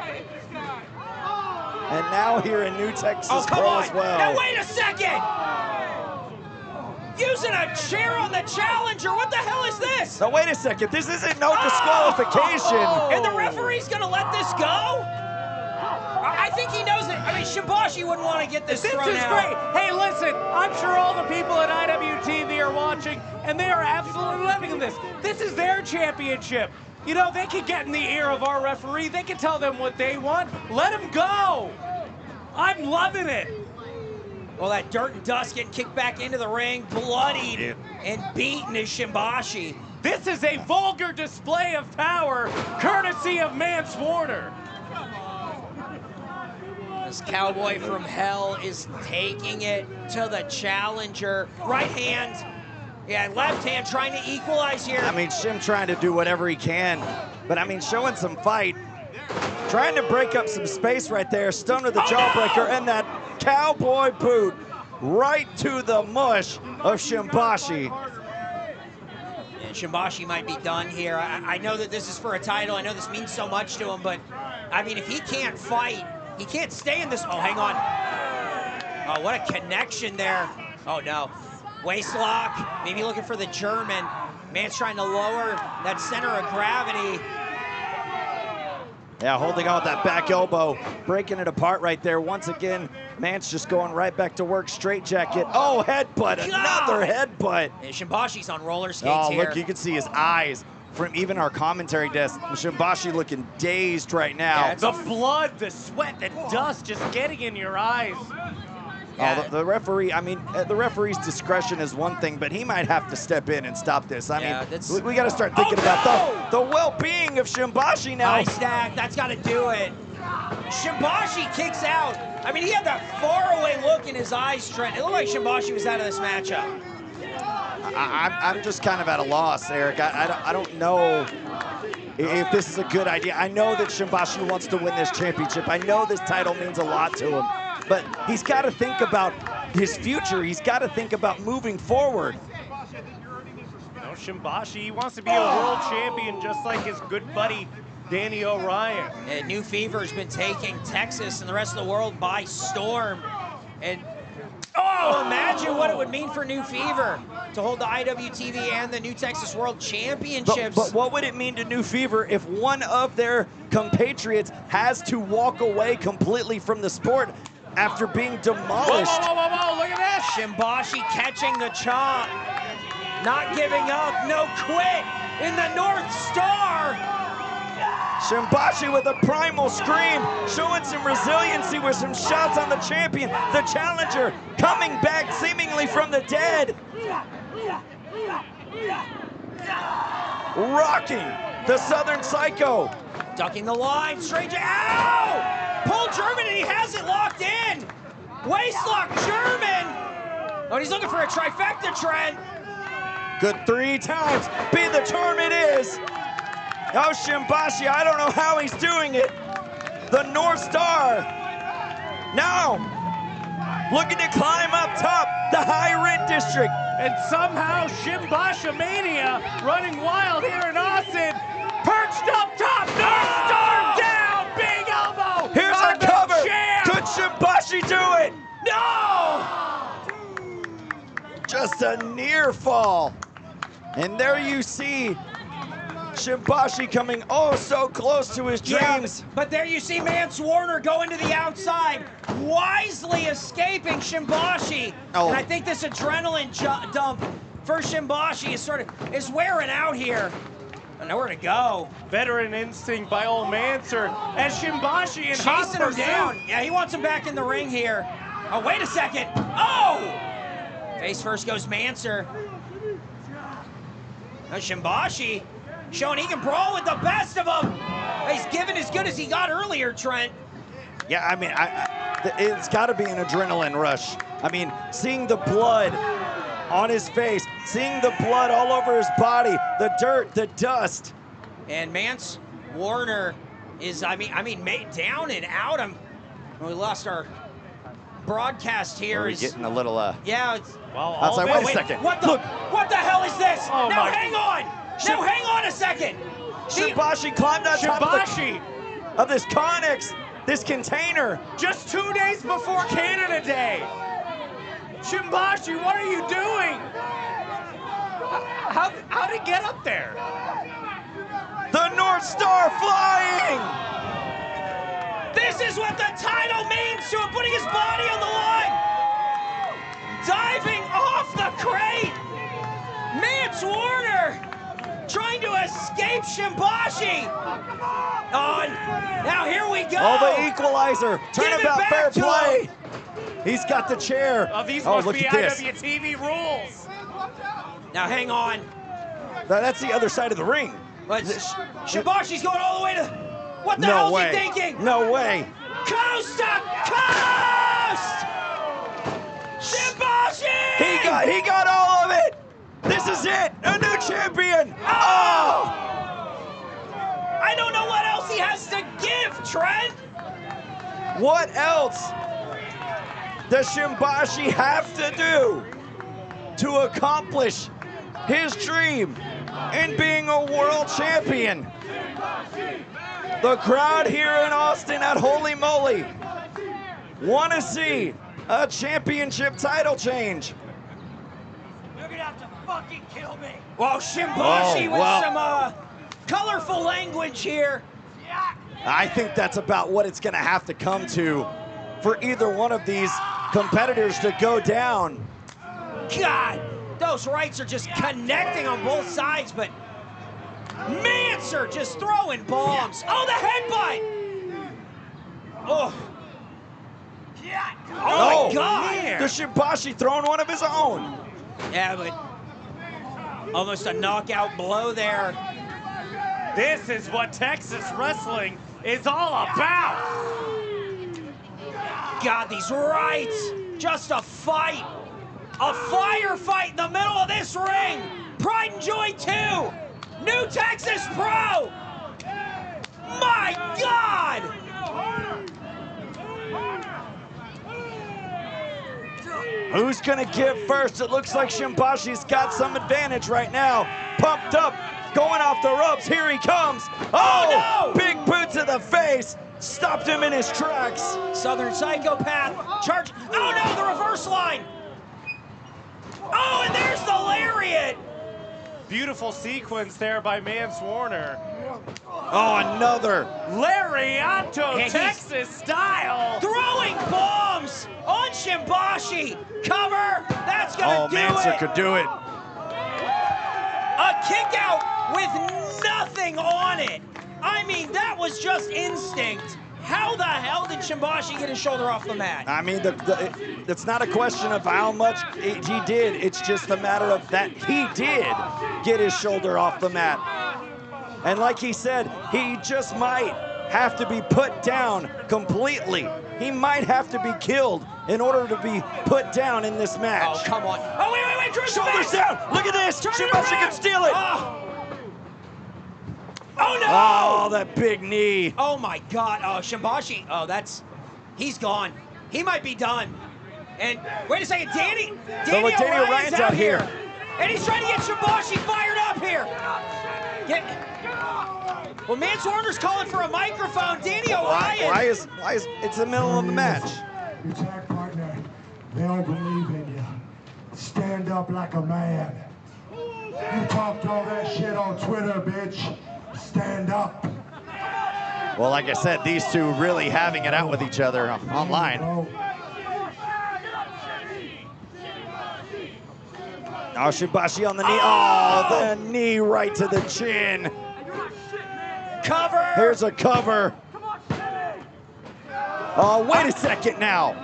And now here in New Texas Pro as well. Now wait a second! Using a chair on the challenger, what the hell is this? Now wait a second, this isn't no disqualification. And the referee's gonna let this go? I think he knows it. I mean, Shimbashi wouldn't want to get this thrown out. This is great. Hey, listen, I'm sure all the people at IWTV are watching, and they are absolutely loving this. This is their championship. You know, they can get in the ear of our referee. They can tell them what they want. Let them go. I'm loving it. Well, that dirt and dust getting kicked back into the ring, bloodied and beaten is Shimbashi. This is a vulgar display of power, courtesy of Mance Warner. This cowboy from hell is taking it to the challenger. Right hand, left hand trying to equalize here. I mean, Shim trying to do whatever he can, but I mean, showing some fight. Trying to break up some space right there. Stunner the jawbreaker, and that cowboy boot right to the mush of Shimbashi. And Shimbashi might be done here. I know that this is for a title. I know this means so much to him, but I mean, if he can't fight, he can't stay in this. Oh, hang on. Oh, what a connection there. Oh, no. Waist lock. Maybe looking for the German. Mance trying to lower that center of gravity. Yeah, holding on with that back elbow, breaking it apart right there. Once again, Mance just going right back to work. Straight jacket. Oh, headbutt. Another headbutt. And Shimbashi's on roller skates here. here. Look, you can see his eyes from even our commentary desk. Shimbashi looking dazed right now. Yeah, the blood, the sweat, the dust just getting in your eyes. Yeah. Oh, the referee, I mean, the referee's discretion is one thing, but he might have to step in and stop this. I mean, we got to start thinking about the well-being of Shimbashi now. High stack, that's got to do it. Shimbashi kicks out. I mean, he had that faraway look in his eyes, Trent. It looked like Shimbashi was out of this matchup. I'm just kind of at a loss, Eric. I don't know if this is a good idea. I know that Shimbashi wants to win this championship. I know this title means a lot to him. But he's got to think about his future. He's got to think about moving forward. You know, Shimbashi, he wants to be a world champion just like his good buddy, Danny Orion. And New Fever's been taking Texas and the rest of the world by storm. And imagine what it would mean for New Fever to hold the IWTV and the New Texas World Championships. But what would it mean to New Fever if one of their compatriots has to walk away completely from the sport after being demolished? Whoa, look at that! Shimbashi catching the chop. Not giving up, no quit in the North Star. Shimbashi with a primal scream, showing some resiliency with some shots on the champion, the challenger, coming back seemingly from the dead. Rocking the Southern Psycho. Ducking the line, straight to, ow! Pull German and he has it locked in. Waistlock German. Oh, he's looking for a trifecta, Trent. Good 3 times. Be the charm it is. Oh, Shimbashi, I don't know how he's doing it. The North Star. Now, looking to climb up top, the high rent district. And somehow Shimbashi Mania running wild here in Austin. Perched up top, North Star down, big elbow. Here's on a the cover. champ. Could Shimbashi do it? No! Just a near fall. And there you see Shimbashi coming oh so close to his dreams. Yeah, but there you see Mance Warner going to the outside, wisely escaping Shimbashi. Oh. And I think this adrenaline dump for Shimbashi is wearing out here. Nowhere to go. Veteran instinct by old Mancer. And Shimbashi in hot Chasing him pursuit. down. Yeah, he wants him back in the ring here. Oh, wait a second. Oh! Face first goes Mancer. Now Shimbashi showing he can brawl with the best of them. He's giving as good as he got earlier, Trent. Yeah, I mean, it's got to be an adrenaline rush. I mean, seeing the blood on his face, seeing the blood all over his body, the dirt, the dust. And Mance Warner is, I mean, down and out. We lost our broadcast here. We're getting a little, yeah, it's, Well, I was like, wait a wait, second. What the hell is this? Oh, now my. hang on. Now hang on a second. Shimbashi climbed on top Shimbashi, of this Connex, this container. just 2 days before Canada Day. Shimbashi, what are you doing? How'd he get up there? The North Star flying! This is what the title means to him, putting his body on the line. Diving off the crate. Mance Warner trying to escape Shimbashi. On. Now here we go. Oh, the equalizer. Give it Turnabout, back fair to play. him. He's got the chair. Oh, these must look be at this. IWTV rules. Now hang on. That's the other side of the ring. But Shimbashi's going all the way to. What the No hell way. is he thinking? No way. Coast to coast! Shimbashi! He got all of it. This is it. A new champion. Oh! I don't know what else he has to give, Trent. What else does Shimbashi have to do to accomplish his dream in being a world champion? The crowd here in Austin at Holy Moly want to see a championship title change. You're gonna have to fucking kill me. Well, Shimbashi Oh, with well. some colorful language here. I think that's about what it's going to have to come to for either one of these competitors to go down. God, those rights are just connecting on both sides, but Mancer just throwing bombs. Oh, the headbutt! Oh. Oh, my God! The Shimbashi throwing one of his own. Yeah, but almost a knockout blow there. This is what Texas wrestling is all about. God, these rights, just a fight. A firefight in the middle of this ring. Pride and Joy 2. New Texas Pro. My God. Who's going to give first? It looks like Shimbashi's got some advantage right now. Pumped up, going off the ropes. Here he comes. Oh, no! Big boot to the face. Stopped him in his tracks. Southern Psychopath. Charge. Oh, no, the reverse line. Oh, and there's the lariat. Beautiful sequence there by Mance Warner. Oh, another. Lariato, And he's Texas style. Throwing bombs on Shimbashi. Cover. That's going to do Mancer it. could do it. A kick out with nothing on it. I mean, that was just instinct. How the hell did Shimbashi get his shoulder off the mat? I mean, it's not a question of how much he did. It's just a matter of that he did get his shoulder off the mat. And like he said, he just might have to be put down completely. He might have to be killed in order to be put down in this match. Oh, come on. Oh, wait, Drew. Shoulders down. Look at this. Shimbashi can steal it. Oh, no. Oh, that big knee. Oh, my God. Oh, Shimbashi. Oh, he's gone. He might be done. And wait a second, Danny Orion's out here. And he's trying to get Shimbashi fired up here. Well, Mance Warner's calling for a microphone. Danny Orion. Why is it's the middle of the match? Your tag partner, they don't believe in you. Stand up like a man. You talked all that shit on Twitter, bitch. Stand up. Well, like I said, these two really having it out with each other online. Oh, Shimbashi on the knee. Oh, the knee right to the chin. Cover. Here's a cover. Oh, wait a second now.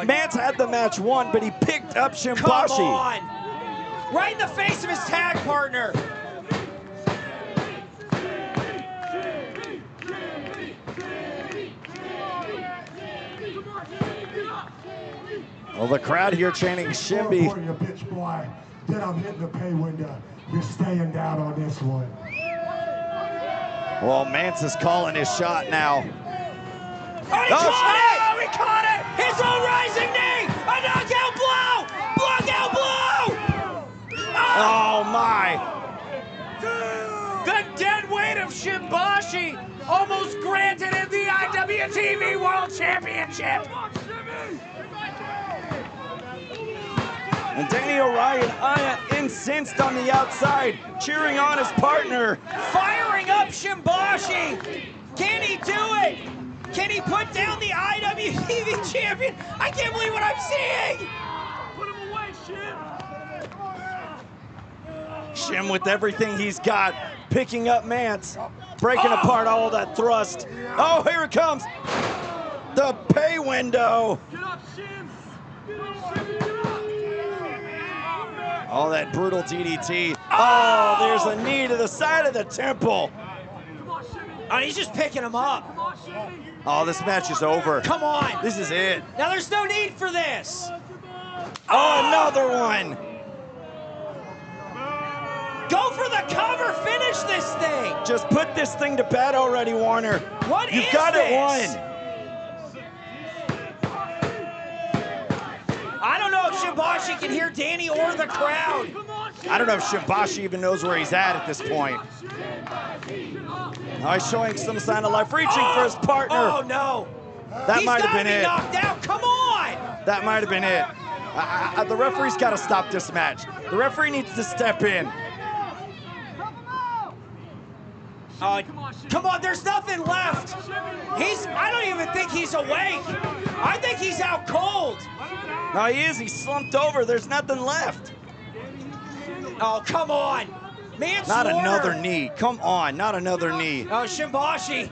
Mance had the match won, but he picked up Shimbashi. Come on. Right in the face of his tag partner. Well, the crowd here chanting Shimby. You bitch boy. Then I'm hitting the pay window. You're staying down on this one. Well, Mance is calling his shot now. Oh, he caught it! Oh, he caught it! His own rising knee! A knockout blow! Blockout blow! Oh, my. The dead weight of Shimbashi almost granted him the IWTV World Championship. And Danny Orion incensed on the outside, cheering on his partner. Firing up Shimbashi! Can he do it? Can he put down the IWTV champion? I can't believe what I'm seeing! Put him away, Shim! Shim with everything he's got, picking up Mance, breaking apart all that thrust. Oh, here it comes. The pay window. Get up, Shim! Get up, Shim! Get up! Oh, that brutal DDT. Oh, there's a knee to the side of the temple. Come on, Shimmy! Oh, he's just picking him up. Come on, Shimmy! Oh, this match is over. Come on. This is it. Now there's no need for this. Oh, another one. Go for the cover. Finish this thing. Just put this thing to bed already, Warner. What You've is got this? it won. I don't know if Shimbashi can hear Danny or the crowd. I don't know if Shimbashi even knows where he's at this point. Oh, he's showing some sign of life, reaching for his partner. Oh, no. That might have been it. He's got to be knocked out. Come on. That might have been it. The referee's got to stop this match. The referee needs to step in. Come on, there's nothing left. I don't even think he's awake. I think he's out cold. No, he is. He's slumped over. There's nothing left. Oh, come on. Mance Not Warner. another knee. Come on, not another knee. Oh, Shimbashi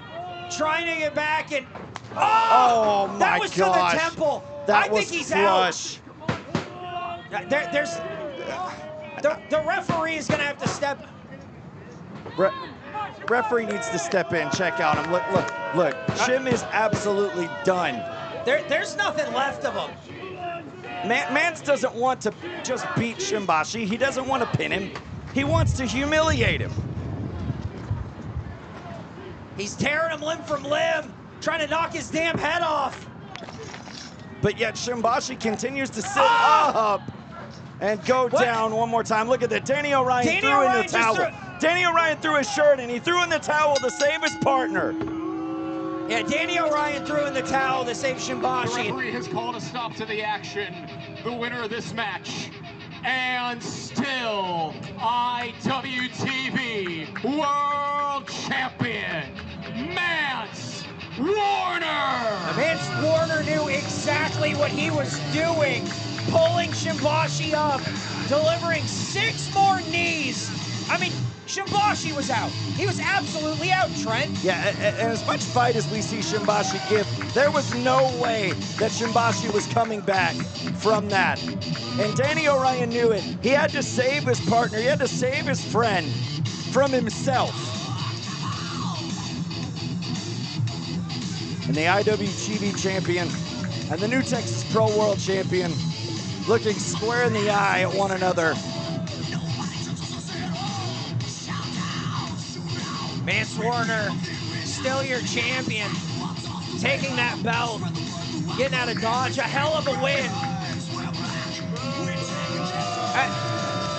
trying to get back and... Oh, my that was gosh. to the temple. That I was think he's flush. out. The referee is going to have to step... Referee needs to step in, check out him. Look. Shim is absolutely done. There's nothing left of him. Mance doesn't want to just beat Shimbashi. He doesn't want to pin him. He wants to humiliate him. He's tearing him limb from limb, trying to knock his damn head off. But yet Shimbashi continues to sit up and go down one more time. Look at that. Danny Orion threw in the towel. Danny Orion threw his shirt and he threw in the towel to save his partner. Yeah, Danny Orion threw in the towel to save Shimbashi. The referee has called a stop to the action. The winner of this match, and still IWTV World Champion, Mance Warner. Mance Warner knew exactly what he was doing, pulling Shimbashi up, delivering 6 more knees. I mean, Shimbashi was out. He was absolutely out, Trent. Yeah, and as much fight as we see Shimbashi give, there was no way that Shimbashi was coming back from that. And Danny Orion knew it. He had to save his partner. He had to save his friend from himself. And the IWTV champion and the new Texas Pro World Champion looking square in the eye at one another. Mance Warner, still your champion, taking that belt, getting out of Dodge, a hell of a win.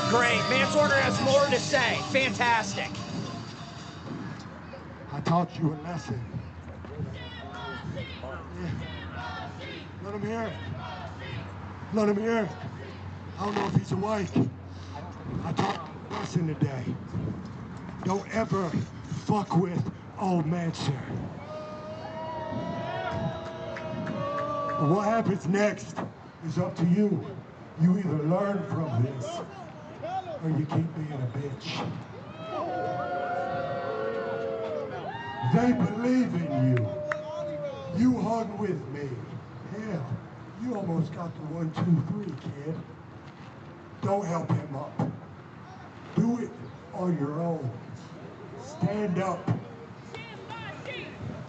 Great, Mance Warner has more to say, fantastic. I taught you a lesson. Let him hear it. Let him hear it. I don't know if he's awake. I taught him a lesson today. Don't ever fuck with old Mance. What happens next is up to you. You either learn from this or you keep being a bitch. They believe in you. You hung with me. Hell, you almost got the 1, 2, 3, kid. Don't help him up. Do it on your own. Stand up.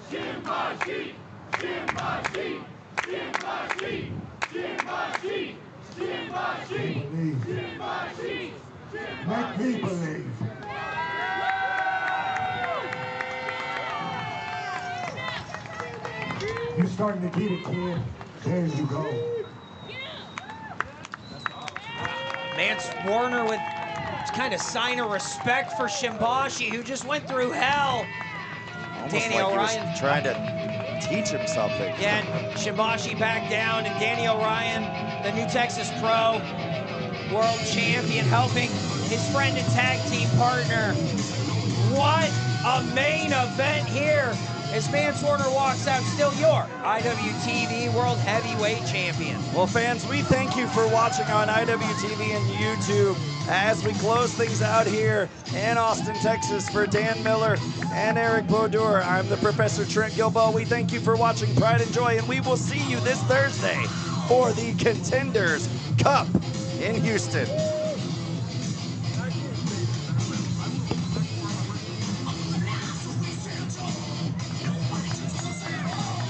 Shimbashi! Shimbashi! Shimbashi! Shimbashi! Shimbashi! Believe. Shimbashi! Make me believe. You're starting to get it, kid. There you go. Mance Warner with kind of sign of respect for Shimbashi, who just went through hell. Almost Danny like Orion. he was trying to teach him something. Yeah, and Shimbashi back down, and Danny Orion, the new Texas Pro World Champion, helping his friend and tag team partner. What a main event here as Mance Warner walks out, still your IWTV World Heavyweight Champion. Well, fans, we thank you for watching on IWTV and YouTube as we close things out here in Austin, Texas. For Dan Miller and Eric Baudour, I'm the Professor Trent Gilbo. We thank you for watching Pride and Joy, and we will see you this Thursday for the Contenders Cup in Houston.